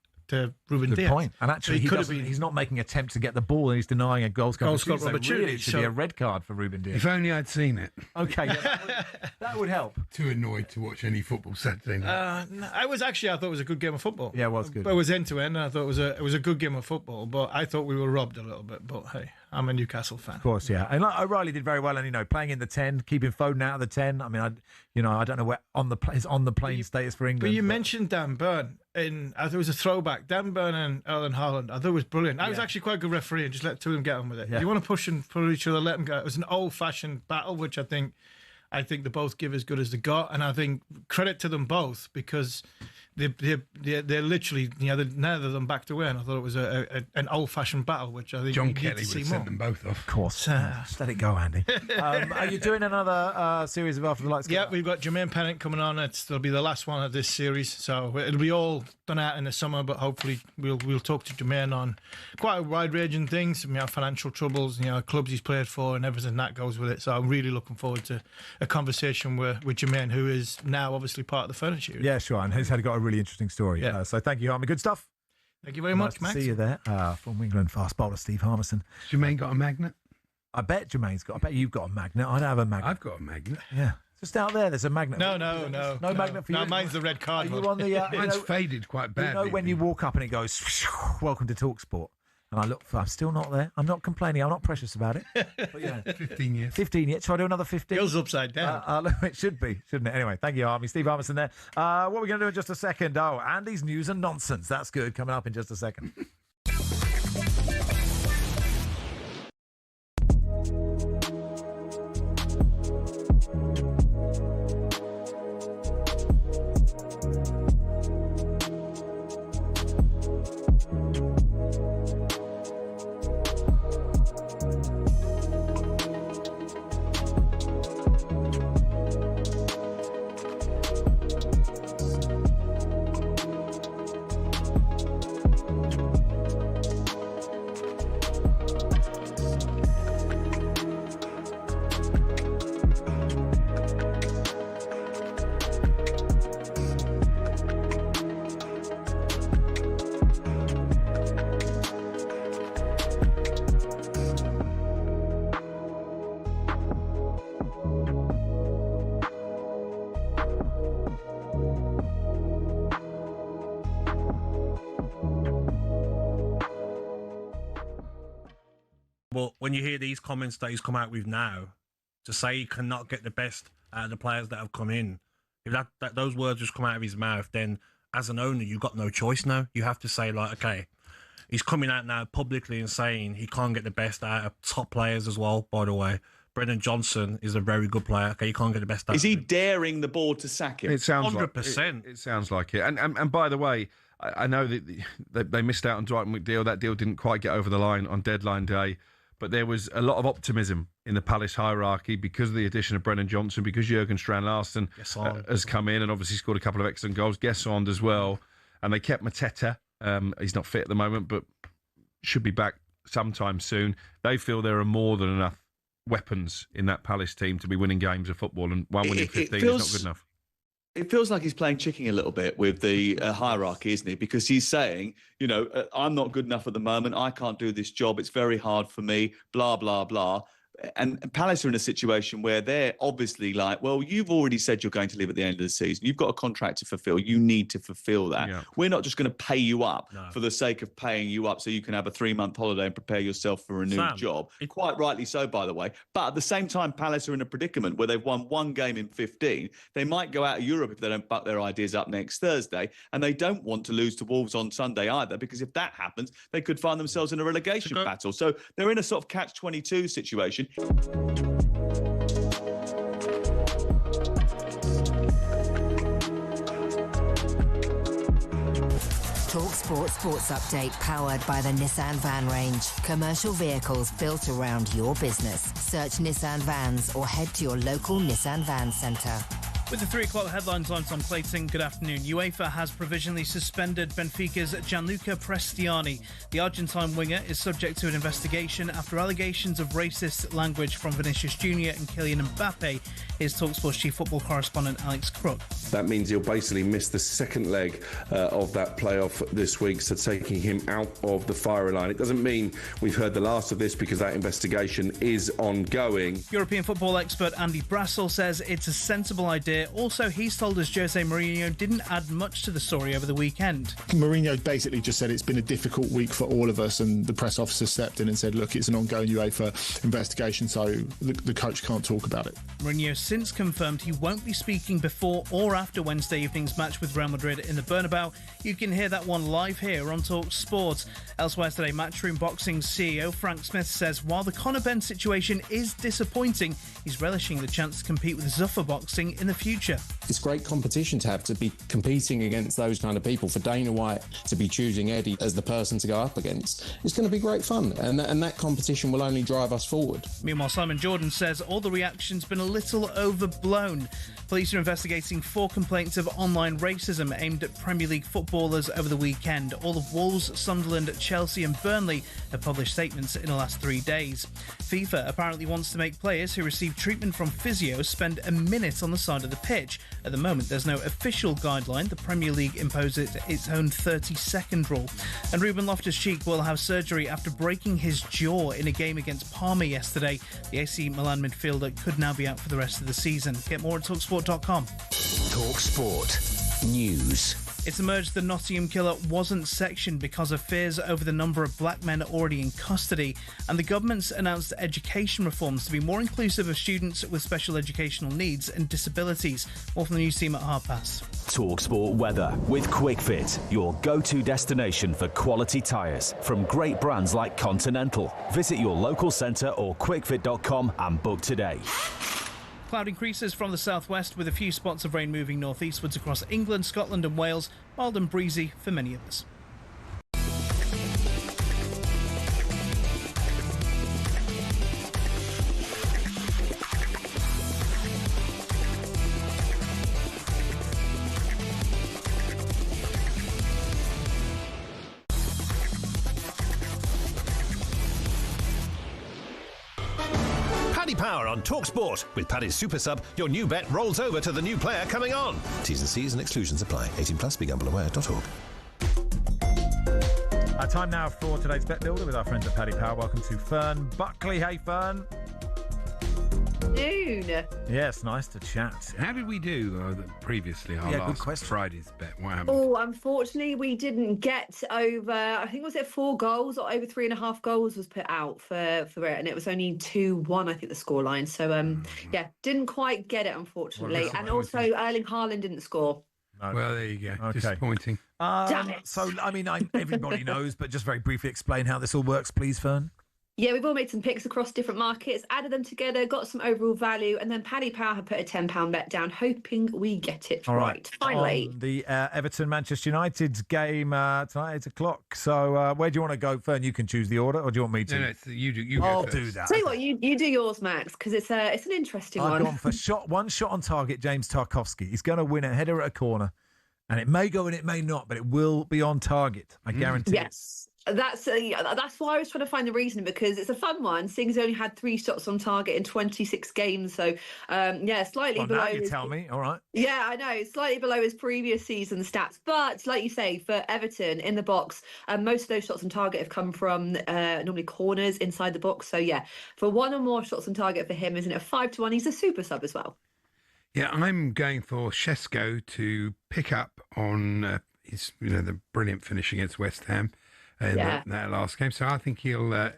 Ruben Dias. Good point. And actually, So he's not making an attempt to get the ball and he's denying a goal scorer. Goal scorer opportunity. Really, it should be a red card for Ruben Dias. If only I'd seen it. Okay, that would help. Too annoyed to watch any football Saturday night. I thought it was a good game of football. Yeah, it was good. But it was end to end. I thought it was a good game of football. But I thought we were robbed a little bit. But hey, I'm a Newcastle fan. Of course, yeah. And O'Reilly did very well, and playing in the 10, keeping Foden out of the 10. I mean, I don't know where his on the plane status for England. But you mentioned Dan Burn, and I thought it was a throwback. Dan Burn and Erling Haaland, I thought it was brilliant. I was actually quite a good referee and just let two of them get on with it. Yeah. If you want to push and pull each other, let them go. It was an old-fashioned battle, which I think they both give as good as they got, and I think credit to them both because they're literally neither of them backed away, and I thought it was an old-fashioned battle, which I think John we Kelly need to would see have more. sent them both off. Of course. Just let it go, Andy. Are you doing another series of After the Lights? Yeah, we've got Jermaine Pennant coming on. It'll be the last one of this series, so it'll be all done out in the summer. But hopefully, we'll talk to Jermaine on quite a wide-ranging things. Financial troubles, clubs he's played for, and everything that goes with it. So I'm really looking forward to a conversation with Jermaine, who is now obviously part of the furniture. Yeah, sure. And he's got a really interesting story. Yeah. So thank you, Harmy. Good stuff. Thank you very much, nice Max. To see you there. From England, fast bowler Steve Harmison. Jermaine got a magnet? I bet Jermaine's got. I bet you've got a magnet. I don't have a magnet. I've got a magnet. Yeah. Just out there, there's a magnet. No magnet for you. No, mine's the red card. Are you on the? Mine's faded quite badly. When you walk up and it goes, "Welcome to talkSPORT," and I look, I'm still not there. I'm not complaining. I'm not precious about it. But 15 years. 15 years. Shall I do another 15? Goes upside down. It should be, shouldn't it? Anyway, thank you, Harmy. Steve Harmison there. What are we going to do in just a second? Oh, Andy's news and nonsense. That's good. Coming up in just a second. But when you hear these comments that he's come out with now, to say he cannot get the best out of the players that have come in, if that those words just come out of his mouth, then as an owner, you've got no choice now. You have to say, like, okay, he's coming out now publicly and saying he can't get the best out of top players as well, by the way. Brendan Johnson is a very good player. Okay, you can't get the best out Is of he him. daring the board to sack him? It sounds 100%. It sounds like it. And by the way, I know that they missed out on Dwight McDeal. That deal didn't quite get over the line on deadline day. But there was a lot of optimism in the Palace hierarchy because of the addition of Brendan Johnson, because Jurgen Strand-Larsen has come in and obviously scored a couple of excellent goals. Guessond as well. And they kept Mateta. He's not fit at the moment, but should be back sometime soon. They feel there are more than enough weapons in that Palace team to be winning games of football, and one winning 15 is not good enough. It feels like he's playing chicken a little bit with the hierarchy, isn't he? Because he's saying, I'm not good enough at the moment. I can't do this job. It's very hard for me, blah, blah, blah. and Palace are in a situation where they're obviously like, well, you've already said you're going to leave at the end of the season. You've got a contract to fulfill. You need to fulfill that. Yeah. We're not just going to pay you up for the sake of paying you up so you can have a 3-month holiday and prepare yourself for a new job. Quite rightly so, by the way. But at the same time, Palace are in a predicament where they've won 1 game in 15. They might go out of Europe if they don't buck their ideas up next Thursday. And they don't want to lose to Wolves on Sunday either, because if that happens, they could find themselves in a relegation battle. So they're in a sort of catch-22 situation. talkSPORT Sports Update, powered by the Nissan Van range. Commercial vehicles built around your business. Search Nissan Vans or head to your local Nissan Van Centre. With the 3 o'clock headlines, I'm Tom Clayton. Good afternoon. UEFA has provisionally suspended Benfica's Gianluca Prestiani. The Argentine winger is subject to an investigation after allegations of racist language from Vinicius Jr. and Kylian Mbappe. Here's talkSPORT's chief football correspondent Alex Crook. That means he'll basically miss the second leg of that playoff this week, so taking him out of the firing line. It doesn't mean we've heard the last of this, because that investigation is ongoing. European football expert Andy Brassel says it's a sensible idea. Also, he's told us Jose Mourinho didn't add much to the story over the weekend. Mourinho basically just said it's been a difficult week for all of us, and the press officer stepped in and said, look, it's an ongoing UEFA investigation, so the coach can't talk about it. Mourinho since confirmed he won't be speaking before or after Wednesday evening's match with Real Madrid in the Bernabeu. You can hear that one live here on talkSPORT. Elsewhere today, Matchroom Boxing's CEO Frank Smith says while the Conor Benn situation is disappointing, he's relishing the chance to compete with Zuffa Boxing in the future. It's great competition to have, to be competing against those kind of people. For Dana White to be choosing Eddie as the person to go up against, it's going to be great fun, and that competition will only drive us forward. Meanwhile, Simon Jordan says all the reaction's been a little overblown. Police are investigating 4 complaints of online racism aimed at Premier League footballers over the weekend. All of Wolves, Sunderland, Chelsea and Burnley have published statements in the last 3 days. FIFA apparently wants to make players who receive treatment from physios spend a minute on the side of the pitch. At the moment, there's no official guideline. The Premier League imposes its own 30-second rule. And Ruben Loftus-Cheek will have surgery after breaking his jaw in a game against Parma yesterday. The AC Milan midfielder could now be out for the rest of the season. Get more at talksport.com. talkSPORT News. It's emerged the Nottingham killer wasn't sectioned because of fears over the number of black men already in custody, and the government's announced education reforms to be more inclusive of students with special educational needs and disabilities. More from the news team at past. talkSPORT weather with QuickFit, your go-to destination for quality tyres from great brands like Continental. Visit your local centre or quickfit.com and book today. Cloud increases from the southwest with a few spots of rain moving northeastwards across England, Scotland and Wales. Mild and breezy for many of us. Power on talkSPORT. With Paddy's Super Sub, your new bet rolls over to the new player coming on. T's and C's and exclusions apply. 18 plus, begambleaware.org. Time now for today's Bet Builder with our friends at Paddy Power. Welcome to Fern Buckley. Hey, Fern. Noon. Yes, nice to chat. How did we do previously? Our last Friday's bet. What happened? Oh, unfortunately, we didn't get over. I think was it 4 goals or over 3.5 goals was put out for it, and it was only 2-1. I think the scoreline. So yeah, didn't quite get it unfortunately, and also Erling Haaland didn't score. No. Well, there you go. Okay. Disappointing. Damn it. So, I mean, everybody knows, but just very briefly explain how this all works, please, Fern. Yeah, we've all made some picks across different markets, added them together, got some overall value, and then Paddy Power had put a £10 bet down, hoping we get it right. Finally. On the Everton-Manchester United game tonight, 8 o'clock. So where do you want to go, Fern? You can choose the order, or do you want me to? No, you do. I'll do that. Tell you what, you do yours, Max, because it's an interesting one. I've gone for one shot on target, James Tarkowski. He's going to win a header at a corner. And it may go and it may not, but it will be on target. I guarantee Yes. That's why I was trying to find the reason, because it's a fun one. Sing's only had 3 shots on target in 26 games, so slightly below. Now you tell me, all right. Yeah, I know, slightly below his previous season stats, but like you say, for Everton in the box, most of those shots on target have come from normally corners inside the box. So yeah, for 1 or more shots on target for him, isn't it a 5-1? He's a super sub as well. Yeah, I'm going for Shesko to pick up on his, the brilliant finish against West Ham in that last game. So I think he'll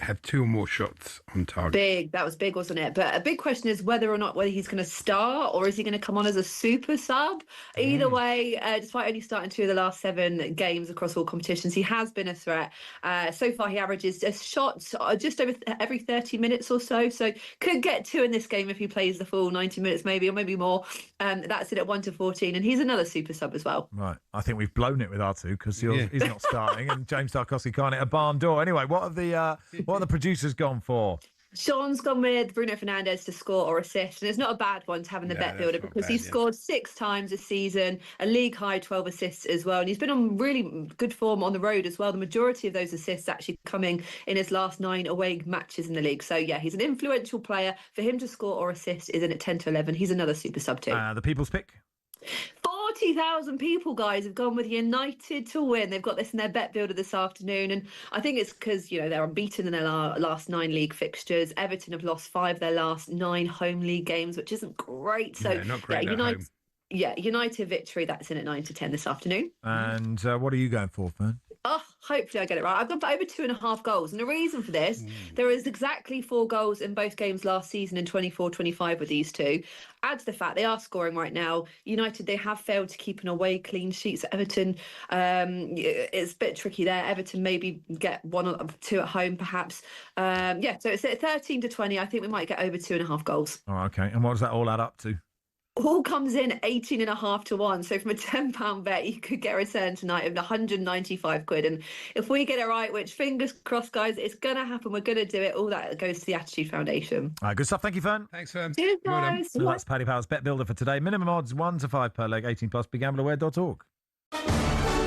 have 2 or more shots on target. That was big, wasn't it? But a big question is whether he's going to start or is he going to come on as a super sub. Either way, despite only starting 2 of the last 7 games across all competitions, he has been a threat. So far, he averages a shot just over every 30 minutes or so. So could get 2 in this game if he plays the full 90 minutes, maybe, or maybe more. That's it at 1-14, and he's another super sub as well. Right, I think we've blown it with R2 because he's not starting, and James Tarkowski can't hit a barn door. Anyway, what have the producers gone for? Sean's gone with Bruno Fernandes to score or assist, and it's not a bad one to have in the bet builder because he's scored 6 times this season, a league high 12 assists as well, and he's been on really good form on the road as well. The majority of those assists actually coming in his last 9 away matches in the league. So yeah, he's an influential player. For him to score or assist is in at 10-11. He's another super sub too. The people's pick. 40,000 people, guys, have gone with United to win. They've got this in their bet builder this afternoon, and I think it's because they're unbeaten in their last 9 league fixtures. Everton have lost 5 of their last 9 home league games, which isn't great. So not great at home. United victory. That's in at 9-10 this afternoon. And what are you going for, Fern? Oh, hopefully I get it right. I've gone for over 2.5 goals. And the reason for this, there is exactly 4 goals in both games last season in 24-25 with these 2. Add to the fact they are scoring right now. United, they have failed to keep an away clean sheets. Everton, it's a bit tricky there. Everton maybe get 1 or 2 at home, perhaps. So it's at 13-20. I think we might get over 2.5 goals. Oh, okay. And what does that all add up to? All comes in 18.5 to 1. So from a £10 bet, you could get a return tonight of 195 quid. And if we get it right, which fingers crossed, guys, it's going to happen. We're going to do it. All that goes to the Attitude Foundation. All right, good stuff. Thank you, Fern. Thanks, Fern. Cheers, guys. So that's Paddy Power's bet builder for today. Minimum odds 1 to 5 per leg. 18 plus. BeGambleAware.org.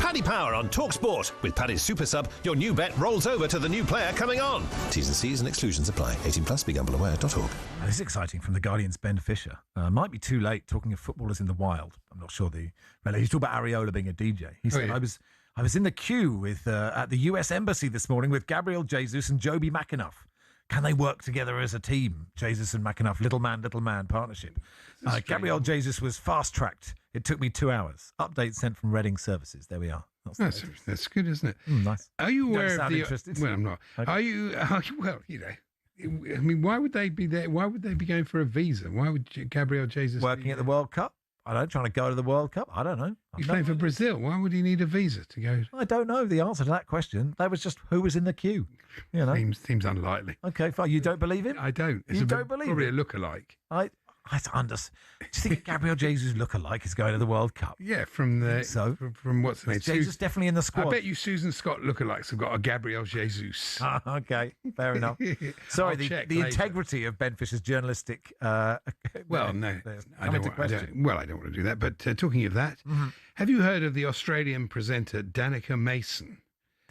Paddy Power on talkSPORT. With Paddy's Super Sub, your new bet rolls over to the new player coming on. T's and C's and exclusions apply. 18 plus. BeGambleAware.org. This is exciting from The Guardian's Ben Fisher. Might be too late talking of footballers in the wild. I'm not sure he's talking about Areola being a DJ. He said, I was in the queue with at the US Embassy this morning with Gabriel Jesus and Joby McAnuff. Can they work together as a team? Jesus and McAnuff, little man partnership. Gabriel Jesus was fast-tracked. It took me 2 hours. Update sent from Reading Services. There we are. That's good, isn't it? Nice. Are you aware of the... interested? Well, I'm not. Okay. Are you... Well, I mean, why would they be there? Why would they be going for a visa? Why would Gabriel Jesus... Working at the World Cup? I don't know, trying to go to the World Cup? I don't know. He's playing for Brazil. Why would he need a visa to go? I don't know the answer to that question. That was just who was in the queue. Seems unlikely. Okay, fine. You don't believe him? I don't. You don't believe probably him? Probably a lookalike. I understand. Do you think Gabriel Jesus lookalike is going to the World Cup? Yeah, from what's the name? Jesus definitely in the squad. I bet you Susan Scott lookalikes have got a Gabriel Jesus. Okay, fair enough. Sorry, the integrity of Ben Fisher's journalistic. Well, no, I don't want to do that. But talking of that, have you heard of the Australian presenter Danica Mason?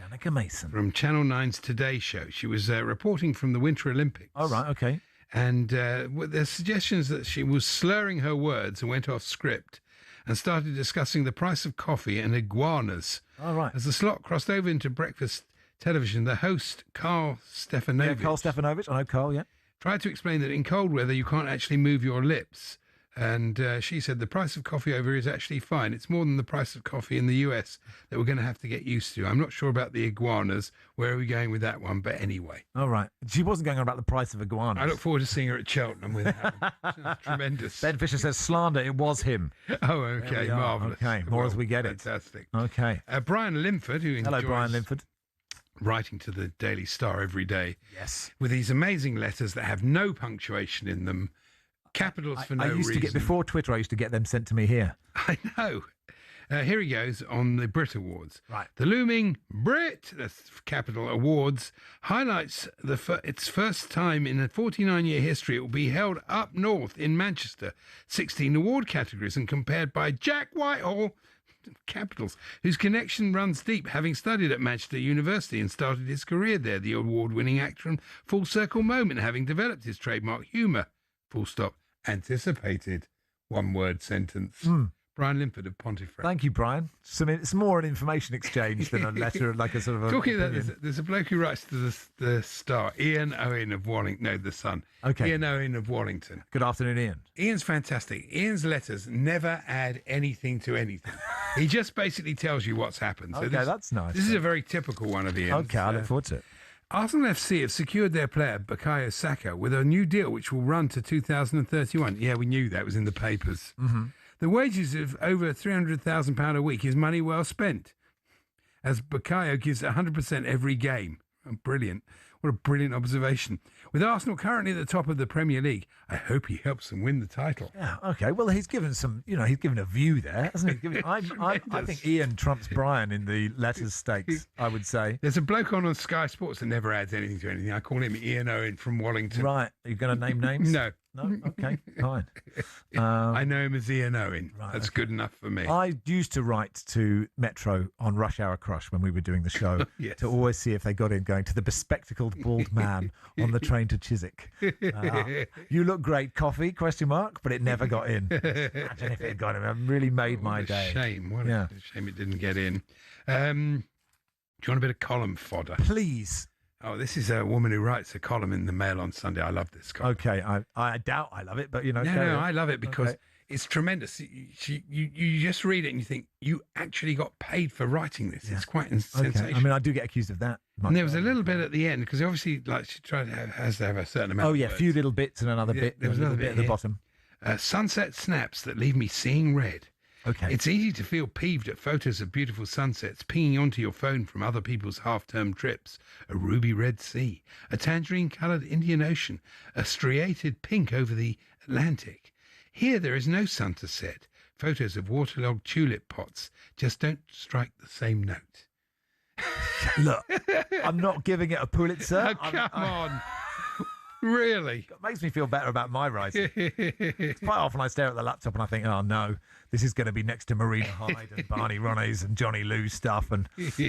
Danica Mason from Channel 9's Today Show. She was reporting from the Winter Olympics. Oh right, okay. And there's suggestions that she was slurring her words and went off script and started discussing the price of coffee and iguanas. All right. As the slot crossed over into breakfast television, the host, Carl Stefanovic... Yeah, Carl Stefanovic. I know Carl, yeah. Tried to explain that in cold weather you can't actually move your lips. And she said the price of coffee over here is actually fine. It's more than the price of coffee in the US that we're going to have to get used to. I'm not sure about the iguanas. Where are we going with that one? But anyway. All right. She wasn't going on about the price of iguanas. I look forward to seeing her at Cheltenham with that. Tremendous. Ben Fisher says slander. It was him. Oh, okay. Marvellous. Okay. More as we get it. Fantastic. Okay. Brian Limford, who enjoys... Hello, Brian Limford. Writing to the Daily Star every day. Yes. With these amazing letters that have no punctuation in them. Capitals for no reason. Before Twitter, I used to get them sent to me here. I know. Here he goes on the Brit Awards. Right. The looming Brit, that's Capital Awards, highlights its first time in a 49-year history. It will be held up north in Manchester. 16 award categories and compared by Jack Whitehall, Capitals, whose connection runs deep, having studied at Manchester University and started his career there. The award-winning actor and Full Circle Moment, having developed his trademark humour. Full stop. Anticipated. One-word sentence. Brian Limpford of Pontefract. Thank you, Brian. It's more an information exchange than a letter, like a sort of. Talking of that, there's a bloke who writes to the Star, Ian Owen of Wallington. No, the Sun. Okay. Ian Owen of Wallington. Good afternoon, Ian. Ian's fantastic. Ian's letters never add anything to anything. He just basically tells you what's happened. So Okay, that's nice. This is a very typical one of Ian's. Okay, I look forward to it. Arsenal FC have secured their player Bukayo Saka with a new deal which will run to 2031. Yeah, we knew that was in the papers. Mm-hmm. The wages of over £300,000 a week is money well spent, as Bukayo gives 100% every game. Oh, brilliant. What a brilliant observation. With Arsenal currently at the top of the Premier League, I hope he helps them win the title. Yeah, okay. Well, he's given some, he's given a view there, hasn't he? I think Ian trumps Brian in the letters stakes, I would say. There's a bloke on Sky Sports that never adds anything to anything. I call him Ian Owen from Wallington. Right. Are you going to name names? No. No? Okay, fine. I know him as Ian Owen. Right, that's good enough for me. I used to write to Metro on Rush Hour Crush when we were doing the show Yes. to always see if they got in going to the bespectacled bald man on the train to Chiswick. You look great, coffee, ? But it never got in. Imagine if it had got in. It really made my day. Shame. What a shame it didn't get in. Do you want a bit of column fodder? Please. Oh, this is a woman who writes a column in the Mail on Sunday. I love this column. Okay, I doubt I love it, but No, I love it because it's tremendous. You just read it and you think, you actually got paid for writing this. It's quite sensational. I mean, I do get accused of that. And there was a little bit at the end, because obviously, she has to have a certain amount Oh, of yeah, a words. few little bits and another bit. There was another bit at the here. bottom. Sunset snaps that leave me seeing red. Okay. It's easy to feel peeved at photos of beautiful sunsets pinging onto your phone from other people's half-term trips. A ruby red sea, a tangerine-coloured Indian Ocean, a striated pink over the Atlantic. Here there is no sun to set. Photos of waterlogged tulip pots just don't strike the same note. Look, I'm not giving it a Pulitzer. Oh, come on. Really? It makes me feel better about my writing. Quite often I stare at the laptop and I think, oh no, this is going to be next to Marina Hyde and Barney Ronay's and Johnny Lou's stuff, and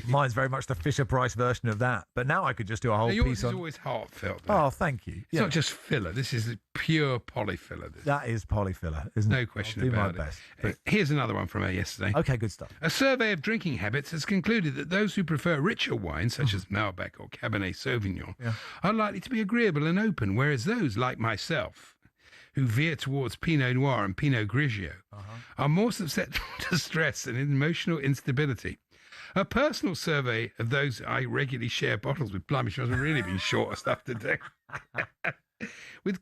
mine's very much the Fisher-Price version of that. But now I could just do a whole Yours piece is on... always heartfelt. Though. Oh, thank you. It's not just filler. This is pure polyfiller. This. That is polyfiller, isn't it? No question I'll do about my it. best. But... Here's another one from her yesterday. Okay, good stuff. A survey of drinking habits has concluded that those who prefer richer wines, such as Malbec or Cabernet Sauvignon, are likely to be agreeable and open, whereas those, like myself, who veer towards Pinot Noir and Pinot Grigio, are more susceptible to stress and emotional instability. A personal survey of those I regularly share bottles with, blimey, she hasn't really been short of stuff to do,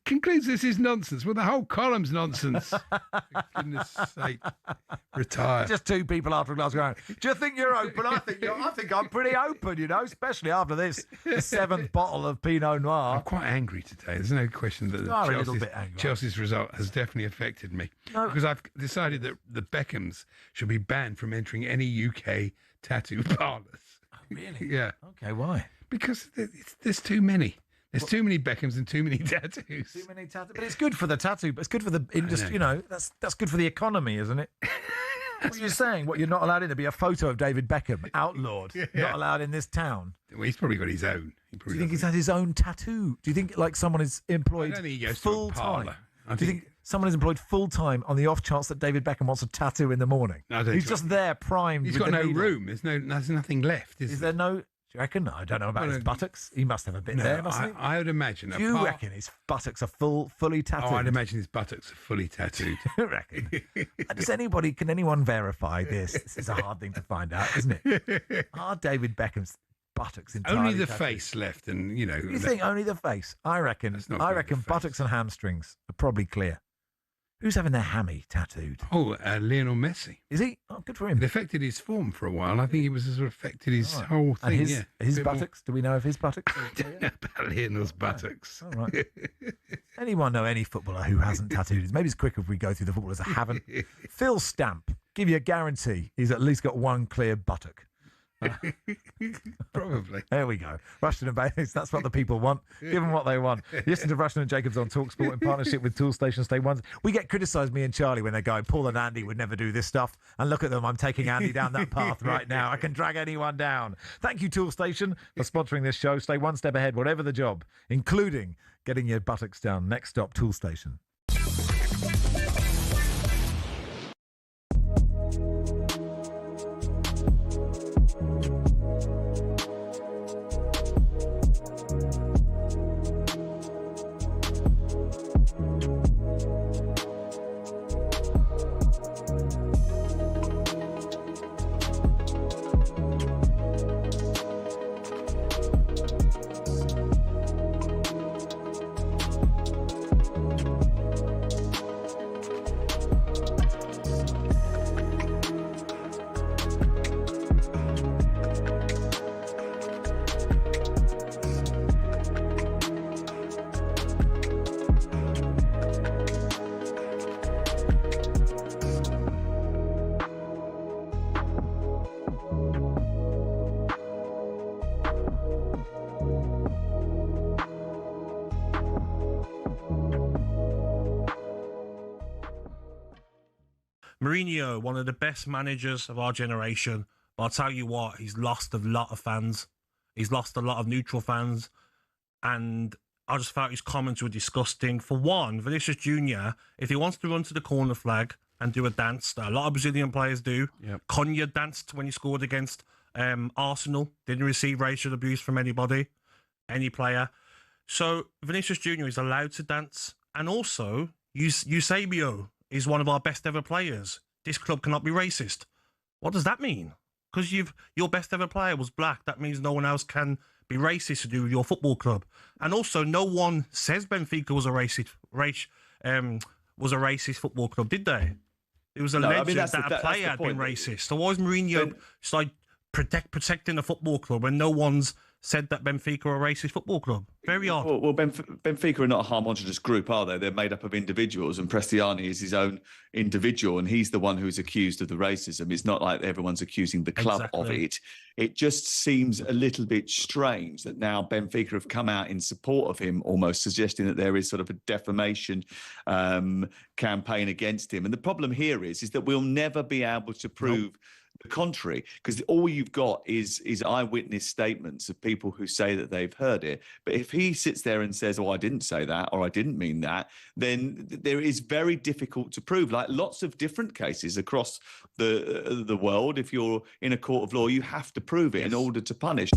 concludes this is nonsense. Well, the whole column's nonsense. For goodness sake, retire. Just two people after a glass of wine. Do you think you're open? I think I'm pretty open, especially after this, the seventh bottle of Pinot Noir. I'm quite angry today. There's no question that a little bit angry. Chelsea's result has definitely affected me. No. Because I've decided that the Beckhams should be banned from entering any UK tattoo parlours. Oh, really? Yeah. Okay, why? Because there's too many. There's too many Beckhams and too many tattoos. Too many tattoos. But it's good for the tattoo. But it's good for the industry. That's good for the economy, isn't it? What you're saying? What you're not allowed in to be a photo of David Beckham, outlawed, not allowed in this town. Well, he's probably got his own. Do you think he's had his own tattoo? Do you think someone is employed I don't think he goes full to a parlour. time? Do you think someone is employed full time on the off chance that David Beckham wants a tattoo in the morning? He's just there primed. He's got no room. There's nothing left. Is there no? Do you reckon? I don't know about his buttocks. He must have a bit there, mustn't he? I would imagine. Do you reckon his buttocks are fully tattooed? Oh, I'd imagine his buttocks are fully tattooed. You reckon? Can anyone verify this? This is a hard thing to find out, isn't it? Are David Beckham's buttocks entirely only the tattooed? face left, and You think only the face? I reckon buttocks and hamstrings are probably clear. Who's having their hammy tattooed? Oh, Lionel Messi. Is he? Oh, good for him. It affected his form for a while. I think it was sort of affected his whole thing. And his buttocks? Do we know of his buttocks? About Lionel's buttocks. All right. Anyone know any footballer who hasn't tattooed his? Maybe it's quicker if we go through the footballers that haven't. Phil Stamp. Give you a guarantee he's at least got one clear buttock. Probably. There we go. Rushden and Bates, that's what the people want. Give them what they want. Listen to Rushden and Jacobs on talkSPORT in partnership with Toolstation Stay Ones. We get criticised, me and Charlie, when they go, Paul and Andy would never do this stuff. And look at them, I'm taking Andy down that path right now. I can drag anyone down. Thank you, Toolstation, for sponsoring this show. Stay one step ahead, whatever the job, including getting your buttocks down. Next stop, Toolstation. Mourinho, one of the best managers of our generation. But I'll tell you what, he's lost a lot of fans. He's lost a lot of neutral fans. And I just felt his comments were disgusting. For one, Vinicius Jr., if he wants to run to the corner flag and do a dance that a lot of Brazilian players do, Cunha danced when he scored against Arsenal, didn't receive racial abuse from anybody, any player. So Vinicius Jr. is allowed to dance. And also, Eusebio is one of our best ever players. This club cannot be racist. What does that mean? Because your best ever player was black. That means no one else can be racist to do with your football club. And also, no one says Benfica was a racist football club, did they? It was alleged that a player had been racist. So why is Mourinho protecting a football club when no one's said that Benfica are a racist football club? Very odd. Well, Benfica are not a homogenous group, are they? They're made up of individuals, and Prestiani is his own individual, and he's the one who's accused of the racism. It's not like everyone's accusing the club of it. It just seems a little bit strange that now Benfica have come out in support of him, almost suggesting that there is sort of a defamation campaign against him. And the problem here is that we'll never be able to prove the contrary, because all you've got is eyewitness statements of people who say that they've heard it. But if he sits there and says, "Oh, I didn't say that," or "I didn't mean that," then there is very difficult to prove. Like lots of different cases across the world, if you're in a court of law, you have to prove it in order to punish.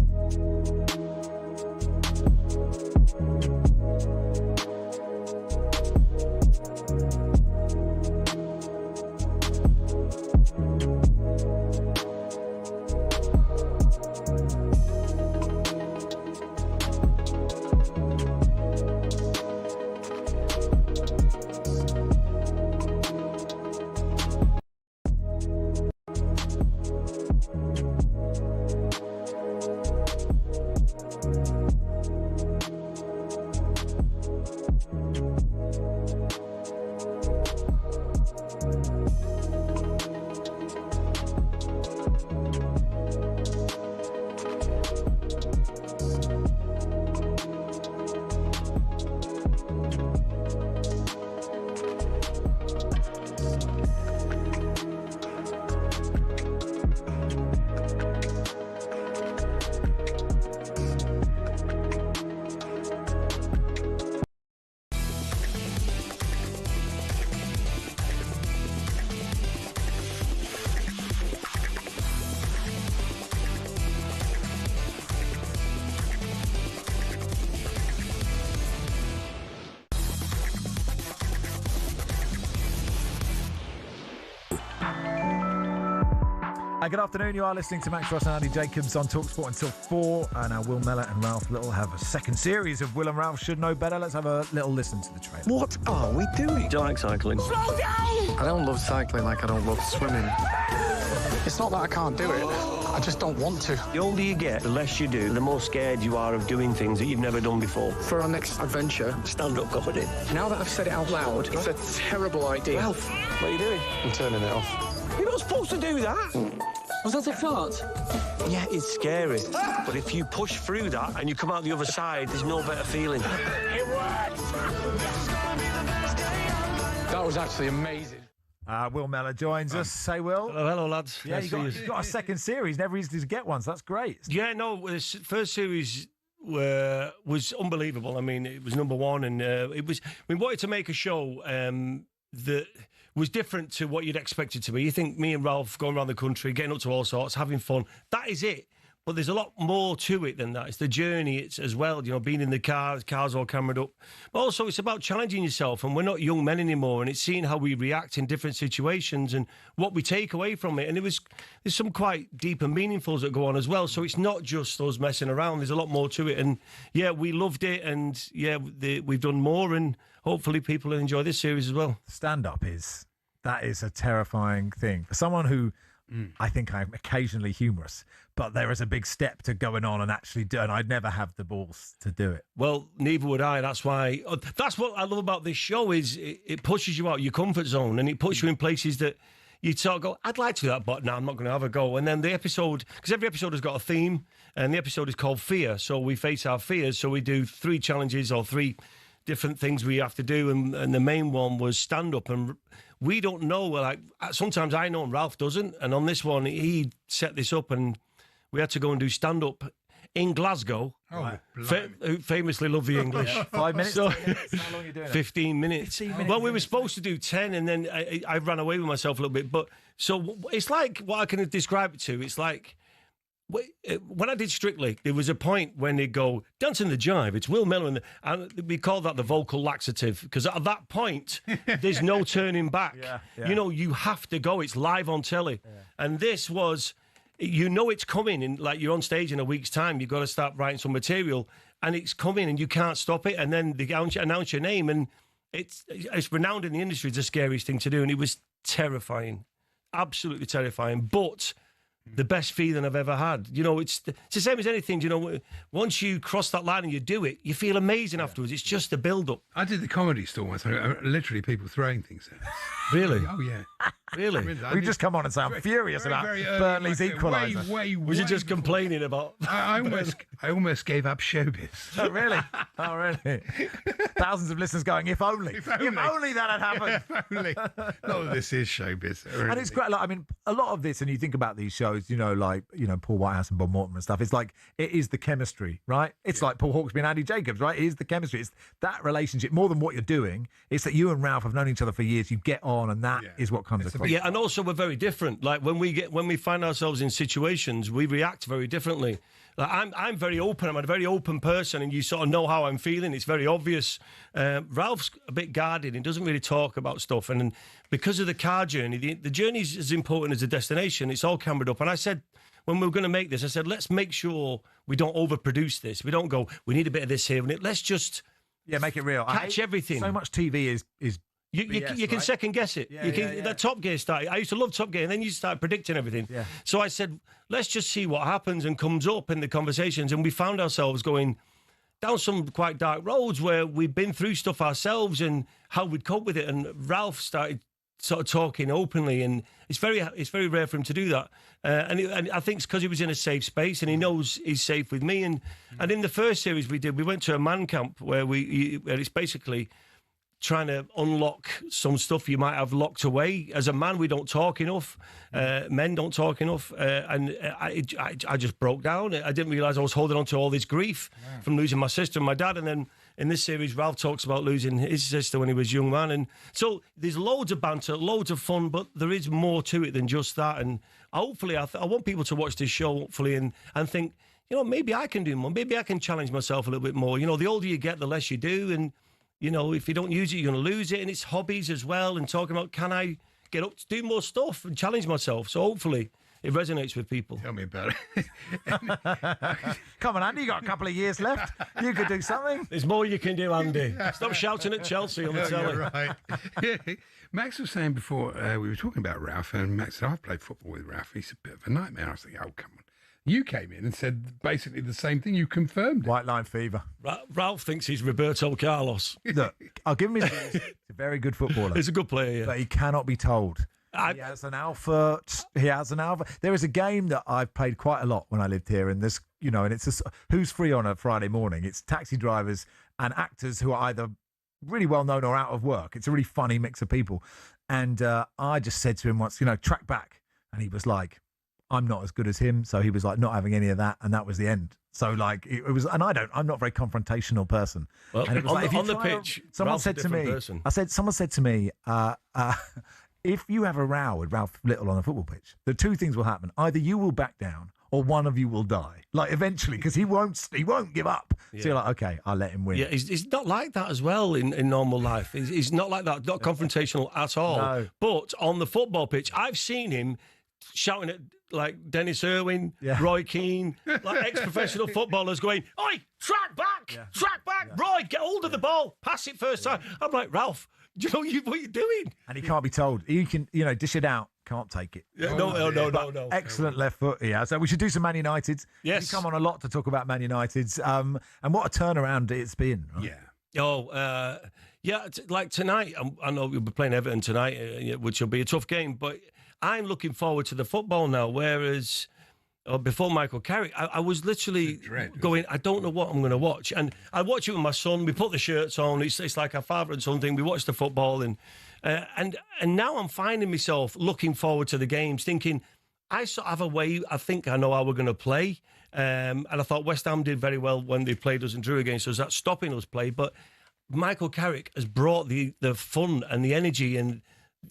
Good afternoon, you are listening to Max Ross and Andy Jacobs on talkSPORT until 4. And now Will Mellor and Ralph Little have a second series of Will and Ralph Should Know Better. Let's have a little listen to the trailer. What are we doing? Do you like cycling? Slow down! I don't love cycling like I don't love swimming. It's not that I can't do it, I just don't want to. The older you get, the less you do, the more scared you are of doing things that you've never done before. For our next adventure, stand-up comedy. Now that I've said it out loud, it's a terrible idea. Ralph, what are you doing? I'm turning it off. You're not supposed to do that. Was that a fart? Yeah, it's scary. But if you push through that and you come out the other side, there's no better feeling. It works! That was actually amazing. Will Mellor joins us. Say, Will. Hello, lads. Yeah, you've got a second series. Never easy to get one, so that's great. Yeah, no, the first series was unbelievable. I mean, it was number one, and we wanted to make a show that was different to what you'd expect it to be. You think me and Ralph going around the country, getting up to all sorts, having fun. That is it. But there's a lot more to it than that. It's the journey, it's as well, being in the cars all cameraed up. But also it's about challenging yourself, and we're not young men anymore, and it's seeing how we react in different situations and what we take away from it. And there's some quite deep and meaningfuls that go on as well. So it's not just us messing around. There's a lot more to it. And yeah, we loved it, and yeah, we've done more, and hopefully people will enjoy this series as well. Stand-up is a terrifying thing. For someone who... I think I'm occasionally humorous, but there is a big step to going on and actually do, and I'd never have the balls to do it. Well, neither would I. That's why. That's what I love about this show is it pushes you out of your comfort zone, and it puts you in places that you sort of go, I'd like to do that, but no, I'm not going to have a go. And then the episode, because every episode has got a theme, and the episode is called Fear. So we face our fears. So we do 3 challenges or 3 different things we have to do, and the main one was stand up. And we don't know, like sometimes I know and Ralph doesn't, and on this one he set this up and we had to go and do stand up in Glasgow. Who famously love the English. 5 minutes. So, how long are you doing 15 minutes. 15 minutes. Well, we were supposed to do 10, and then I ran away with myself a little bit. But so it's like, what I can describe it to, it's like, when I did Strictly, there was a point when they'd go, dancing the jive, it's Will Mellor, and we call that the vocal laxative, because at that point, there's no turning back. Yeah. You have to go, it's live on telly. Yeah. And this was, it's coming, and like you're on stage in a week's time, you've got to start writing some material, and it's coming, and you can't stop it, and then they announce your name, and it's renowned in the industry, it's the scariest thing to do, and it was terrifying, absolutely terrifying, but... the best feeling I've ever had. It's the same as anything. Once you cross that line and you do it, you feel amazing afterwards. It's just the build-up. I did the Comedy Store once. Literally people throwing things at us. Really? Oh, yeah. Really? We just come on and sound furious about Burnley's equaliser. Was you just complaining about... I almost gave up showbiz. Oh, really? Oh, really? Thousands of listeners going, if only. If only that had happened. If only. Not that this is showbiz. Really. And it's great. Like, I mean, a lot of this, and you think about these shows, Paul Whitehouse and Bob Mortimer and stuff, it's like, it is the chemistry, right? It's like Paul Hawksby and Andy Jacobs, right? It is the chemistry. It's that relationship, more than what you're doing. It's that you and Ralph have known each other for years. You get on, and that is what comes across. Yeah, and also we're very different. Like when we find ourselves in situations, we react very differently. Like I'm very open. I'm a very open person, and you sort of know how I'm feeling. It's very obvious. Ralph's a bit guarded and doesn't really talk about stuff. And because of the car journey, the journey is as important as the destination. It's all cambered up. And I said, when we were going to make this, I said, let's make sure we don't overproduce this. We don't go, we need a bit of this here. Let's just make it real. Catch everything. So much TV is You BS, can second guess it. That Top Gear started. I used to love Top Gear, and then you start predicting everything. Yeah. So I said, let's just see what happens and comes up in the conversations. And we found ourselves going down some quite dark roads where we'd been through stuff ourselves and how we'd cope with it. And Ralph started sort of talking openly, and it's very rare for him to do that. And I think it's because he was in a safe space, and he knows he's safe with me. And in the first series we went to a man camp where it's basically trying to unlock some stuff you might have locked away. As a man, we don't talk enough. Men don't talk enough. And I just broke down. I didn't realise I was holding on to all this grief from losing my sister and my dad. And then in this series, Ralph talks about losing his sister when he was a young man. And so there's loads of banter, loads of fun, but there is more to it than just that. And hopefully, I want people to watch this show, hopefully, and think, maybe I can do more. Maybe I can challenge myself a little bit more. The older you get, the less you do. And if you don't use it, you're going to lose it. And it's hobbies as well. And talking about, can I get up to do more stuff and challenge myself? So hopefully it resonates with people. Tell me about it. Come on, Andy, you got a couple of years left. You could do something. There's more you can do, Andy. Stop shouting at Chelsea on the telly. You're right. Max was saying before, we were talking about Ralph, and Max said, I've played football with Ralph. He's a bit of a nightmare. I was thinking, oh, come on. You came in and said basically the same thing. You confirmed it. White line fever. Ralph thinks he's Roberto Carlos. Look, I'll give him his. He's a very good footballer. He's a good player, yeah. But he cannot be told. He has an alpha. There is a game that I've played quite a lot when I lived here, and this, and it's who's free on a Friday morning. It's taxi drivers and actors who are either really well known or out of work. It's a really funny mix of people. And I just said to him once, track back, and he was like, I'm not as good as him. So he was like, not having any of that, and that was the end. So like it was, and I'm not a very confrontational person. Well, and it was on the pitch, someone said to me, someone said to me, if you have a row with Ralph Little on a football pitch, the two things will happen: either you will back down, or one of you will die. Like eventually, because he won't give up. Yeah. So you're like, okay, I'll let him win. Yeah, he's not like that as well in normal life. He's not like that, not confrontational at all. No. But on the football pitch, I've seen him shouting at like Dennis Irwin, Roy Keane, like ex-professional footballers going, "Oi, track back, Roy, get hold of the ball, pass it first time." I'm like, Ralph, do you know what you're doing? And he can't be told. He can, dish it out. Can't take it. No. Excellent left foot. Yeah. So we should do some Man Uniteds. Yes. We come on a lot to talk about Man Uniteds. And what a turnaround it's been. Right? Yeah. Like tonight, I know we'll be playing Everton tonight, which will be a tough game, but I'm looking forward to the football now, whereas before Michael Carrick, I was literally going, I don't know what I'm going to watch. And I watch it with my son. We put the shirts on. It's like a father and son thing. We watch the football. And now I'm finding myself looking forward to the games, thinking, I sort of have a way, I think I know how we're going to play. And I thought West Ham did very well when they played us and drew against us. That's stopping us play. But Michael Carrick has brought the fun and the energy and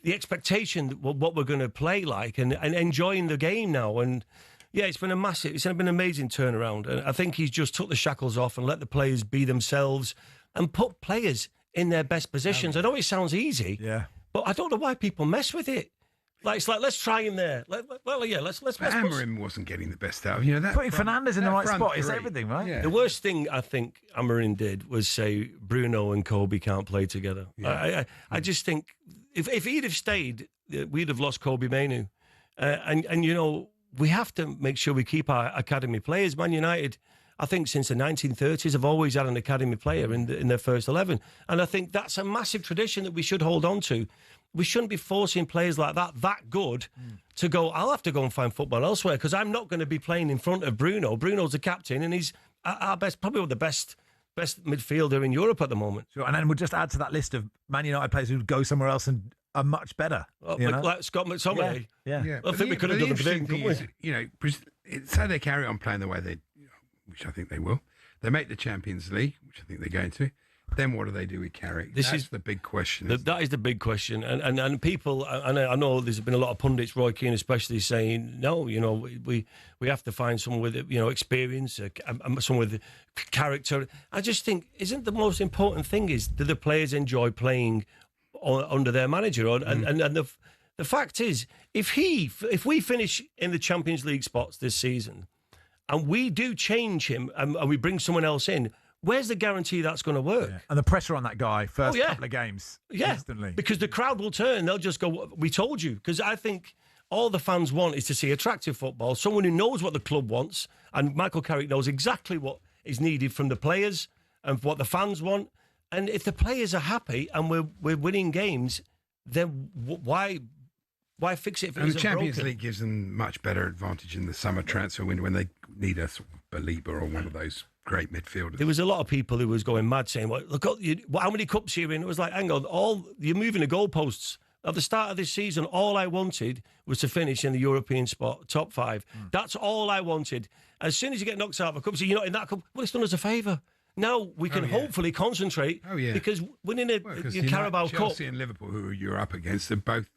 the expectation what we're going to play like and enjoying the game now. And yeah, it's been an amazing turnaround. And I think he's just took the shackles off and let the players be themselves and put players in their best positions. I know it sounds easy, but I don't know why people mess with it. Like it's like, let's try him there. Let's. Amorim wasn't getting the best out of that. Putting Fernandes in the right spot is everything, right? Yeah. The worst thing I think Amorim did was say Bruno and Kobe can't play together. Yeah. I just think if he'd have stayed, we'd have lost Kobe Mainoo. And we have to make sure we keep our academy players. Man United, I think since the 1930s, have always had an academy player in their first 11. And I think that's a massive tradition that we should hold on to. We shouldn't be forcing players like that good to go, I'll have to go and find football elsewhere because I'm not going to be playing in front of Bruno. Bruno's the captain and he's our best, probably the best midfielder in Europe at the moment. Sure, and then we'll just add to that list of Man United players who go somewhere else and are much better. Like Scott McTominay. Yeah. I think we could have done a bit, couldn't we? Say they carry on playing the way they, which I think they will. They make the Champions League, which I think they're going to. Then what do they do with Carrick? That's the big question. That is the big question. And people, and I know there's been a lot of pundits, Roy Keane especially, saying, no, we have to find someone with, experience, someone with character. I just think, isn't the most important thing is, do the players enjoy playing under their manager? And the fact is, if we finish in the Champions League spots this season, and we do change him, and we bring someone else in, where's the guarantee that's going to work? Yeah. And the pressure on that guy first couple of games, instantly. Because the crowd will turn. They'll just go, we told you. Because I think all the fans want is to see attractive football, someone who knows what the club wants, and Michael Carrick knows exactly what is needed from the players and what the fans want. And if the players are happy and we're winning games, then why fix it if and it's the Champions broken? League gives them much better advantage in the summer transfer window when they need a sort of Belieber or one of those great midfielders. There was a lot of people who was going mad saying, well, look, how many cups you're in? It was like, hang on, you're moving the goalposts. At the start of this season, all I wanted was to finish in the European spot, top 5. That's all I wanted. As soon as you get knocked out of a cup, so you're not in that cup, well, it's done us a favour. Now we can hopefully concentrate because winning a Carabao Cup. Chelsea and Liverpool, who you're up against, are both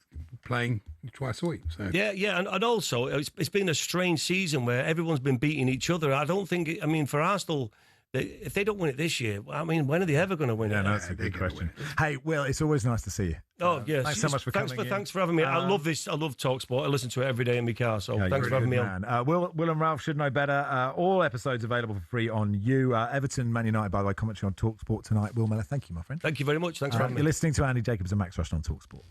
playing twice a week. So. Yeah, and also it's been a strange season where everyone's been beating each other. I don't think, for Arsenal, if they don't win it this year, when are they ever going to win it? Yeah, no, that's a good question. Hey, Will, it's always nice to see you. Oh, yes. Thanks so much for coming in. Thanks for having me. I love this. I love talkSPORT. I listen to it every day in my car, so thanks for having me on. Will and Ralph should know better. All episodes available for free on You. Everton, Man United, by the way, commentary on talkSPORT tonight. Will Mellor, thank you, my friend. Thank you very much. Thanks for having me. You're listening to Andy Jacobs and Max Rushden on talkSPORT.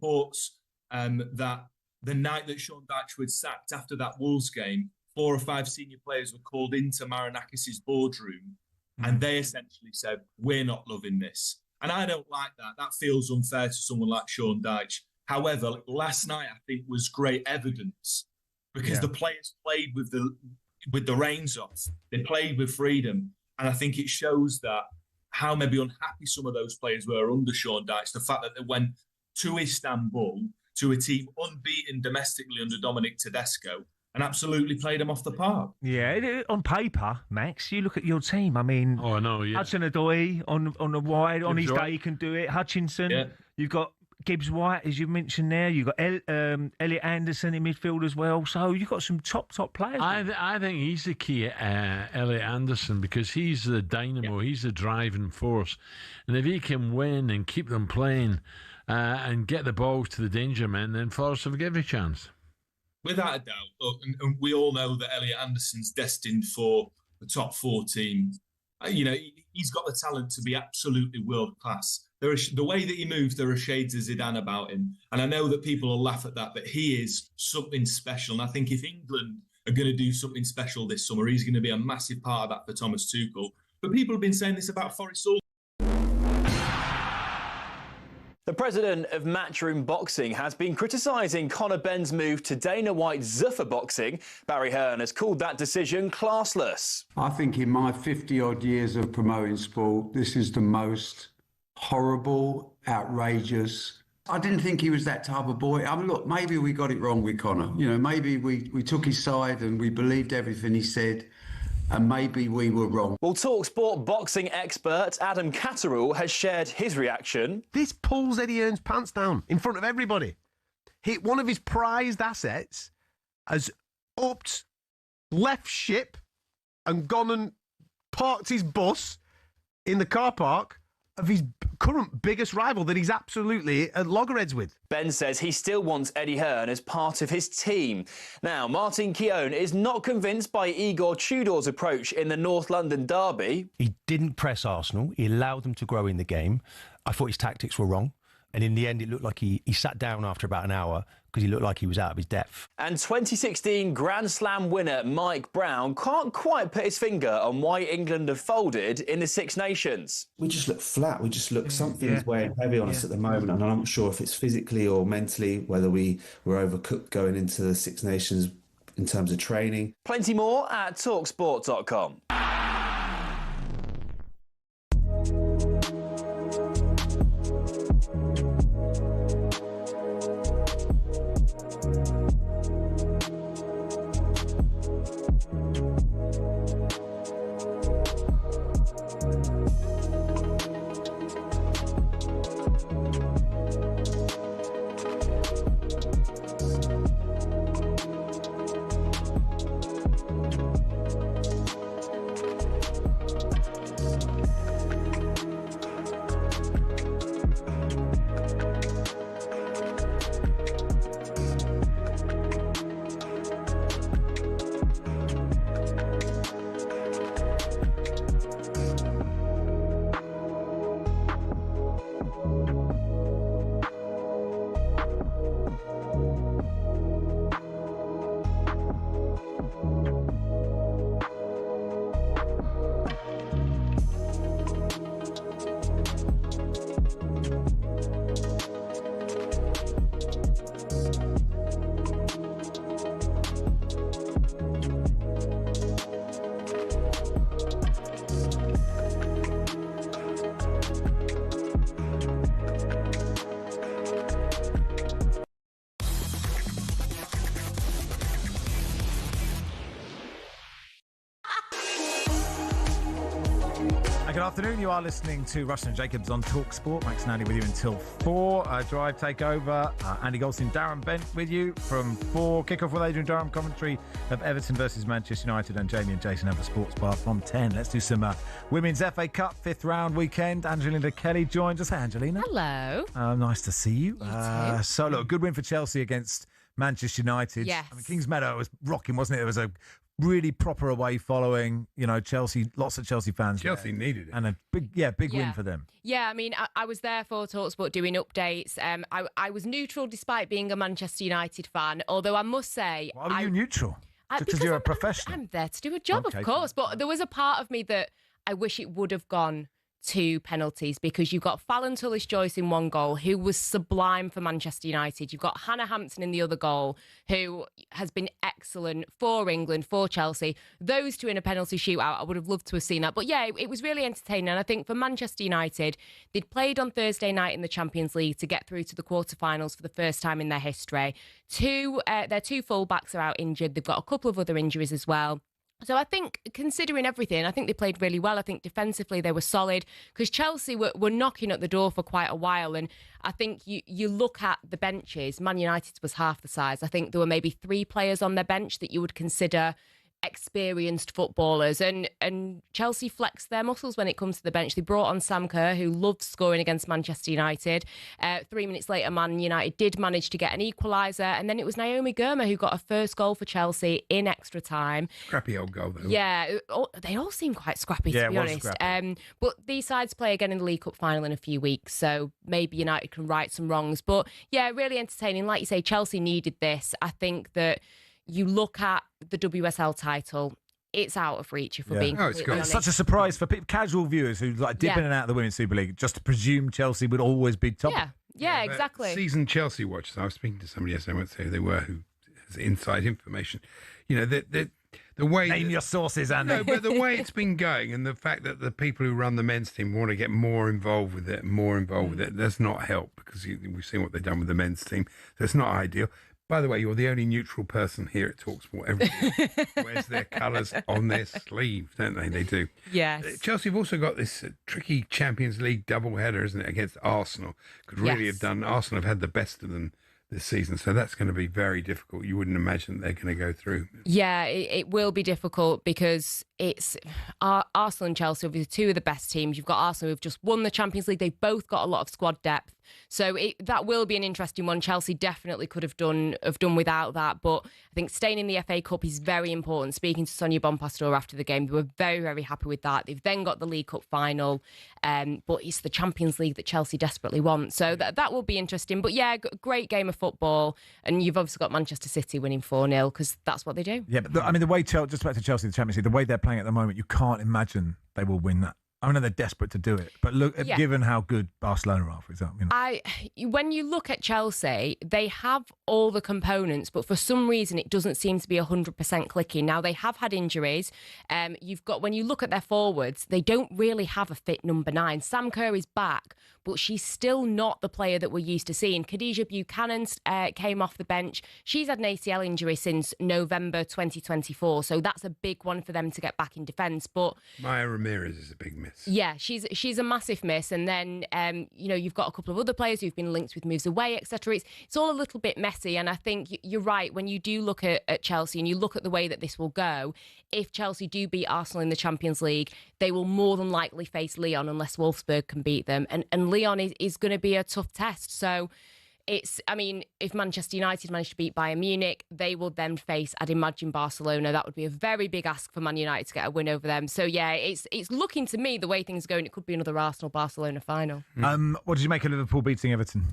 reports that the night that Sean Dyche was sacked after that Wolves game, 4 or 5 senior players were called into Marinakis' boardroom, and they essentially said, "We're not loving this." And I don't like that. That feels unfair to someone like Sean Dyche. However, last night I think was great evidence because the players played with the reins off. They played with freedom, and I think it shows that how maybe unhappy some of those players were under Sean Dyche. The fact that they went to Istanbul to a team unbeaten domestically under Dominic Tedesco and absolutely played them off the park. Yeah, on paper, Max, you look at your team. I mean, Hudson-Odoi on the wide, on his day he can do it. Hutchinson, you've got Gibbs White, as you mentioned there. You've got Elliot Anderson in midfield as well. So you've got some top players. I think he's the key, Elliot Anderson, because he's the dynamo, he's the driving force. And if he can win and keep them playing and get the balls to the danger men, then Forest have every chance. Without a doubt. And we all know that Elliot Anderson's destined for the top 4 team. He's got the talent to be absolutely world class. The way that he moves, there are shades of Zidane about him. And I know that people will laugh at that, but he is something special. And I think if England are going to do something special this summer, he's going to be a massive part of that for Thomas Tuchel. But people have been saying this about Forest all. The president of Matchroom Boxing has been criticising Conor Benn's move to Dana White's Zuffa Boxing. Barry Hearn has called that decision classless. I think in my 50-odd years of promoting sport, this is the most horrible, outrageous. I didn't think he was that type of boy. I mean, look, maybe we got it wrong with Conor. Maybe we took his side and we believed everything he said. And maybe we were wrong. Well, talkSPORT boxing expert Adam Catterall has shared his reaction. This pulls Eddie Hearn's pants down in front of everybody. One of his prized assets has left ship and gone and parked his bus in the car park of his current biggest rival that he's absolutely at loggerheads with. Ben says he still wants Eddie Hearn as part of his team. Now, Martin Keown is not convinced by Igor Tudor's approach in the North London derby. He didn't press Arsenal. He allowed them to grow in the game. I thought his tactics were wrong. And in the end, it looked like he sat down after about an hour because he looked like he was out of his depth. And 2016 Grand Slam winner Mike Brown can't quite put his finger on why England have folded in the Six Nations. We just look flat. We just look, something's weighing heavy on us at the moment. And I'm not sure if it's physically or mentally, whether we were overcooked going into the Six Nations in terms of training. Plenty more at talksport.com. Good afternoon. You are listening to Rushden and Jacobs on talkSPORT. Max and Andy with you until 4. Drive takeover. Andy Goldstein, Darren Bent with you from 4. Kick-off with Adrian Durham. Commentary of Everton versus Manchester United, and Jamie and Jason have the sports bar from 10. Let's do some Women's FA Cup 5th round weekend. Angelina Kelly joins us. Hey, Angelina. Hello. Nice to see you. So, look, good win for Chelsea against Manchester United. Yes. I mean, Kings Meadow was rocking, wasn't it? It was a really proper away following. You know, Chelsea, lots of Chelsea fans. Chelsea needed it. And a big win for them. Yeah, I mean, I was there for talkSPORT doing updates. I was neutral despite being a Manchester United fan, although I must say... Why were you neutral? Because you're a professional. I'm there to do a job, Okay. of course. But there was a part of me that I wish it would have gone to penalties, because you've got Fallon Tullis-Joyce in one goal, who was sublime for Manchester United. You've got Hannah Hampton in the other goal, who has been excellent for England, for Chelsea. Those two in a penalty shootout, I would have loved to have seen that. But yeah, it was really entertaining. And I think for Manchester United, they'd played on Thursday night in the Champions League to get through to the quarterfinals for the first time in their history. Their two fullbacks are out injured. They've got a couple of other injuries as well. So I think, considering everything, I think they played really well. I think defensively they were solid, because Chelsea were knocking at the door for quite a while. And I think you look at the benches, Man United's was half the size. I think there were maybe 3 players on their bench that you would consider experienced footballers, and Chelsea flexed their muscles when it comes to the bench. They brought on Sam Kerr, who loved scoring against Manchester United. 3 minutes later, Man United did manage to get an equaliser, and then it was Naomi Girma who got a first goal for Chelsea in extra time. Scrappy old goal, though. Yeah, they all seem quite scrappy, to be honest. But these sides play again in the League Cup final in a few weeks, so maybe United can right some wrongs. But yeah, really entertaining. Like you say, Chelsea needed this. I think that you look at the WSL title, it's out of reach, if we're being completely honest. It's such a surprise for casual viewers who like dip in and out of the Women's Super League, just to presume Chelsea would always be top. Yeah, exactly. Seasoned Chelsea watchers. I was speaking to somebody yesterday, I won't say who they were, who has inside information. You know, the way... Name your sources, Andy. No, but the way it's been going, and the fact that the people who run the men's team want to get more involved with it, does not help, because we've seen what they've done with the men's team. So it's not ideal. By the way, you're the only neutral person here at talkSPORT. Everybody wears their colours on their sleeve, don't they? They do. Yes. Chelsea have also got this tricky Champions League doubleheader, isn't it, against Arsenal? Could really have done. Arsenal have had the best of them this season, so that's going to be very difficult. You wouldn't imagine they're going to go through. Yeah, it will be difficult, because it's Arsenal and Chelsea, obviously two of the best teams. You've got Arsenal who've just won the Champions League. They've both got a lot of squad depth. So that will be an interesting one. Chelsea definitely could have done without that. But I think staying in the FA Cup is very important. Speaking to Sonia Bonpastor after the game, they were very, very happy with that. They've then got the League Cup final. But it's the Champions League that Chelsea desperately want. So that will be interesting. But yeah, great game of football. And you've obviously got Manchester City winning 4-0, because that's what they do. Yeah, but the way just back to Chelsea, the Champions League, the way they're playing at the moment, you can't imagine they will win that. I know they're desperate to do it, but look, given how good Barcelona are, for example. When you look at Chelsea, they have all the components, but for some reason it doesn't seem to be 100% clicking. Now, they have had injuries. When you look at their forwards, they don't really have a fit number 9. Sam Kerr is back, but she's still not the player that we're used to seeing. Khadija Buchanan came off the bench. She's had an ACL injury since November 2024, so that's a big one for them to get back in defence. But Maya Ramirez is a big miss. Yeah, she's a massive miss. And then, you've got a couple of other players who've been linked with moves away, etc. It's all a little bit messy. And I think you're right. When you do look at Chelsea and you look at the way that this will go, if Chelsea do beat Arsenal in the Champions League, they will more than likely face Lyon unless Wolfsburg can beat them. And Lyon is going to be a tough test. So if Manchester United manage to beat Bayern Munich, they will then face, I'd imagine, Barcelona. That would be a very big ask for Man United to get a win over them. So yeah, it's looking to me, the way things are going, it could be another Arsenal-Barcelona final. What did you make of Liverpool beating Everton?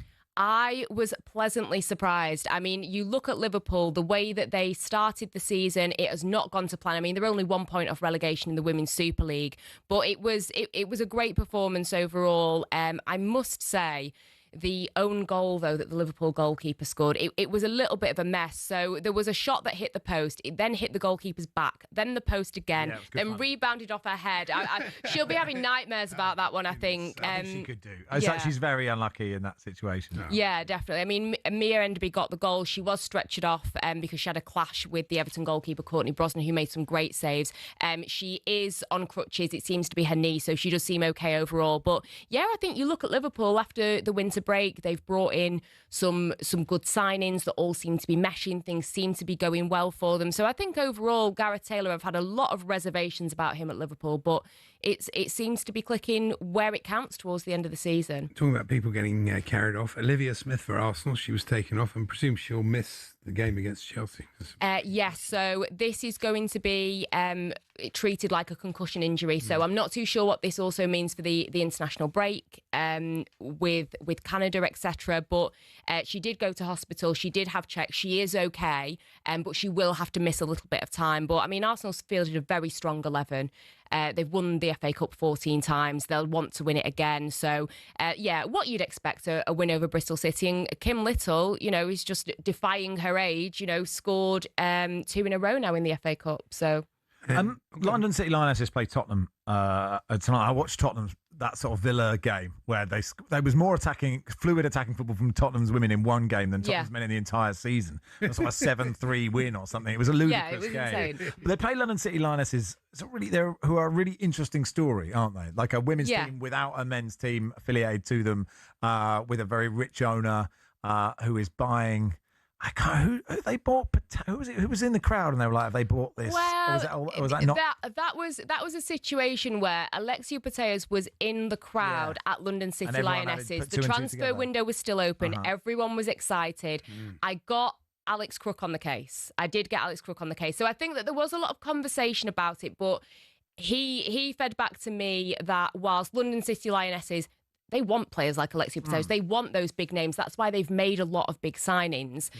I was pleasantly surprised. I mean, you look at Liverpool, the way that they started the season, it has not gone to plan. I mean, they're only 1 point off relegation in the Women's Super League, but it was a great performance overall. I must say, the own goal, though, that the Liverpool goalkeeper scored, it was a little bit of a mess. So there was a shot that hit the post. It then hit the goalkeeper's back, then the post again, then rebounded off her head. She'll be having nightmares about that one, I think. I think she could do. She's very unlucky in that situation. Yeah, definitely. I mean, Mia Enderby got the goal. She was stretchered off because she had a clash with the Everton goalkeeper, Courtney Brosnan, who made some great saves. She is on crutches. It seems to be her knee, so she does seem okay overall. But yeah, I think you look at Liverpool after the winter break. They've brought in some good signings that all seem to be meshing. Things seem to be going well for them. So I think overall, Gareth Taylor, I've had a lot of reservations about him at Liverpool, but it seems to be clicking where it counts towards the end of the season. Talking about people getting carried off, Olivia Smith for Arsenal, she was taken off and presume she'll miss the game against Chelsea. Yes, so this is going to be treated like a concussion injury. So I'm not too sure what this also means for the international break with Canada, etc. But she did go to hospital. She did have checks. She is okay, but she will have to miss a little bit of time. But I mean, Arsenal's fielded a very strong 11. They've won the FA Cup 14 times. They'll want to win it again. So, what you'd expect, a win over Bristol City. And Kim Little, is just defying her age, scored 2 in a row now in the FA Cup. So, London City Lionesses play Tottenham tonight. I watched Tottenham, that sort of Villa game where they was more fluid attacking football from Tottenham's women in one game than Tottenham's men in the entire season. It was like a 7-3 win or something. It was a ludicrous game. Insane. But they play London City Lionesses, who are a really interesting story, aren't they? Like a women's team without a men's team affiliated to them, with a very rich owner who is buying. I can't. Who they bought? Who was it? Who was in the crowd? And they were like, "Have they bought this?" Well, or was that not? That was a situation where Alexia Putellas was in the crowd at London City Lionesses. The transfer window was still open. Everyone was excited. I got Alex Crook on the case. I did get Alex Crook on the case. So I think that there was a lot of conversation about it, but he fed back to me that whilst London City Lionesses, they want players like Alexia Putellas. They want those big names. That's why they've made a lot of big signings.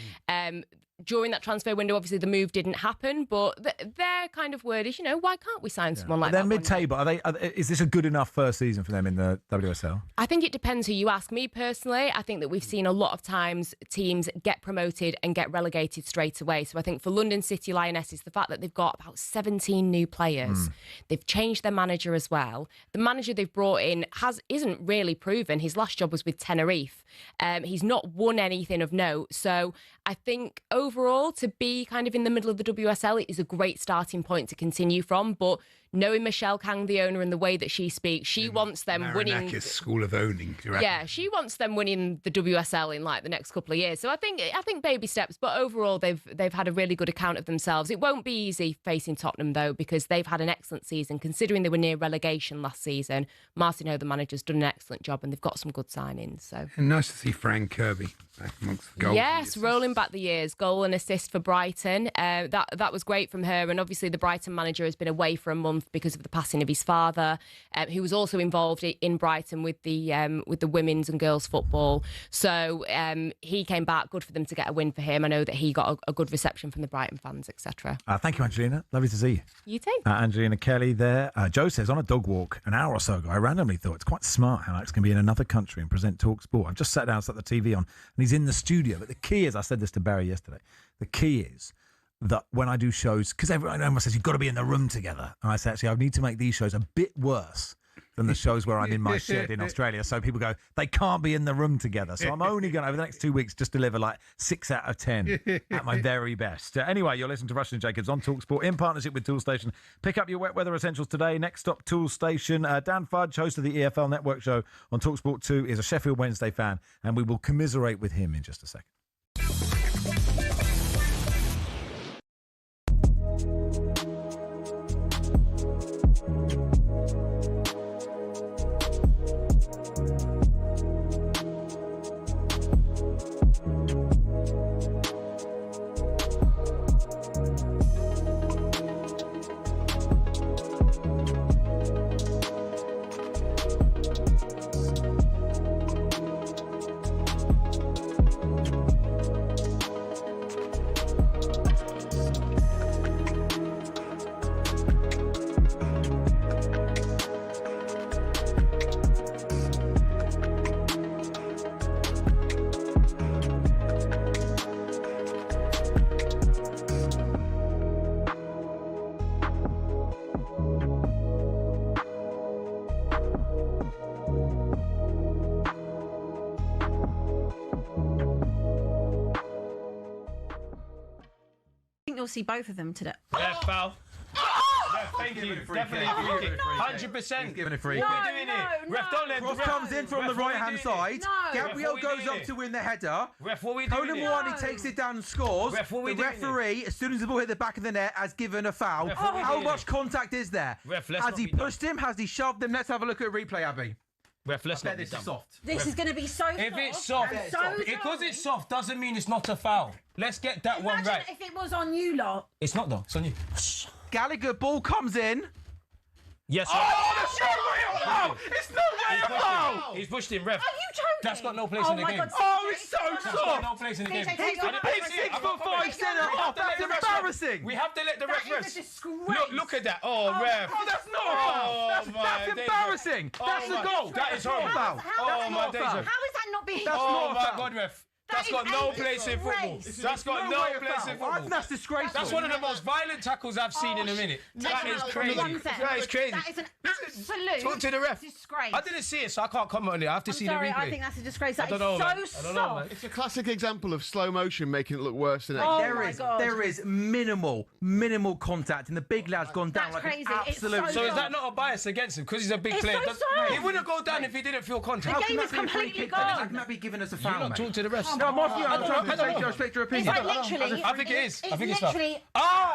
During that transfer window, obviously the move didn't happen, but their kind of word is, why can't we sign someone like that? They're mid-table. Is this a good enough first season for them in the WSL? I think it depends who you ask. Me personally, I think that we've seen a lot of times teams get promoted and get relegated straight away. So I think for London City Lionesses, the fact that they've got about 17 new players, they've changed their manager as well. The manager they've brought in isn't really proven. His last job was with Tenerife. He's not won anything of note. So I think overall, to be kind of in the middle of the WSL, it is a great starting point to continue from. But knowing Michelle Kang, the owner, and the way that she speaks, she wants them winning. School of owning. Yeah, she wants them winning the WSL in like the next couple of years. So I think baby steps, but overall they've had a really good account of themselves. It won't be easy facing Tottenham though, because they've had an excellent season considering they were near relegation last season. Martin Ho, the manager's done an excellent job, and they've got some good signings. So and nice to see Fran Kirby back amongst the goals. Yes, rolling back the years, goal and assist for Brighton. That was great from her, and obviously the Brighton manager has been away for a month because of the passing of his father, who was also involved in Brighton with the women's and girls football. So he came back. Good for them to get a win for him. I know that he got a good reception from the Brighton fans, etc. Thank you, Angelina. Lovely to see you. You too. Angelina Kelly there. Joe says, on a dog walk an hour or so ago, I randomly thought it's quite smart how Alex can be in another country and present talkSPORT. I've just sat down, set the TV on, and he's in the studio. But the key is, I said this to Barry yesterday, the key is that when I do shows, because everyone says you've got to be in the room together, and I say actually I need to make these shows a bit worse than the shows where I'm in my shed in Australia, so people go, they can't be in the room together. So I'm only going to, over the next 2 weeks, just deliver like 6 out of 10 at my very best. Anyway, you're listening to Rushden and Jacobs on talkSPORT in partnership with Toolstation. Pick up your wet weather essentials today. Next stop, Toolstation. Dan Fudge, host of the EFL Network show on talkSPORT 2, is a Sheffield Wednesday fan, and we will commiserate with him in just a second. You'll see both of them today. Yeah, foul. Thank you. Free Definitely kick. free kick. He's given a free 100%. He's given a free What kick. are we doing here? Ref, don't let Cross comes in from the right-hand side. Gabriel goes up to win the header. Ref, what are we doing Conan here? Moani takes it down and scores. Ref, what are we The doing here? referee, as soon as the ball hit the back of the net, has given a foul. Ref, what are we How doing much here? contact is there? Ref, let's Has not he be dumb. pushed him? Has he shoved him? Let's have a look at a replay, Abby. Ref, let's I not bet be this dumb. is soft. This is going to be so soft. If it's soft, and so because it's soft doesn't mean it's not a foul. Let's get that one Imagine right. if it was on you lot. It's not though. It's on you. Gallagher, ball comes in. Yes. Oh, that's no way a foul! It's no way a foul! He's pushed him, ref. Are you joking? That's got no place Oh in the my game. God, Oh, it's so That's got soft! no place in the game. DJ, He's a big 6'5" centre-half. That's embarrassing. We have to let the That ref is a rest. disgrace. Look at that. Oh, ref. Oh, that's not a foul! That's my embarrassing! days. That's Oh, a goal! that is That's not a horrible. foul! Oh, That's my not a days, foul! ref. How is that not being? That's Oh not a my foul. God, ref. That That's is got no a place in football. disgrace. That's got no way a place foul. in football. That's disgraceful. That's one of the most violent tackles I've seen in a minute. That is crazy. That is crazy. That is an absolute Talk to the ref. disgrace. I didn't see it, so I can't comment on it. I have to see Sorry, the replay. I think that's a disgrace. That I is don't know, so man. I don't know, man. soft. It's a classic example of slow motion making it look worse than it Oh, is. my God. There is minimal contact, and the big lad's gone down That's like crazy. an It's absolute. So is that not a bias against him because he's a big It's player? so soft. He wouldn't go down if he didn't feel contact. The game is completely gone. How can that be giving us a foul? You not mate? talk to the refs. No, I'm asking you. I'm trying to I don't take know. your respect your It's opinion. like literally. I think it is. I think it's literally.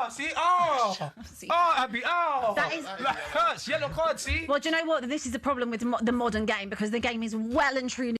See? Abby, That is. That hurts. Yellow card, see? Well, do you know what? This is the problem with the modern game because the game is well and truly.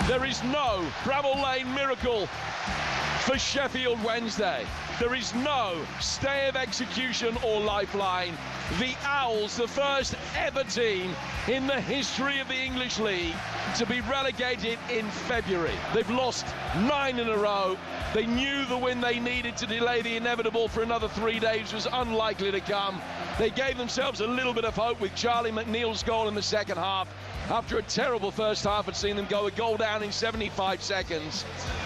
There is no Bramall Lane miracle for Sheffield Wednesday. There is no stay of execution or lifeline. The Owls, the first ever team in the history of the English League to be relegated in February. They've lost 9 in a row. They knew the win they needed to delay the inevitable for another 3 days was unlikely to come. They gave themselves a little bit of hope with Charlie McNeil's goal in the second half. After a terrible first half, had seen them go a goal down in 75 seconds.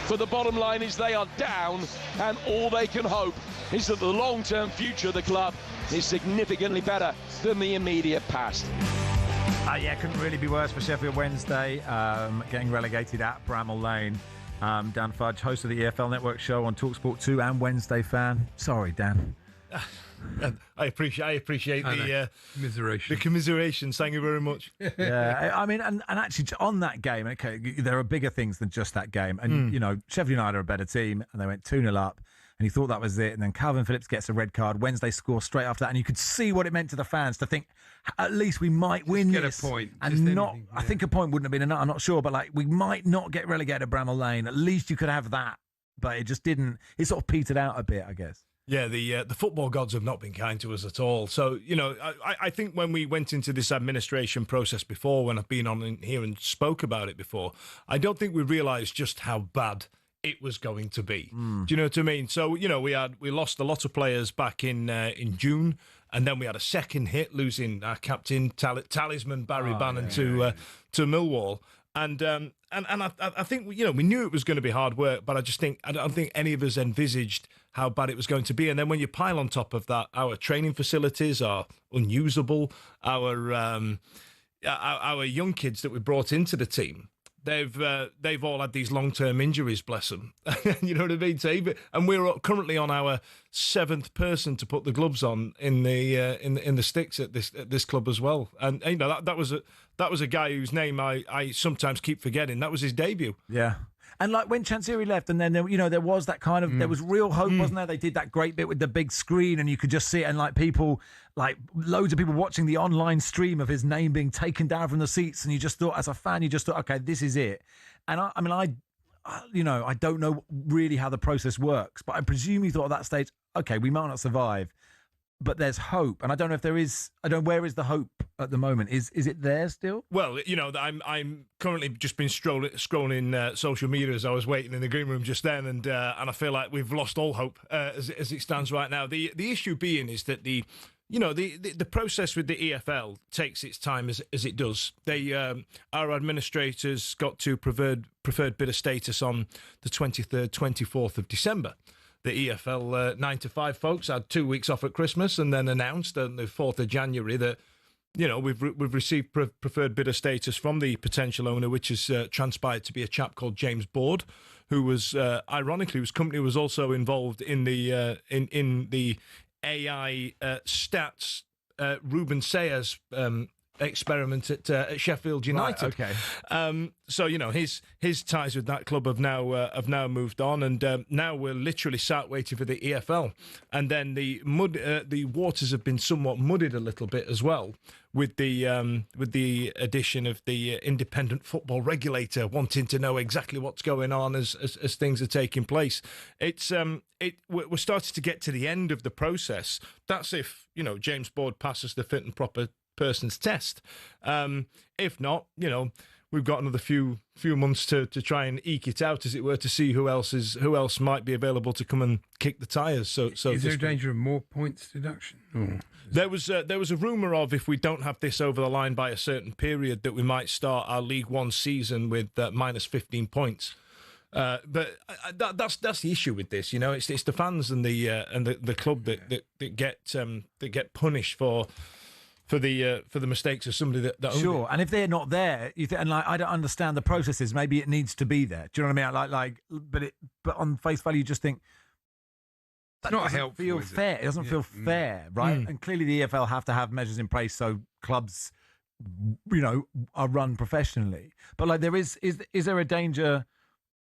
But the bottom line is they are down, and all they can hope is that the long-term future of the club is significantly better than the immediate past. Yeah, couldn't really be worse for Sheffield Wednesday, getting relegated at Bramall Lane. Dan Fudge, host of the EFL Network show on talkSPORT 2 and Wednesday fan. Sorry, Dan. I appreciate the commiseration. The commiserations. Thank you very much. Yeah, I mean, and actually on that game, okay, there are bigger things than just that game. And, you know, Sheffield United are a better team, and they went 2-0 up, and he thought that was it. And then Calvin Phillips gets a red card. Wednesday scores straight after that, and you could see what it meant to the fans to think, at least we might win get this. a point. And Just not, anything, I think a point wouldn't have been enough, I'm not sure, but like, we might not get relegated at Bramall Lane. At least you could have that. But it just didn't, it sort of petered out a bit, I guess. Yeah, the football gods have not been kind to us at all. So, you know, I think when we went into this administration process before, when I've been on in here and spoke about it before, I don't think we realised just how bad it was going to be. Do you know what I mean? So, you know, we lost a lot of players back in June, and then we had a second hit, losing our captain, talisman Barry Bannon to Millwall. And I think, you know, we knew it was going to be hard work, but I don't think any of us envisaged how bad it was going to be. And then when you pile on top of that, our training facilities are unusable. Our young kids that we brought into the team, they've all had these long-term injuries, bless them. You know what I mean? And we're currently on our 7th person to put the gloves on in the sticks at this club as well. And you know that was a guy whose name I sometimes keep forgetting. That was his debut. Yeah. And like when Chansiri left, and then there was that kind of there was real hope, wasn't there? They did that great bit with the big screen, and you could just see it, and like people, like loads of people watching the online stream of his name being taken down from the seats, and you just thought, as a fan, you just thought, okay, this is it. And I don't know really how the process works, but I presume you thought at that stage, okay, we might not survive, but there's hope. And I don't know if there is. I don't know, where is the hope at the moment? Is it there still? Well, I'm currently just been scrolling social media as I was waiting in the green room just then, and I feel like we've lost all hope as it stands right now. The issue being is that the process with the EFL takes its time as it does. Our administrators got to preferred bidder status on the 23rd, 24th of December. The EFL 9 to 5 folks had 2 weeks off at Christmas and then announced on the 4th of January that, we've received preferred bidder status from the potential owner, which has transpired to be a chap called James Board, who was, ironically, whose company was also involved in the in the AI stats Ruben Sayers experiment at Sheffield United. Right, okay. So his ties with that club have now moved on, and now we're literally sat waiting for the EFL. And then the waters have been somewhat muddied a little bit as well with the addition of the independent football regulator wanting to know exactly what's going on as things are taking place. We're starting to get to the end of the process. That's if James Board passes the fit and proper person's test. If not, we've got another few months to try and eke it out, as it were, to see who else might be available to come and kick the tyres. So is there a danger of more points deduction? There was a rumour of, if we don't have this over the line by a certain period, that we might start our League One season with minus 15 points. But that's the issue with this. It's the fans and the club that get punished for the mistakes of somebody that owns sure. it. And if they're not there, I don't understand the processes. Maybe it needs to be there. Do you know what I mean? But on face value, you just think it's not helpful. Feel fair. It doesn't feel fair, right? And clearly, the EFL have to have measures in place so clubs, are run professionally. But is there a danger?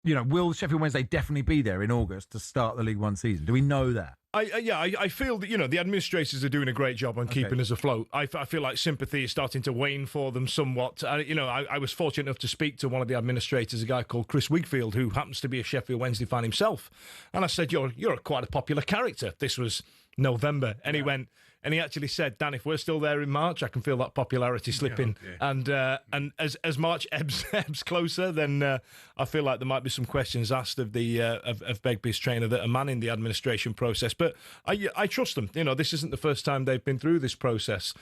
Will Sheffield Wednesday definitely be there in August to start the League One season? Do we know that? I feel that the administrators are doing a great job on keeping us afloat. I feel like sympathy is starting to wane for them somewhat. I was fortunate enough to speak to one of the administrators, a guy called Chris Wigfield, who happens to be a Sheffield Wednesday fan himself. And I said, "You're quite a popular character." This was November, and he went. And he actually said, "Dan, if we're still there in March, I can feel that popularity slipping." Yeah. And as March ebbs closer, then I feel like there might be some questions asked of the of Begbie's trainer that are manning the administration process. But I trust them. This isn't the first time they've been through this process.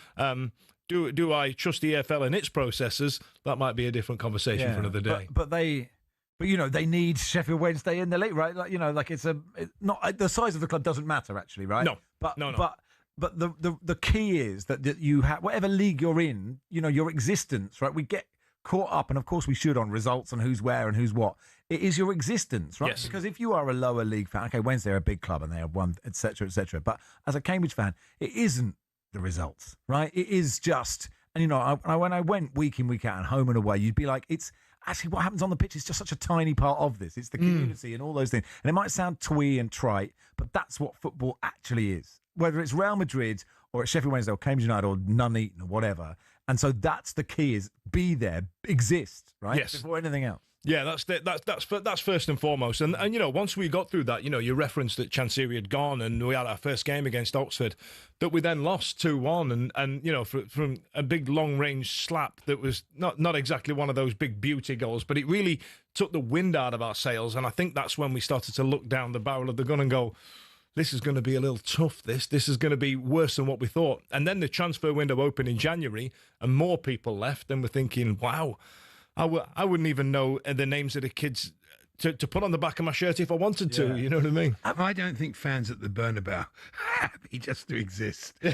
Do I trust the EFL in its processes? That might be a different conversation for another day. But they need Sheffield Wednesday in the league, right? It's not the size of the club doesn't matter actually, right? No. But the key is that you have, whatever league you're in, your existence, right? We get caught up, and of course we should, on results and who's where and who's what. It is your existence, right? Yes. Because if you are a lower league fan, okay, Wednesday are a big club and they have won, etc., etc. But as a Cambridge fan, it isn't the results, right? It is just, and when I went week in, week out and home and away, you'd be like, it's actually what happens on the pitch is just such a tiny part of this. It's the community and all those things. And it might sound twee and trite, but that's what football actually is. Whether it's Real Madrid or it's Sheffield Wednesday or Cambridge United or Nuneaton or whatever. And so that's the key, is be there, exist, right? Yes. Before anything else. Yeah, that's first and foremost. And once we got through that, you referenced that Chansiri had gone and we had our first game against Oxford, that we then lost 2-1 and from a big long-range slap that was not exactly one of those big beauty goals, but it really took the wind out of our sails. And I think that's when we started to look down the barrel of the gun and go, this is going to be a little tough, this is going to be worse than what we thought. And then the transfer window opened in January and more people left, and we're thinking, wow, I wouldn't even know the names of the kids to put on the back of my shirt if I wanted to, you know what I mean? I don't think fans at the Bernabeu are happy just to exist. I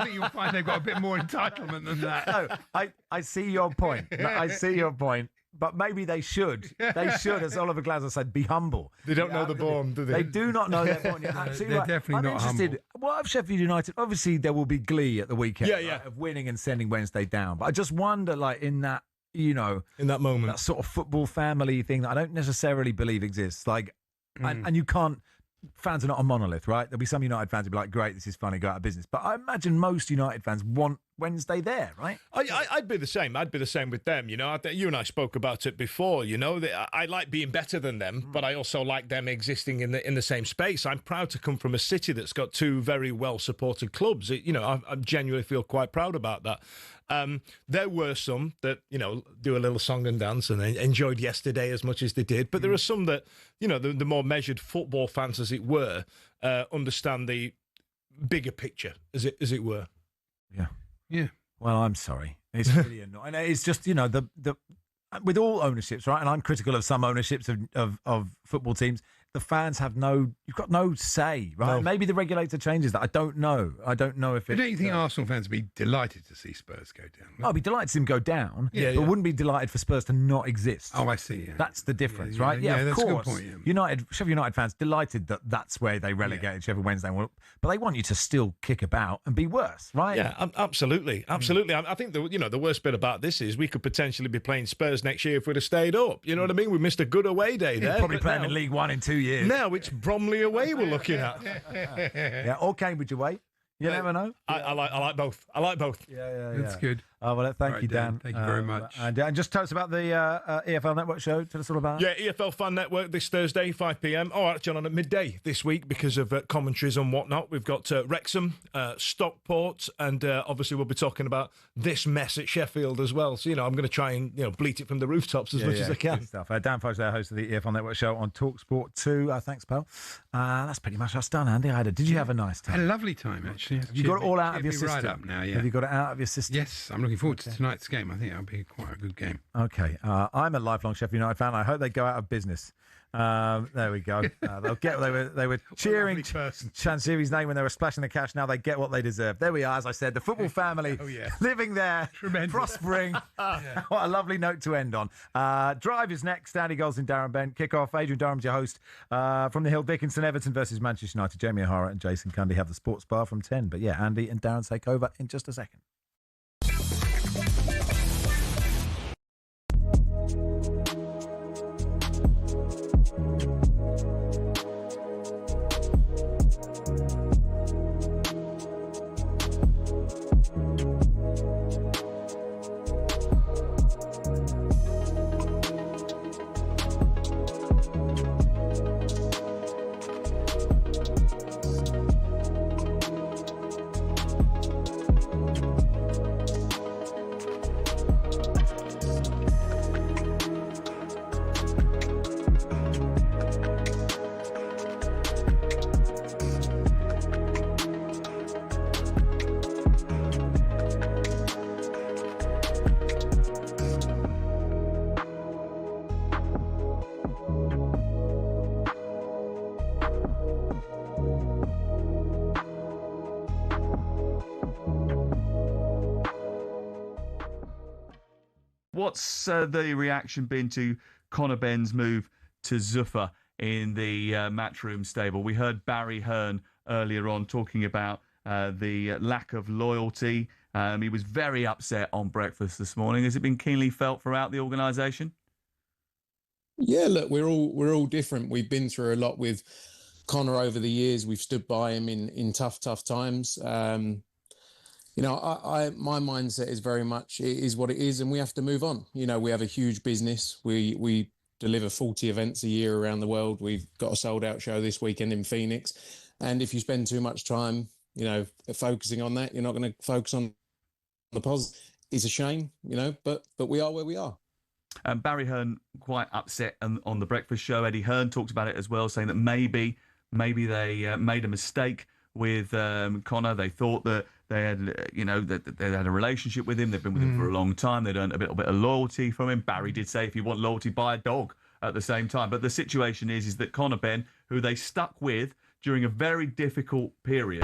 think you'll find they've got a bit more entitlement than that. No, I see your point. I see your point. But maybe they should. They should, as Oliver Glasser said, be humble. They don't know the born, do they? They do not know their born. You're absolutely right. Definitely I'm not interested. humble. What of Sheffield United? Obviously, there will be glee at the weekend right, of winning and sending Wednesday down. But I just wonder, in that you know, in that moment, that sort of football family thing that I don't necessarily believe exists. Like, and you can't. Fans are not a monolith, right? There'll be some United fans who'll be like, great, this is funny, go out of business. But I imagine most United fans want Wednesday there, right? I'd be the same. I'd be the same with them, you know. You and I spoke about it before, you know. I like being better than them, but I also like them existing in the same space. I'm proud to come from a city that's got two very well-supported clubs. You know, I genuinely feel quite proud about that. There were some that, you know, do a little song and dance and enjoyed yesterday as much as they did. But there are some that, you know, the more measured football fans, as it were, understand the bigger picture, as it were. Yeah. Well, I'm sorry. It's really annoying. It's just, you know, the with all ownerships, right? And I'm critical of some ownerships of football teams. The fans have you've got no say, right? No. Maybe the regulator changes that. I don't know if it... Don't you think Arsenal fans would be delighted to see Spurs go down? I'd be delighted to see them go down, but wouldn't be delighted for Spurs to not exist. Oh, I see. Yeah. That's the difference, right? Yeah, of that's course. a good point, yeah. Sheffield United fans delighted that that's where they relegated Sheffield Wednesday. But they want you to still kick about and be worse, right? Yeah, absolutely. I think the worst bit about this is we could potentially be playing Spurs next year if we'd have stayed up. You know what I mean? We missed a good away day there. Probably play them in League One in 2 years. Now it's Bromley away we're looking at. Yeah, or Cambridge away. You never know. I like both. Yeah. That's good. Oh, well, thank you, Dan. Thank you very much. And just tell us about the EFL Network show. Tell us all about it. Yeah, EFL Fan Network this Thursday, 5 p.m. Oh, actually on at midday this week because of commentaries and whatnot. We've got Wrexham, Stockport, and obviously we'll be talking about this mess at Sheffield as well. So, you know, I'm going to try and, you know, bleat it from the rooftops as much as I can. Good stuff. Dan Foch there, host of the EFL Network show on talkSPORT 2. Thanks, pal. That's pretty much us done, Andy. Did you have a nice time? I had a lovely time, actually. Have you got it all out of your system? Right up now, yeah. Have you got it out of your system? Yes, I'm looking forward to tonight's game. I think that'll be quite a good game. Okay. I'm a lifelong Sheffield United fan. I hope they go out of business. There we go. They'll get. They were cheering Chansiri's name when they were splashing the cash. Now they get what they deserve. There we are. As I said, the football family living there, prospering. What a lovely note to end on. Drive is next. Andy Goals and Darren Bent. Kick off. Adrian Durham's your host. From the Hill, Dickinson, Everton versus Manchester United. Jamie O'Hara and Jason Cundy have the sports bar from 10. But yeah, Andy and Darren take over in just a second. What's the reaction been to Conor Benn's move to Zuffa in the Matchroom stable? We heard Barry Hearn earlier on talking about the lack of loyalty. He was very upset on breakfast this morning. Has it been keenly felt throughout the organisation? Yeah, look, we're all different. We've been through a lot with Conor over the years. We've stood by him in tough times. You know, my mindset is very much it is what it is, and we have to move on. You know, we have a huge business. We deliver 40 events a year around the world. We've got a sold-out show this weekend in Phoenix, and if you spend too much time, you know, focusing on that, you're not going to focus on the positive. It's a shame, you know, but we are where we are. Barry Hearn quite upset on the breakfast show. Eddie Hearn talked about it as well, saying that maybe they made a mistake with Conor. They thought that they had, you know, that they had a relationship with him. They've been with him for a long time. They'd earned a little bit of loyalty from him. Barry did say, if you want loyalty, buy a dog at the same time. But the situation is that Conor Benn, who they stuck with during a very difficult period.